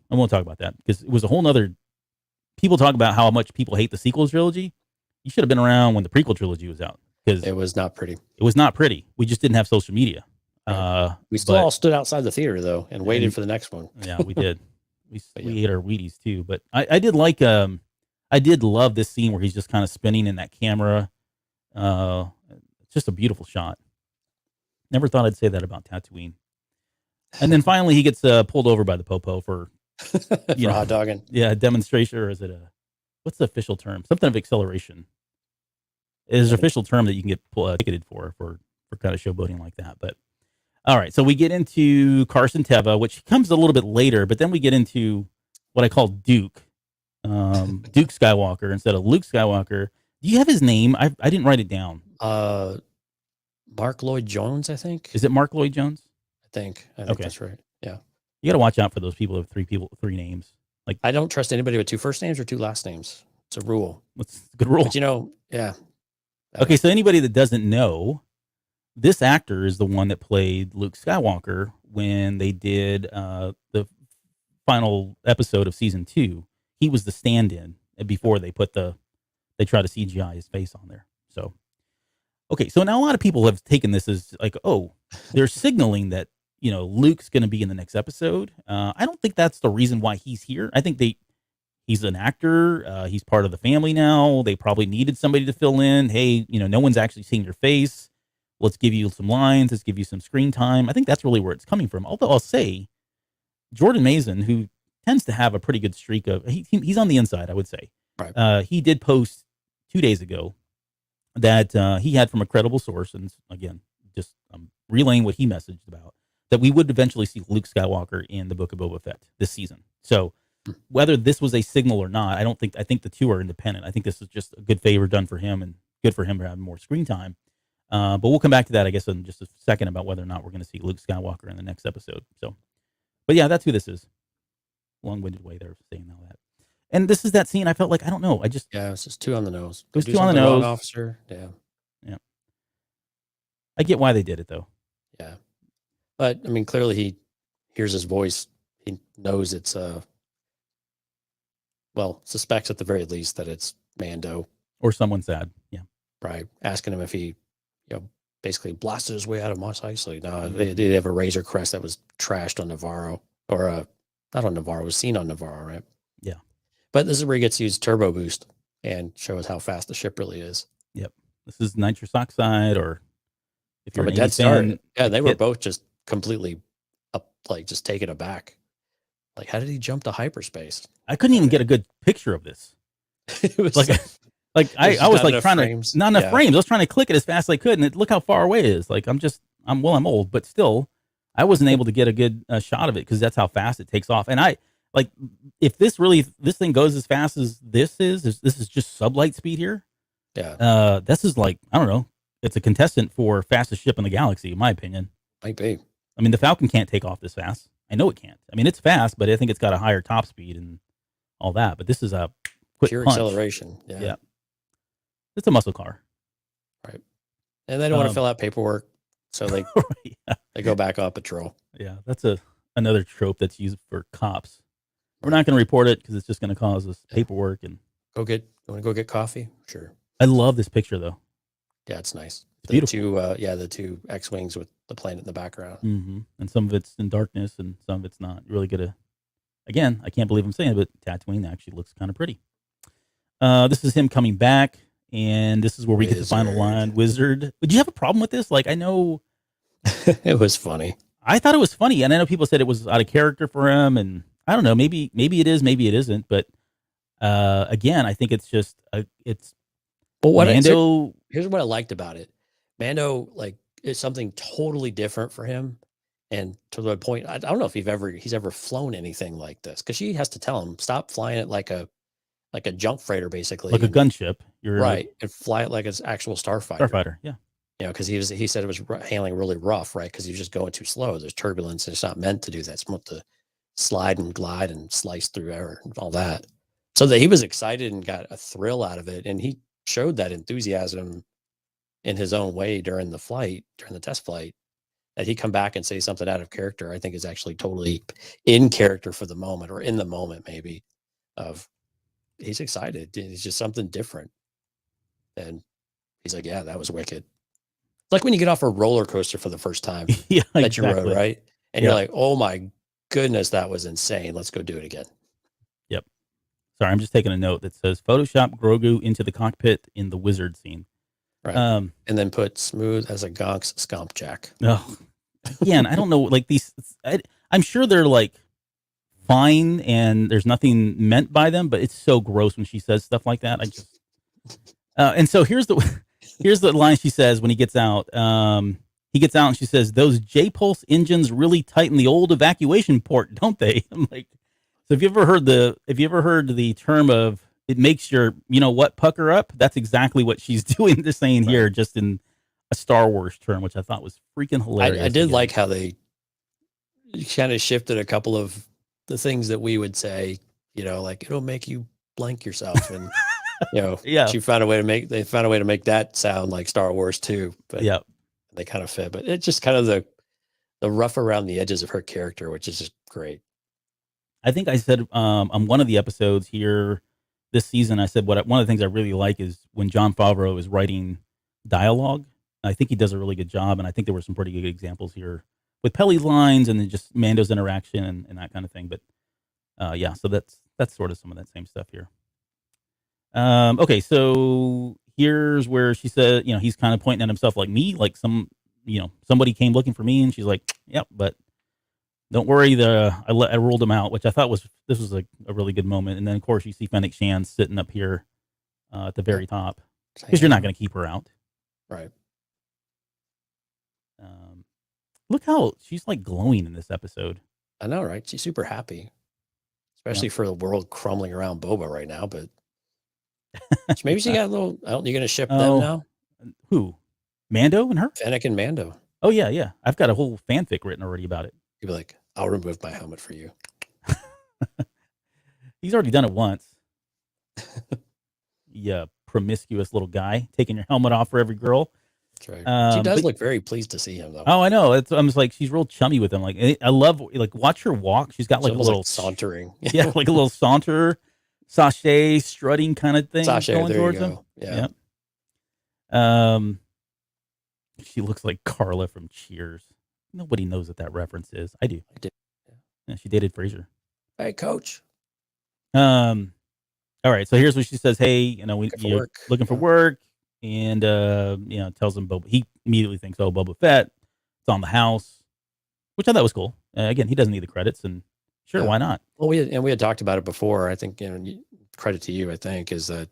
won't talk about that because it was a whole nother. People talk about how much people hate the sequel trilogy. You should have been around when the prequel trilogy was out because it was not pretty. It was not pretty. We just didn't have social media. We still all stood outside the theater though and waited for the next one. Yeah, we did. We ate our Wheaties too, but I did like. I did love this scene where he's just kind of spinning in that camera. It's just a beautiful shot. Never thought I'd say that about Tatooine. And then finally he gets pulled over by the Popo for hot dogging. Yeah, demonstration, or is it what's the official term? Something of acceleration. It is an official term that you can get ticketed for kind of showboating like that. But all right, so we get into Carson Teva, which comes a little bit later, but then we get into what I call Duke. Duke Skywalker instead of Luke Skywalker. Do you have his name? I didn't write it down. Mark Lloyd Jones, I think. Is it Mark Lloyd Jones? I think that's right. Yeah. You got to watch out for those people who have three names. Like, I don't trust anybody with 2 first names or 2 last names. It's a rule. It's a good rule. But yeah. Okay, so anybody that doesn't know, this actor is the one that played Luke Skywalker when they did the final episode of season 2. He was the stand-in before they try to CGI his face on there. So, okay, so now a lot of people have taken this as like, oh, they're signaling that, Luke's going to be in the next episode. I don't think that's the reason why he's here. I think he's an actor. He's part of the family now. They probably needed somebody to fill in. Hey, no one's actually seen your face. Let's give you some lines. Let's give you some screen time. I think that's really where it's coming from. Although I'll say, Jordan Mason, who tends to have a pretty good streak of, he's on the inside, I would say. Right. He did post 2 days ago that he had from a credible source, and again, just relaying what he messaged about, that we would eventually see Luke Skywalker in the Book of Boba Fett this season. So whether this was a signal or not, I think the two are independent. I think this is just a good favor done for him and good for him to have more screen time. But we'll come back to that, I guess, in just a second about whether or not we're going to see Luke Skywalker in the next episode. So, but yeah, that's who this is. Long-winded way there of saying all that. And this is that scene. I felt like, I don't know. Yeah, it's just too on the nose. It was too on the nose. Officer. Yeah. Yeah. I get why they did it, though. Yeah. But, I mean, clearly he hears his voice. He knows it's, suspects at the very least that it's Mando. Or someone sad. Yeah. Right. Asking him if he, basically blasted his way out of Mos Eisley. No, they did have a Razor Crest that was trashed on Navarro. Or, not on Navarro, was seen on Navarro, right? Yeah. But this is where he gets to use turbo boost and show us how fast the ship really is. Yep. This is nitrous oxide, or if you're from a dead start. Yeah, they were both just completely up, like just taken aback. Like, how did he jump to hyperspace? I couldn't even get a good picture of this. It was I was like trying frames. to, not enough frames. I was trying to click it as fast as I could, and look how far away it is. Like, I'm old, but still, I wasn't able to get a good shot of it because that's how fast it takes off. And if this thing goes as fast as this is just sublight speed here. Yeah. This is like, I don't know. It's a contestant for fastest ship in the galaxy, in my opinion. Might be. I mean, the Falcon can't take off this fast. I know it can't. I mean, it's fast, but I think it's got a higher top speed and all that. But this is a quick pure punch. Acceleration. Yeah. It's a muscle car. Right. And they don't want to fill out paperwork, so they they go back on patrol. Yeah, that's another trope that's used for cops. We're not going to report it because it's just going to cause us paperwork. And want to go get coffee? Sure. I love this picture, though. Yeah, it's nice. It's beautiful. The two X-wings with the planet in the background. Mm-hmm. And some of it's in darkness, and some of it's not. You really get again, I can't believe I'm saying it, but Tatooine actually looks kind of pretty. This is him coming back, and this is where we get the final line. Wizard. Would you have a problem with this? Like, I know it was funny. I thought it was funny, and I know people said it was out of character for him, and I don't know. Maybe it is, maybe it isn't. But again, I think it's just it's. But Mando. Here's what I liked about it. Mando is something totally different for him, and to the point, I don't know if he's ever flown anything like this, because she has to tell him stop flying it like a junk freighter, basically, like a gunship. You're right, and fly it like it's actual starfighter. Starfighter, yeah. Because he said it was handling really rough, right? Because he was just going too slow. There's turbulence, and it's not meant to do that. It's meant to slide and glide and slice through air and all that. So that he was excited and got a thrill out of it, and he showed that enthusiasm in his own way during the test flight. That he come back and say something out of character, I think is actually totally in character for the moment, or in the moment maybe, of he's excited. It's just something different. And he's like, yeah, that was wicked. It's like when you get off a roller coaster for the first time yeah, that exactly. you rode, right? And you're like, oh my goodness, that was insane. Let's go do it again. Yep. Sorry, I'm just taking a note that says Photoshop Grogu into the cockpit in the wizard scene. Right. And then put smooth as a Gonks scomp jack. Oh, again, I don't know. Like these, I'm sure they're like fine and there's nothing meant by them, but it's so gross when she says stuff like that. I just, and so here's the line she says when he gets out. He gets out and she says, "Those J-Pulse engines really tighten the old evacuation port, don't they?" I'm like, so if you ever heard the term of it makes your, pucker up, that's exactly what she's doing. They're saying here, just in a Star Wars term, which I thought was freaking hilarious. I did like how they kind of shifted a couple of the things that we would say, like it'll make you blank yourself, and yeah, they found a way to make that sound like Star Wars too. But yeah, they kind of fit. But it's just kind of the rough around the edges of her character, which is just great. I think I said on one of the episodes here this season, I said one of the things I really like is when Jon Favreau is writing dialogue. I think he does a really good job, and I think there were some pretty good examples here with Pelly's lines and then just Mando's interaction and that kind of thing. But Yeah, so that's sort of some of that same stuff here. Okay, so here's where she said, he's kind of pointing at himself like me, like somebody came looking for me, and she's like, yep, but don't worry, I ruled him out, which I thought was a really good moment. And then of course you see Fennec Shan sitting up here at the very top, because you're not going to keep her out. Right. Look how she's like glowing in this episode. I know, right? She's super happy, especially for the world crumbling around Boba right now. But maybe she got a little. You're going to ship them now? Who? Mando and her? Fennec and Mando. Oh yeah. I've got a whole fanfic written already about it. You'd be like, I'll remove my helmet for you. He's already done it once. Yeah, promiscuous little guy taking your helmet off for every girl. That's right. She does look very pleased to see him, though. Oh, I know. I'm just like, she's real chummy with him. Like, I love, like, watch her walk. She's got like a little sauntering. Yeah, like a little saunter, sachet, strutting kind of thing. Sachet, going there towards you go. him. Yeah. She looks like Carla from Cheers. Nobody knows what that reference is. I do. I did. Yeah, she dated Frasier. Hey, coach. All right. So here's what she says. Hey, you're looking for work. And, tells him he immediately thinks, oh, Boba Fett, it's on the house, which I thought was cool. Again, he doesn't need the credits, and sure, why not? Well, we had talked about it before. I think, credit to you, I think, is that,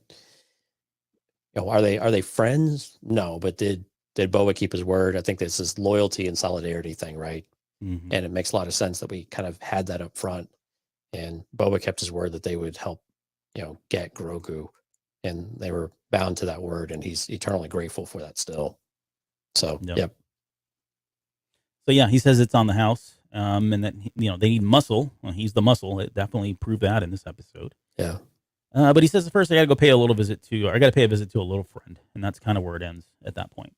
are they friends? No, but did Boba keep his word? I think this is loyalty and solidarity thing, right? Mm-hmm. And it makes a lot of sense that we kind of had that up front, and Boba kept his word that they would help, get Grogu. And they were bound to that word, and he's eternally grateful for that still. So, yep. So yeah, he says it's on the house, and that they need muscle. Well, he's the muscle. It definitely proved that in this episode. Yeah. But he says first I got to go pay a visit to a little friend, and that's kind of where it ends at that point.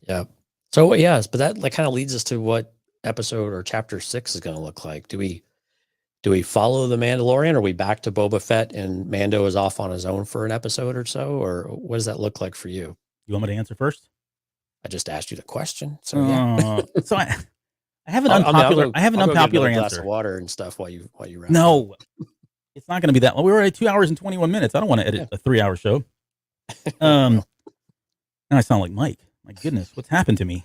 Yeah. So yes, but that kind of leads us to what episode or chapter 6 is going to look like. Do we follow the Mandalorian? Or are we back to Boba Fett and Mando is off on his own for an episode or so? Or what does that look like for you? You want me to answer first? I just asked you the question. So yeah. So I have an unpopular answer. Glass of water and stuff while you wrap. No, it's not going to be that long. We were at 2 hours and 21 minutes. I don't want to edit a 3-hour show. Now I sound like Mike. My goodness, what's happened to me?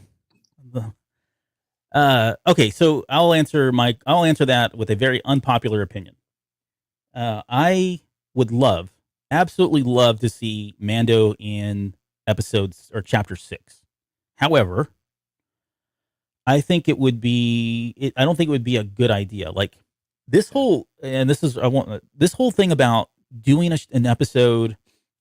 Okay, so I'll answer that with a very unpopular opinion. I would absolutely love to see Mando in episodes or chapter 6. However, I don't think it would be a good idea. Like this whole thing about doing an episode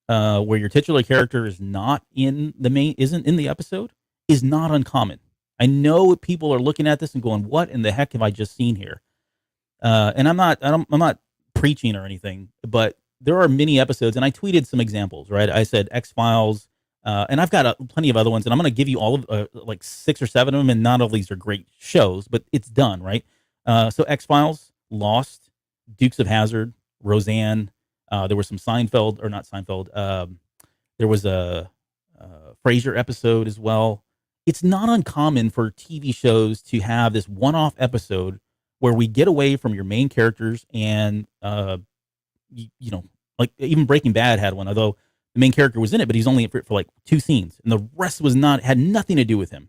where your titular character is isn't in the episode is not uncommon. I know people are looking at this and going, "What in the heck have I just seen here?" And I'm not preaching or anything, but there are many episodes, and I tweeted some examples. Right, I said X-Files, and I've got plenty of other ones, and I'm going to give you all of like 6 or 7 of them, and not all of these are great shows, but it's done right. So X-Files, Lost, Dukes of Hazzard, Roseanne. There was some Seinfeld, or not Seinfeld. There was a Frasier episode as well. It's not uncommon for TV shows to have this one-off episode where we get away from your main characters and, like even Breaking Bad had one, although the main character was in it, but he's only in it for like 2 scenes and the rest had nothing to do with him.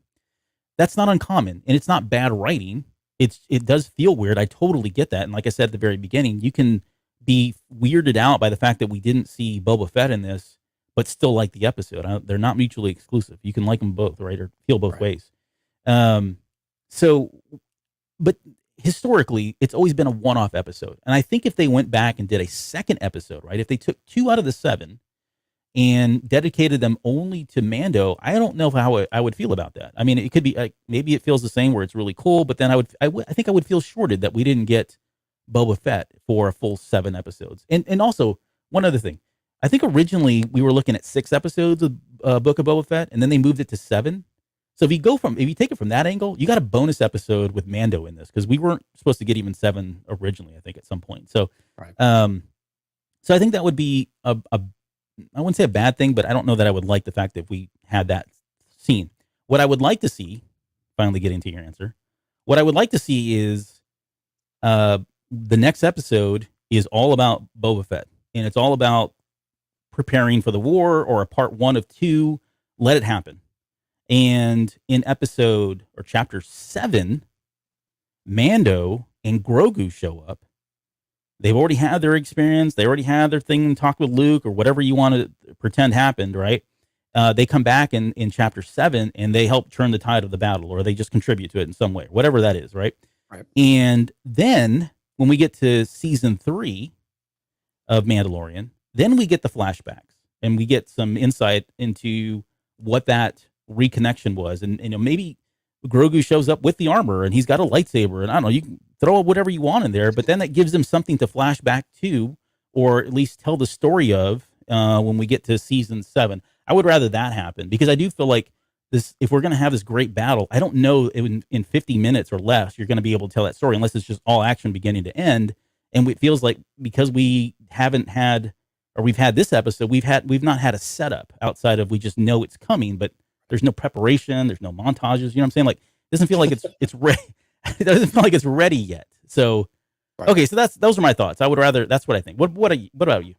That's not uncommon, and it's not bad writing. It does feel weird. I totally get that. And like I said at the very beginning, you can be weirded out by the fact that we didn't see Boba Fett in this, but still like the episode. They're not mutually exclusive. You can like them both, right? Or feel both ways. But historically, it's always been a one-off episode. And I think if they went back and did a second episode, right? If they took 2 out of the 7 and dedicated them only to Mando, I don't know how I would feel about that. I mean, it could be maybe it feels the same where it's really cool, but then I think I would feel shorted that we didn't get Boba Fett for a full 7 episodes. And also one other thing. I think originally we were looking at 6 episodes of Book of Boba Fett, and then they moved it to 7. So if you take it from that angle, you got a bonus episode with Mando in this, because we weren't supposed to get even 7 originally, I think, at some point. So, right. So I think that would be I wouldn't say a bad thing, but I don't know that I would like the fact that we had that scene. What I would like to see, finally getting to your answer, what I would like to see is the next episode is all about Boba Fett, and it's all about preparing for the war, or a part 1 of 2. Let it happen. And in episode or chapter 7, Mando and Grogu show up. They've already had their experience. They already had their thing and talk with Luke, or whatever you want to pretend happened, right? They come back in chapter 7, and they help turn the tide of the battle, or they just contribute to it in some way, whatever that is, right? Right. And then when we get to season 3 of Mandalorian, then we get the flashbacks, and we get some insight into what that reconnection was. And maybe Grogu shows up with the armor, and he's got a lightsaber, and I don't know, you can throw whatever you want in there, but then that gives him something to flash back to, or at least tell the story of, when we get to season 7. I would rather that happen, because I do feel like this, if we're going to have this great battle, I don't know in 50 minutes or less you're going to be able to tell that story, unless it's just all action beginning to end. And it feels like, because we haven't had, or we've had this episode, we've not had a setup outside of, we just know it's coming, but there's no preparation, there's no montages. You know what I'm saying? Like, it doesn't feel like it's ready. It doesn't feel like it's ready yet. So, Right. Okay, so those are my thoughts. I would rather, that's what I think. What about you?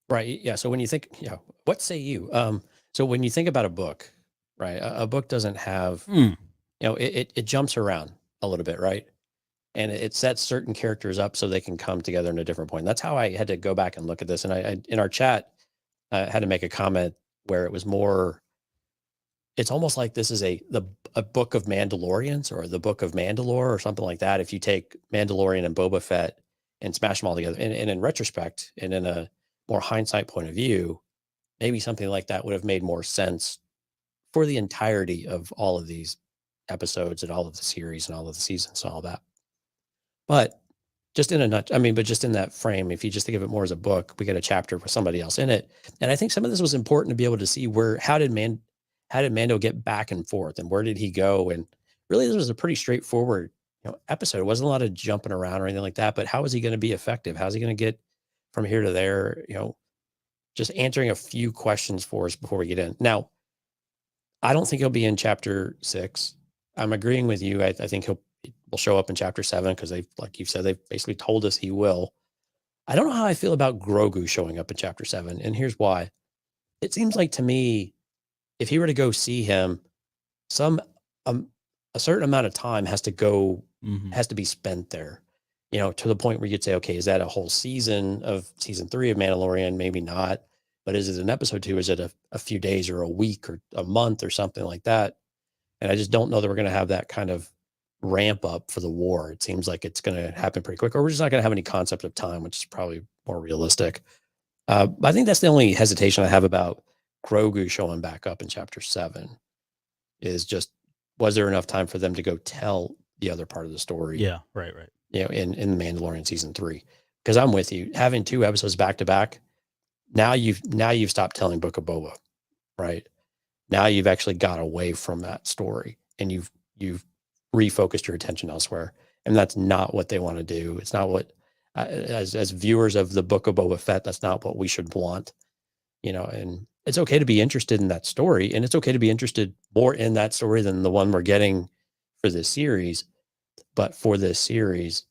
Right. Yeah. So when you think, what say you? So when you think about a book, right, a book doesn't have, it jumps around a little bit, right? And it sets certain characters up so they can come together in a different point. That's how I had to go back and look at this. And I in our chat, I had to make a comment where it was more, it's almost like this is a book of Mandalorians, or the book of Mandalore, or something like that. If you take Mandalorian and Boba Fett and smash them all together, and in retrospect, and in a more hindsight point of view, maybe something like that would have made more sense for the entirety of all of these episodes and all of the series and all of the seasons and all that. But just in a but just in that frame, if you just think of it more as a book, we get a chapter with somebody else in it. And I think some of this was important to be able to see how did Mando get back and forth, and where did he go? And really, this was a pretty straightforward, episode. It wasn't a lot of jumping around or anything like that, but how is he going to be effective? How's he going to get from here to there? Just answering a few questions for us before we get in. Now, I don't think he'll be in chapter 6. I'm agreeing with you. I think will show up in chapter 7, because they've, like you said, they've basically told us he will. I don't know how I feel about Grogu showing up in chapter 7, and here's why. It seems like, to me, if he were to go see him, a certain amount of time has to be spent there, to the point where you'd say, okay, is that a whole season of season 3 of Mandalorian? Maybe not, but is it an episode 2? Is it a few days or a week or a month or something like that? And I just don't know that we're going to have that kind of ramp up for the war. It seems like it's going to happen pretty quick, or we're just not going to have any concept of time, which is probably more realistic. I think that's the only hesitation I have about Grogu showing back up in chapter 7, is just, was there enough time for them to go tell the other part of the story? Yeah, right. In the Mandalorian season 3, because I'm with you. Having 2 episodes back to back, now you've stopped telling Book of Boba, right? Now you've actually got away from that story, and you've refocused your attention elsewhere, and that's not what they want to do. It's not what, as viewers of the Book of Boba Fett, that's not what we should want, And it's okay to be interested in that story, and it's okay to be interested more in that story than the one we're getting for this series. But for this series,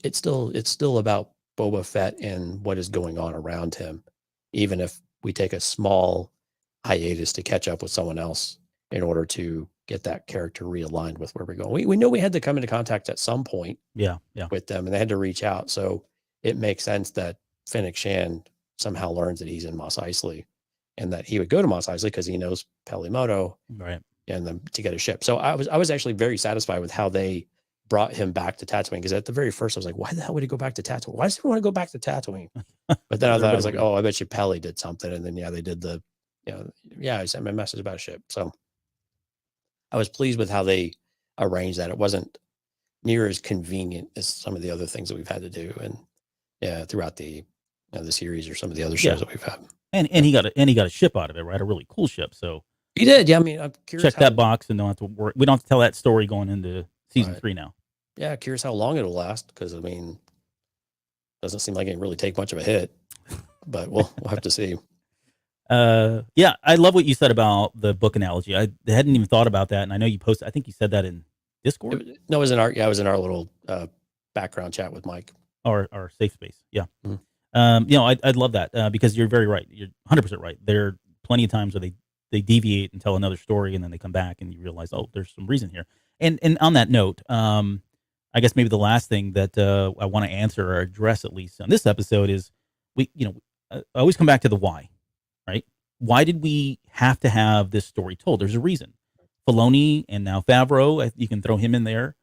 it's still about Boba Fett and what is going on around him, even if we take a small hiatus to catch up with someone else in order to get that character realigned with where we're going. We know we had to come into contact at some point with them, and they had to reach out. So it makes sense that Fennec Shan somehow learns that he's in Mos Eisley, and that he would go to Mos Eisley because he knows Pelimoto, Right. And them to get a ship. So I was actually very satisfied with how they brought him back to Tatooine, because at the very first I was like, why the hell would he go back to Tatooine? Why does he want to go back to Tatooine? But then I was like, oh, I bet you Peli did something. And then, they did I sent me a message about a ship. So I was pleased with how they arranged that. It wasn't near as convenient as some of the other things that we've had to do. And throughout the series, or some of the other shows that we've had. And he got a ship out of it, right? A really cool ship. So he did. Yeah. I mean, I'm curious. Check that box, and don't have to worry. We don't have to tell that story going into season 3 now. Yeah. Curious how long it'll last. Because doesn't seem like it really take much of a hit, but we'll have to see. I love what you said about the book analogy. I hadn't even thought about that. And I know you posted, I think you said that in Discord. No, it was in our little background chat with Mike. our safe space. Yeah. Mm. I'd love that because you're very right. You're 100% right. There are plenty of times where they deviate and tell another story, and then they come back and you realize, oh, there's some reason here. And on that note, I guess maybe the last thing that I want to answer or address at least on this episode is I always come back to the why, right? Why did we have to have this story told? There's a reason. Filoni and now Favreau, you can throw him in there,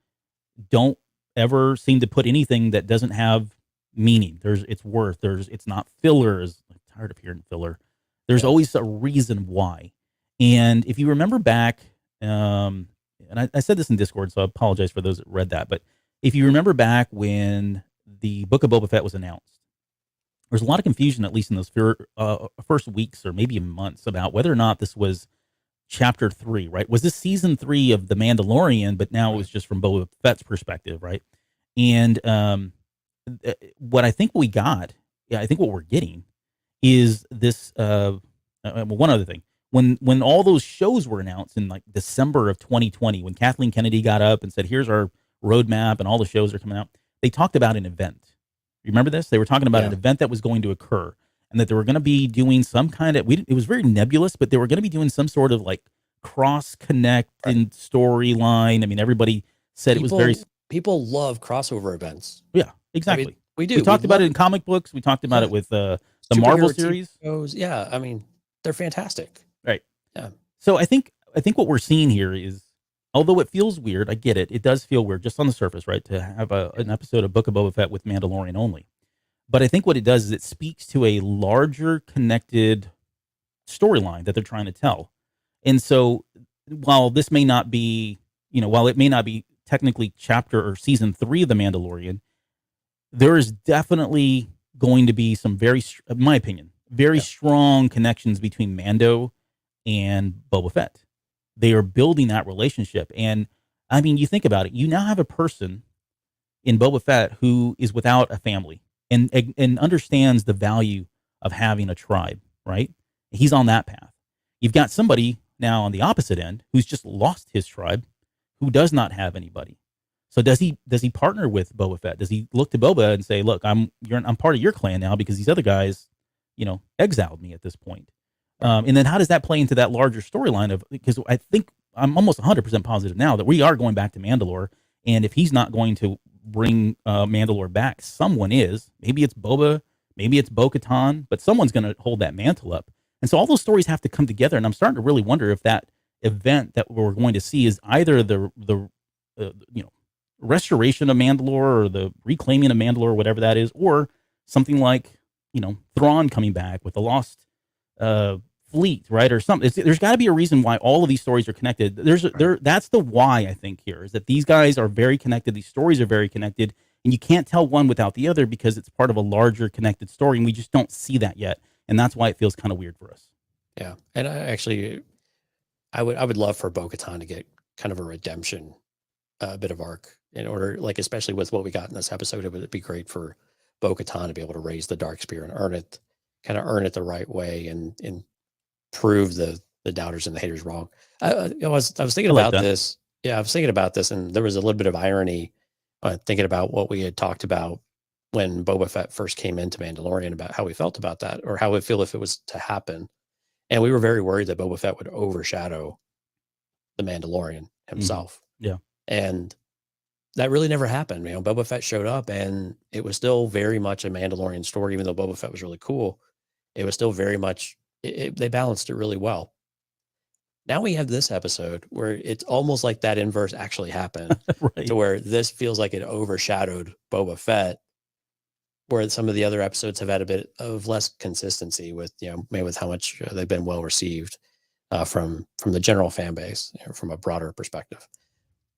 don't ever seem to put anything that doesn't have meaning. It's worth. It's not filler. I'm tired of hearing filler. There's always a reason why. And if you remember back, and I said this in Discord, so I apologize for those that read that, but if you remember back when the Book of Boba Fett was announced, there was a lot of confusion, at least in those first weeks or maybe even months, about whether or not this was chapter 3, right? Was this season 3 of The Mandalorian, but now it was just from Boba Fett's perspective, right? And what I think we got, I think what we're getting is this, one other thing. When all those shows were announced in like December of 2020, when Kathleen Kennedy got up and said, here's our roadmap and all the shows are coming out, they talked about an event. Remember this? They were talking about an event that was going to occur and that they were going to be doing some kind of, it was very nebulous, but they were going to be doing some sort of like cross-connecting storyline. I mean, everybody said it was very... People love crossover events. Yeah, exactly. I mean, we do. We talked about it in comic books. We talked about it with the Marvel series. Shows. Yeah, I mean, they're fantastic. Right. Yeah. So I think what we're seeing here is, although it feels weird, I get it. It does feel weird just on the surface, right? To have an episode of Book of Boba Fett with Mandalorian only. But I think what it does is it speaks to a larger connected storyline that they're trying to tell. And so while this may not be, while it may not be technically chapter or season 3 of The Mandalorian, there is definitely going to be some very, in my opinion, very strong connections between Mando and Boba Fett. They are building that relationship. And I mean, you think about it, you now have a person in Boba Fett who is without a family and understands the value of having a tribe, right? He's on that path. You've got somebody now on the opposite end who's just lost his tribe, who does not have anybody. So does he partner with Boba Fett? Does he look to Boba and say, look, I'm part of your clan now because these other guys, exiled me at this point. And then how does that play into that larger storyline because I think I'm almost 100% positive now that we are going back to Mandalore. And if he's not going to bring Mandalore back, someone is. Maybe it's Boba, maybe it's Bo-Katan, but someone's going to hold that mantle up. And so all those stories have to come together. And I'm starting to really wonder if that event that we're going to see is either the restoration of Mandalore or the reclaiming of Mandalore, whatever that is, or something like, Thrawn coming back with the lost fleet, right? Or something. There's got to be a reason why all of these stories are connected. That's the why, I think, here is that these guys are very connected. These stories are very connected, and you can't tell one without the other because it's part of a larger connected story, and we just don't see that yet. And that's why it feels kind of weird for us. Yeah. And I would love for Bo-Katan to get kind of a redemption, bit of arc in order, like, especially with what we got in this episode, it would be great for Bo-Katan to be able to raise the dark spear and earn it the right way and prove the doubters and the haters wrong. I was thinking about this. Yeah, I was thinking about this, and there was a little bit of irony thinking about what we had talked about when Boba Fett first came into Mandalorian about how we felt about that or how we feel if it was to happen. And we were very worried that Boba Fett would overshadow the Mandalorian himself. Mm-hmm. Yeah. And that really never happened. Boba Fett showed up and it was still very much a Mandalorian story, even though Boba Fett was really cool. It was still very much, they balanced it really well. Now we have this episode where it's almost like that inverse actually happened, right. To where this feels like it overshadowed Boba Fett, where some of the other episodes have had a bit of less consistency with, maybe with how much they've been well received from the general fan base, from a broader perspective.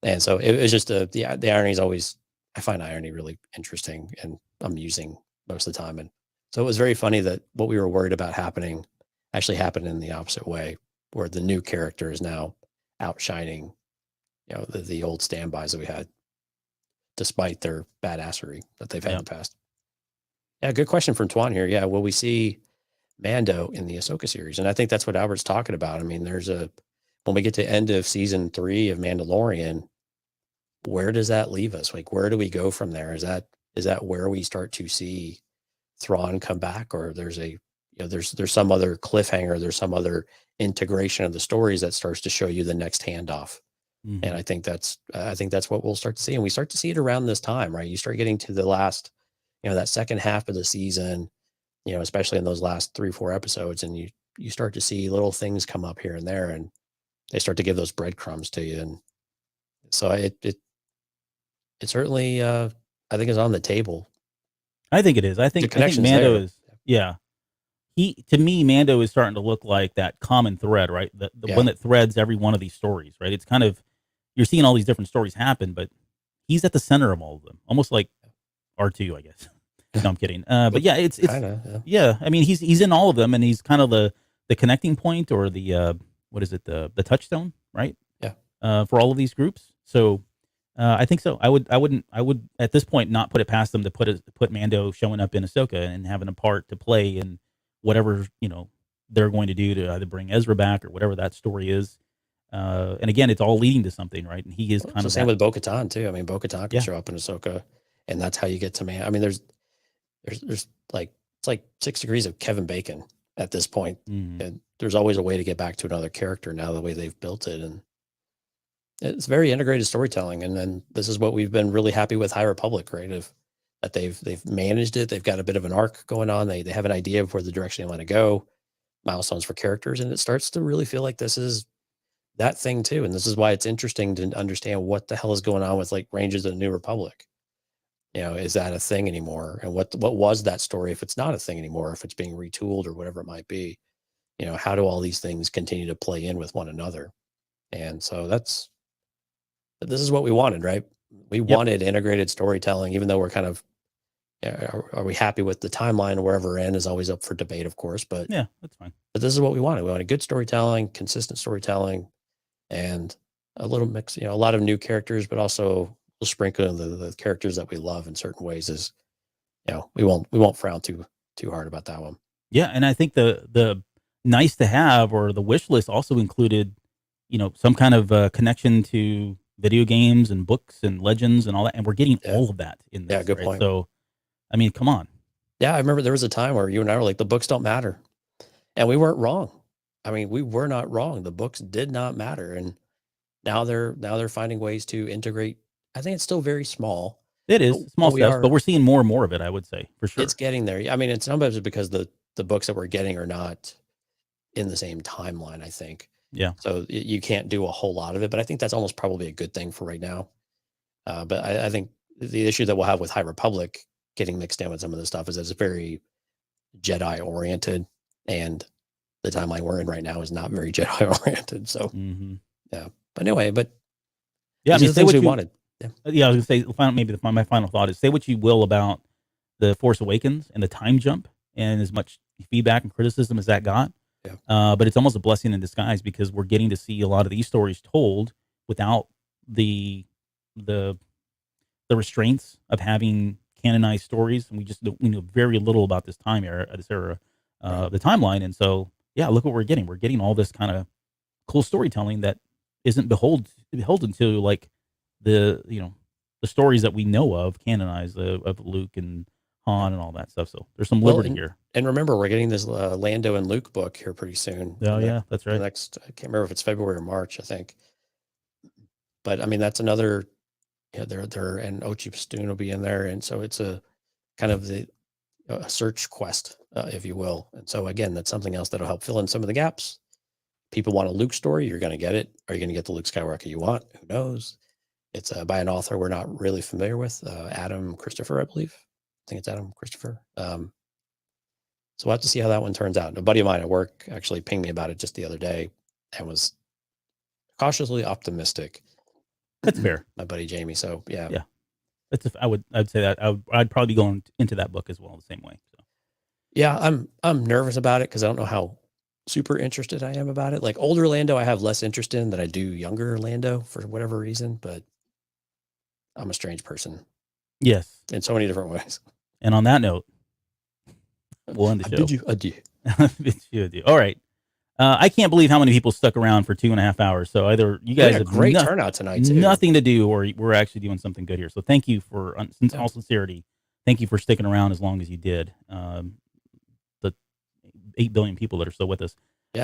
And so it was just the irony is always, I find irony really interesting and amusing most of the time. And so it was very funny that what we were worried about happening actually happened in the opposite way, where the new character is now outshining, the old standbys that we had, despite their badassery that they've had in the past. Yeah, good question from Twan here. Yeah, will we see Mando in the Ahsoka series? And I think that's what Albert's talking about. I mean, when we get to end of season 3 of Mandalorian, where does that leave us? Like, where do we go from there? Is that is that where we start to see Thrawn come back, or there's there's some other cliffhanger, there's some other integration of the stories that starts to show you the next handoff. Mm-hmm. And I think that's what we'll start to see. And we start to see it around this time, right? You start getting to the last, that second half of the season, especially in those last 3-4 episodes, and you start to see little things come up here and there, and they start to give those breadcrumbs to you. And so it certainly, I think, is on the table. I think it is. I think Mando is, to me, Mando is starting to look like that common thread, right? The one that threads every one of these stories, right? It's kind of, you're seeing all these different stories happen, but he's at the center of all of them, almost like R2, I guess. No, I'm kidding. But yeah, it's kinda, yeah. I mean, he's in all of them, and he's kind of the connecting point, or the what is it, the touchstone, right? Yeah. For all of these groups. So I think so. I would at this point not put it past them to put Mando showing up in Ahsoka and having a part to play in whatever they're going to do to either bring Ezra back or whatever that story is. And again, it's all leading to something, right? And he is kind of the same with Bo-Katan too. I mean, Bo-Katan can show up in Ahsoka, and that's how you get to I mean, there's like, it's like 6 degrees of Kevin Bacon at this point. Mm-hmm. And there's always a way to get back to another character now, the way they've built it. And it's very integrated storytelling. And then this is what we've been really happy with High Republic, right? That they've managed it. They've got a bit of an arc going on. They have an idea of where the direction they want to go, milestones for characters. And it starts to really feel like this is that thing too. And this is why it's interesting to understand what the hell is going on with like Rangers of the New Republic. Is that a thing anymore? And what was that story if it's not a thing anymore, if it's being retooled or whatever it might be? How do all these things continue to play in with one another? And so this is what we wanted, right? We wanted integrated storytelling, even though we're kind of, are we happy with the timeline? Wherever we're in is always up for debate, of course, but yeah, that's fine. But this is what we wanted. We wanted good storytelling, consistent storytelling, and a little mix, a lot of new characters, but also we'll sprinkle in the characters that we love in certain ways. Is we won't frown too hard about that one. Yeah, and I think the nice to have, or the wish list, also included some kind of connection to video games and books and legends and all that, and we're getting all of that in this. Yeah, good point. So, I mean, come on. Yeah, I remember there was a time where you and I were like, the books don't matter, and we weren't wrong. I mean, we were not wrong. The books did not matter, and now they're finding ways to integrate. I think it's still very small. It is small stuff, but we're seeing more and more of it, I would say, for sure. It's getting there. I mean, it's sometimes because the books that we're getting are not in the same timeline, I think. Yeah. So you can't do a whole lot of it, but I think that's almost probably a good thing for right now. But I think the issue that we'll have with High Republic getting mixed in with some of this stuff is that it's very Jedi oriented, and the timeline we're in right now is not very Jedi oriented. So yeah. But anyway, yeah, I mean, say what you wanted. Yeah, I was gonna say, maybe my final thought is, say what you will about the Force Awakens and the time jump, and as much feedback and criticism as that got. Yeah. But it's almost a blessing in disguise, because we're getting to see a lot of these stories told without the restraints of having canonized stories, and we know very little about this era, the timeline. And so, yeah, look what we're getting. We're getting all this kind of cool storytelling that isn't beholden to like the stories that we know of, canonized, of Luke and Han and all that stuff. So there's some liberty here. And remember, we're getting this Lando and Luke book here pretty soon. Oh yeah, that's right. I can't remember if it's February or March, I think. But I mean, that's another. Yeah, they're and Ochi Stoon will be in there, and so it's a kind of a search quest, if you will. And so again, that's something else that'll help fill in some of the gaps. People want a Luke story, you're going to get it. Are you going to get the Luke Skywalker you want? Who knows? It's by an author we're not really familiar with, Adam Christopher, I believe. I think it's Adam Christopher. So we'll have to see how that one turns out. A buddy of mine at work actually pinged me about it just the other day and was cautiously optimistic. That's fair. My buddy Jamie. So yeah. I'd say that I'd probably be going into that book as well the same way. So. Yeah, I'm nervous about it because I don't know how super interested I am about it. Like older Lando, I have less interest in than I do younger Lando for whatever reason, but I'm a strange person. Yes. In so many different ways. And on that note, we'll end the show. Bid you adieu. Bid you adieu. All right. I can't believe how many people stuck around for 2.5 hours. So either you guys have great turnout tonight too. Nothing to do, or we're actually doing something good here. So thank you for, in all sincerity, thank you for sticking around as long as you did. The 8 billion people that are still with us. Yeah.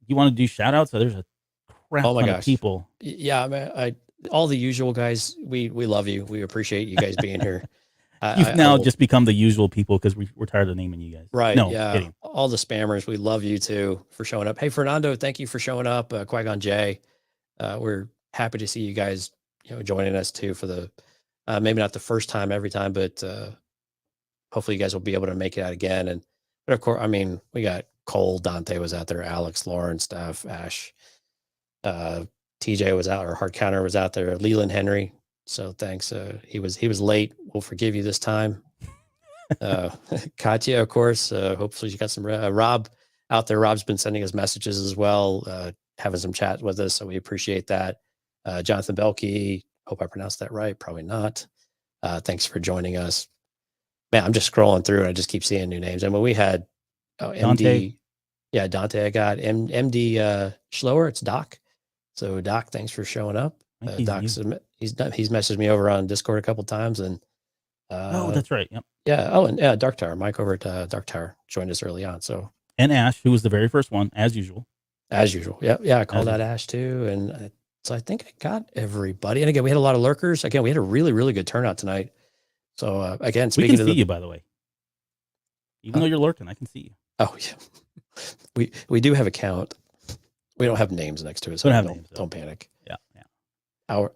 You want to do shout outs? So there's a crap ton of people. Yeah. I all the usual guys, we love you. We appreciate you guys being here. You've now just become the usual people because we're tired of naming you guys. Right. No, yeah. kidding. All the spammers, we love you too for showing up. Hey, Fernando, thank you for showing up. Qui-Gon Jay, we're happy to see you guys, joining us too for the, maybe not the first time every time, but hopefully you guys will be able to make it out again. But of course, I mean, we got Cole, Dante was out there, Alex, Lauren, Steph, Ash, TJ was out, or Hard Counter was out there, Leland Henry. So thanks. He was late. We'll forgive you this time. Katya, of course. Hopefully you got some Rob out there. Rob's been sending us messages as well, having some chat with us. So we appreciate that. Jonathan Belkey. Hope I pronounced that right. Probably not. Thanks for joining us. Man, I'm just scrolling through and I just keep seeing new names. I mean, we had MD. Dante. Yeah, Dante. I got MD Schlower. It's Doc. So Doc, thanks for showing up. Doc's he's messaged me over on Discord a couple times, and oh, that's right. Yep. Yeah. Oh, and Dark Tower, Mike over at Dark Tower joined us early on. So and Ash, who was the very first one, as usual. As usual, yeah. I called out Ash too, and so I think I got everybody. And again, we had a lot of lurkers. Again, we had a really, really good turnout tonight. So again, speaking we can see you, by the way. Even though you're lurking, I can see you. Oh yeah, we do have a count. We don't have names next to it, so don't panic. Yeah.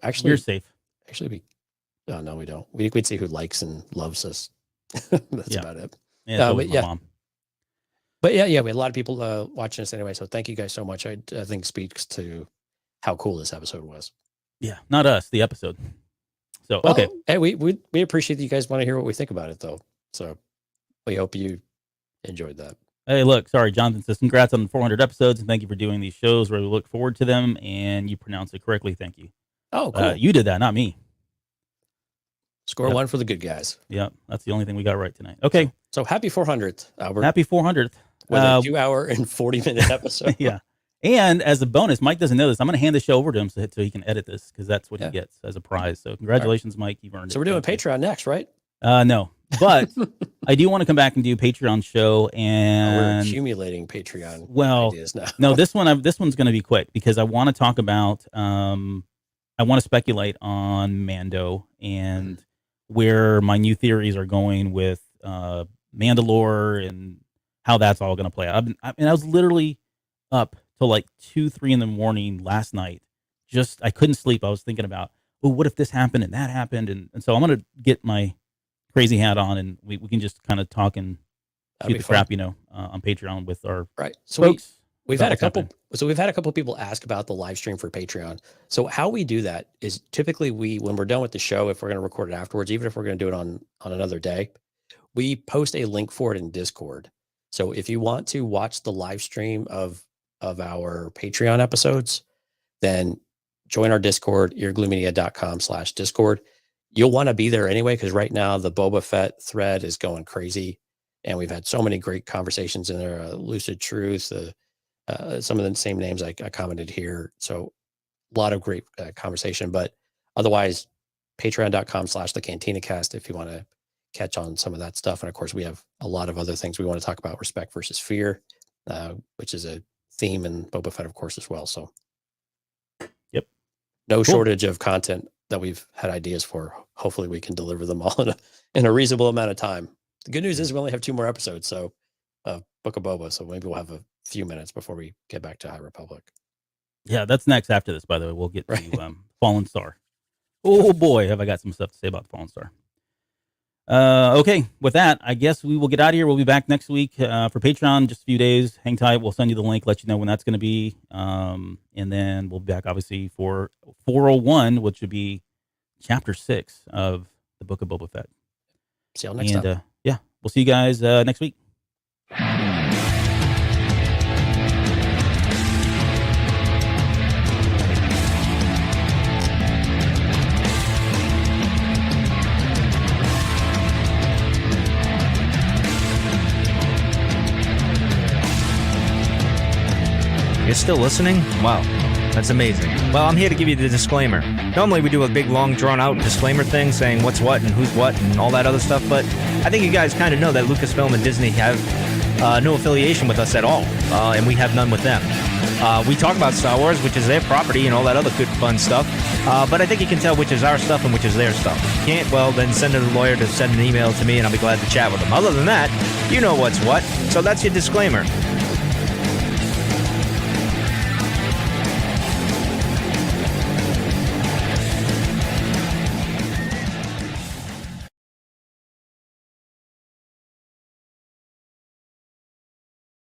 Actually, you're safe. Actually, no, we don't. We'd see who likes and loves us. That's about it. Yeah, Mom. But yeah, we had a lot of people watching us anyway. So thank you guys so much. I think speaks to how cool this episode was. Yeah, not us, the episode. So okay. Hey, we appreciate that you guys want to hear what we think about it, though. So we hope you enjoyed that. Hey, look, sorry, Jonathan says congrats on the 400 episodes and thank you for doing these shows. Really look forward to them, and you pronounced it correctly. Thank you. Oh, cool. You did that, not me. Score one for the good guys. Yeah, that's the only thing we got right tonight. Okay. So happy 400th, Albert. Happy 400th. With a 2-hour and 40-minute episode. Yeah. And as a bonus, Mike doesn't know this. I'm going to hand the show over to him so he can edit this because that's what he gets as a prize. So congratulations, Mike. You've earned it. So we're doing Patreon next, right? No, but I do want to come back and do a Patreon show. And we're accumulating Patreon ideas now. No, this one's going to be quick because I want to talk about. I want to speculate on Mando and where my new theories are going with Mandalore and how that's all going to play out. I was literally up till like 2-3 in the morning last night. I couldn't sleep. I was thinking about, what if this happened and that happened? And so I'm going to get my crazy hat on and we can just kind of talk and shoot the crap, on Patreon with our folks. We've had a couple people ask about the live stream for Patreon. So how we do that is typically when we're done with the show, if we're going to record it afterwards, even if we're going to do it on another day, we post a link for it in Discord. So if you want to watch the live stream of our Patreon episodes, then join our Discord, eargluemedia.com/Discord. You'll want to be there anyway, because right now the Boba Fett thread is going crazy. And we've had so many great conversations in there. Lucid Truth, some of the same names I commented here. So a lot of great conversation, but otherwise patreon.com/the Cantina Cast if you want to catch on some of that stuff. And of course we have a lot of other things we want to talk about, respect versus fear, which is a theme in Boba Fett, of course, as well. So yep. No shortage of content that we've had ideas for. Hopefully we can deliver them all in a reasonable amount of time. The good news is we only have 2 more episodes. So Book of Boba. So maybe we'll have a few minutes before we get back to High Republic. Yeah, that's next after this, by the way. We'll get to Fallen Star. Oh boy, have I got some stuff to say about the Fallen Star. Okay, with that, I guess we will get out of here. We'll be back next week for Patreon, just a few days. Hang tight. We'll send you the link, let you know when that's going to be. And then we'll be back, obviously, for 401, which would be Chapter 6 of the Book of Boba Fett. See y'all next time. Yeah, we'll see you guys next week. You're still listening? Wow. That's amazing. Well, I'm here to give you the disclaimer. Normally we do a big, long, drawn-out disclaimer thing saying what's what and who's what and all that other stuff, but I think you guys kind of know that Lucasfilm and Disney have no affiliation with us at all, and we have none with them. We talk about Star Wars, which is their property and all that other good, fun stuff, but I think you can tell which is our stuff and which is their stuff. If you can't, well, then send a lawyer to send an email to me, and I'll be glad to chat with them. Other than that, you know what's what, so that's your disclaimer.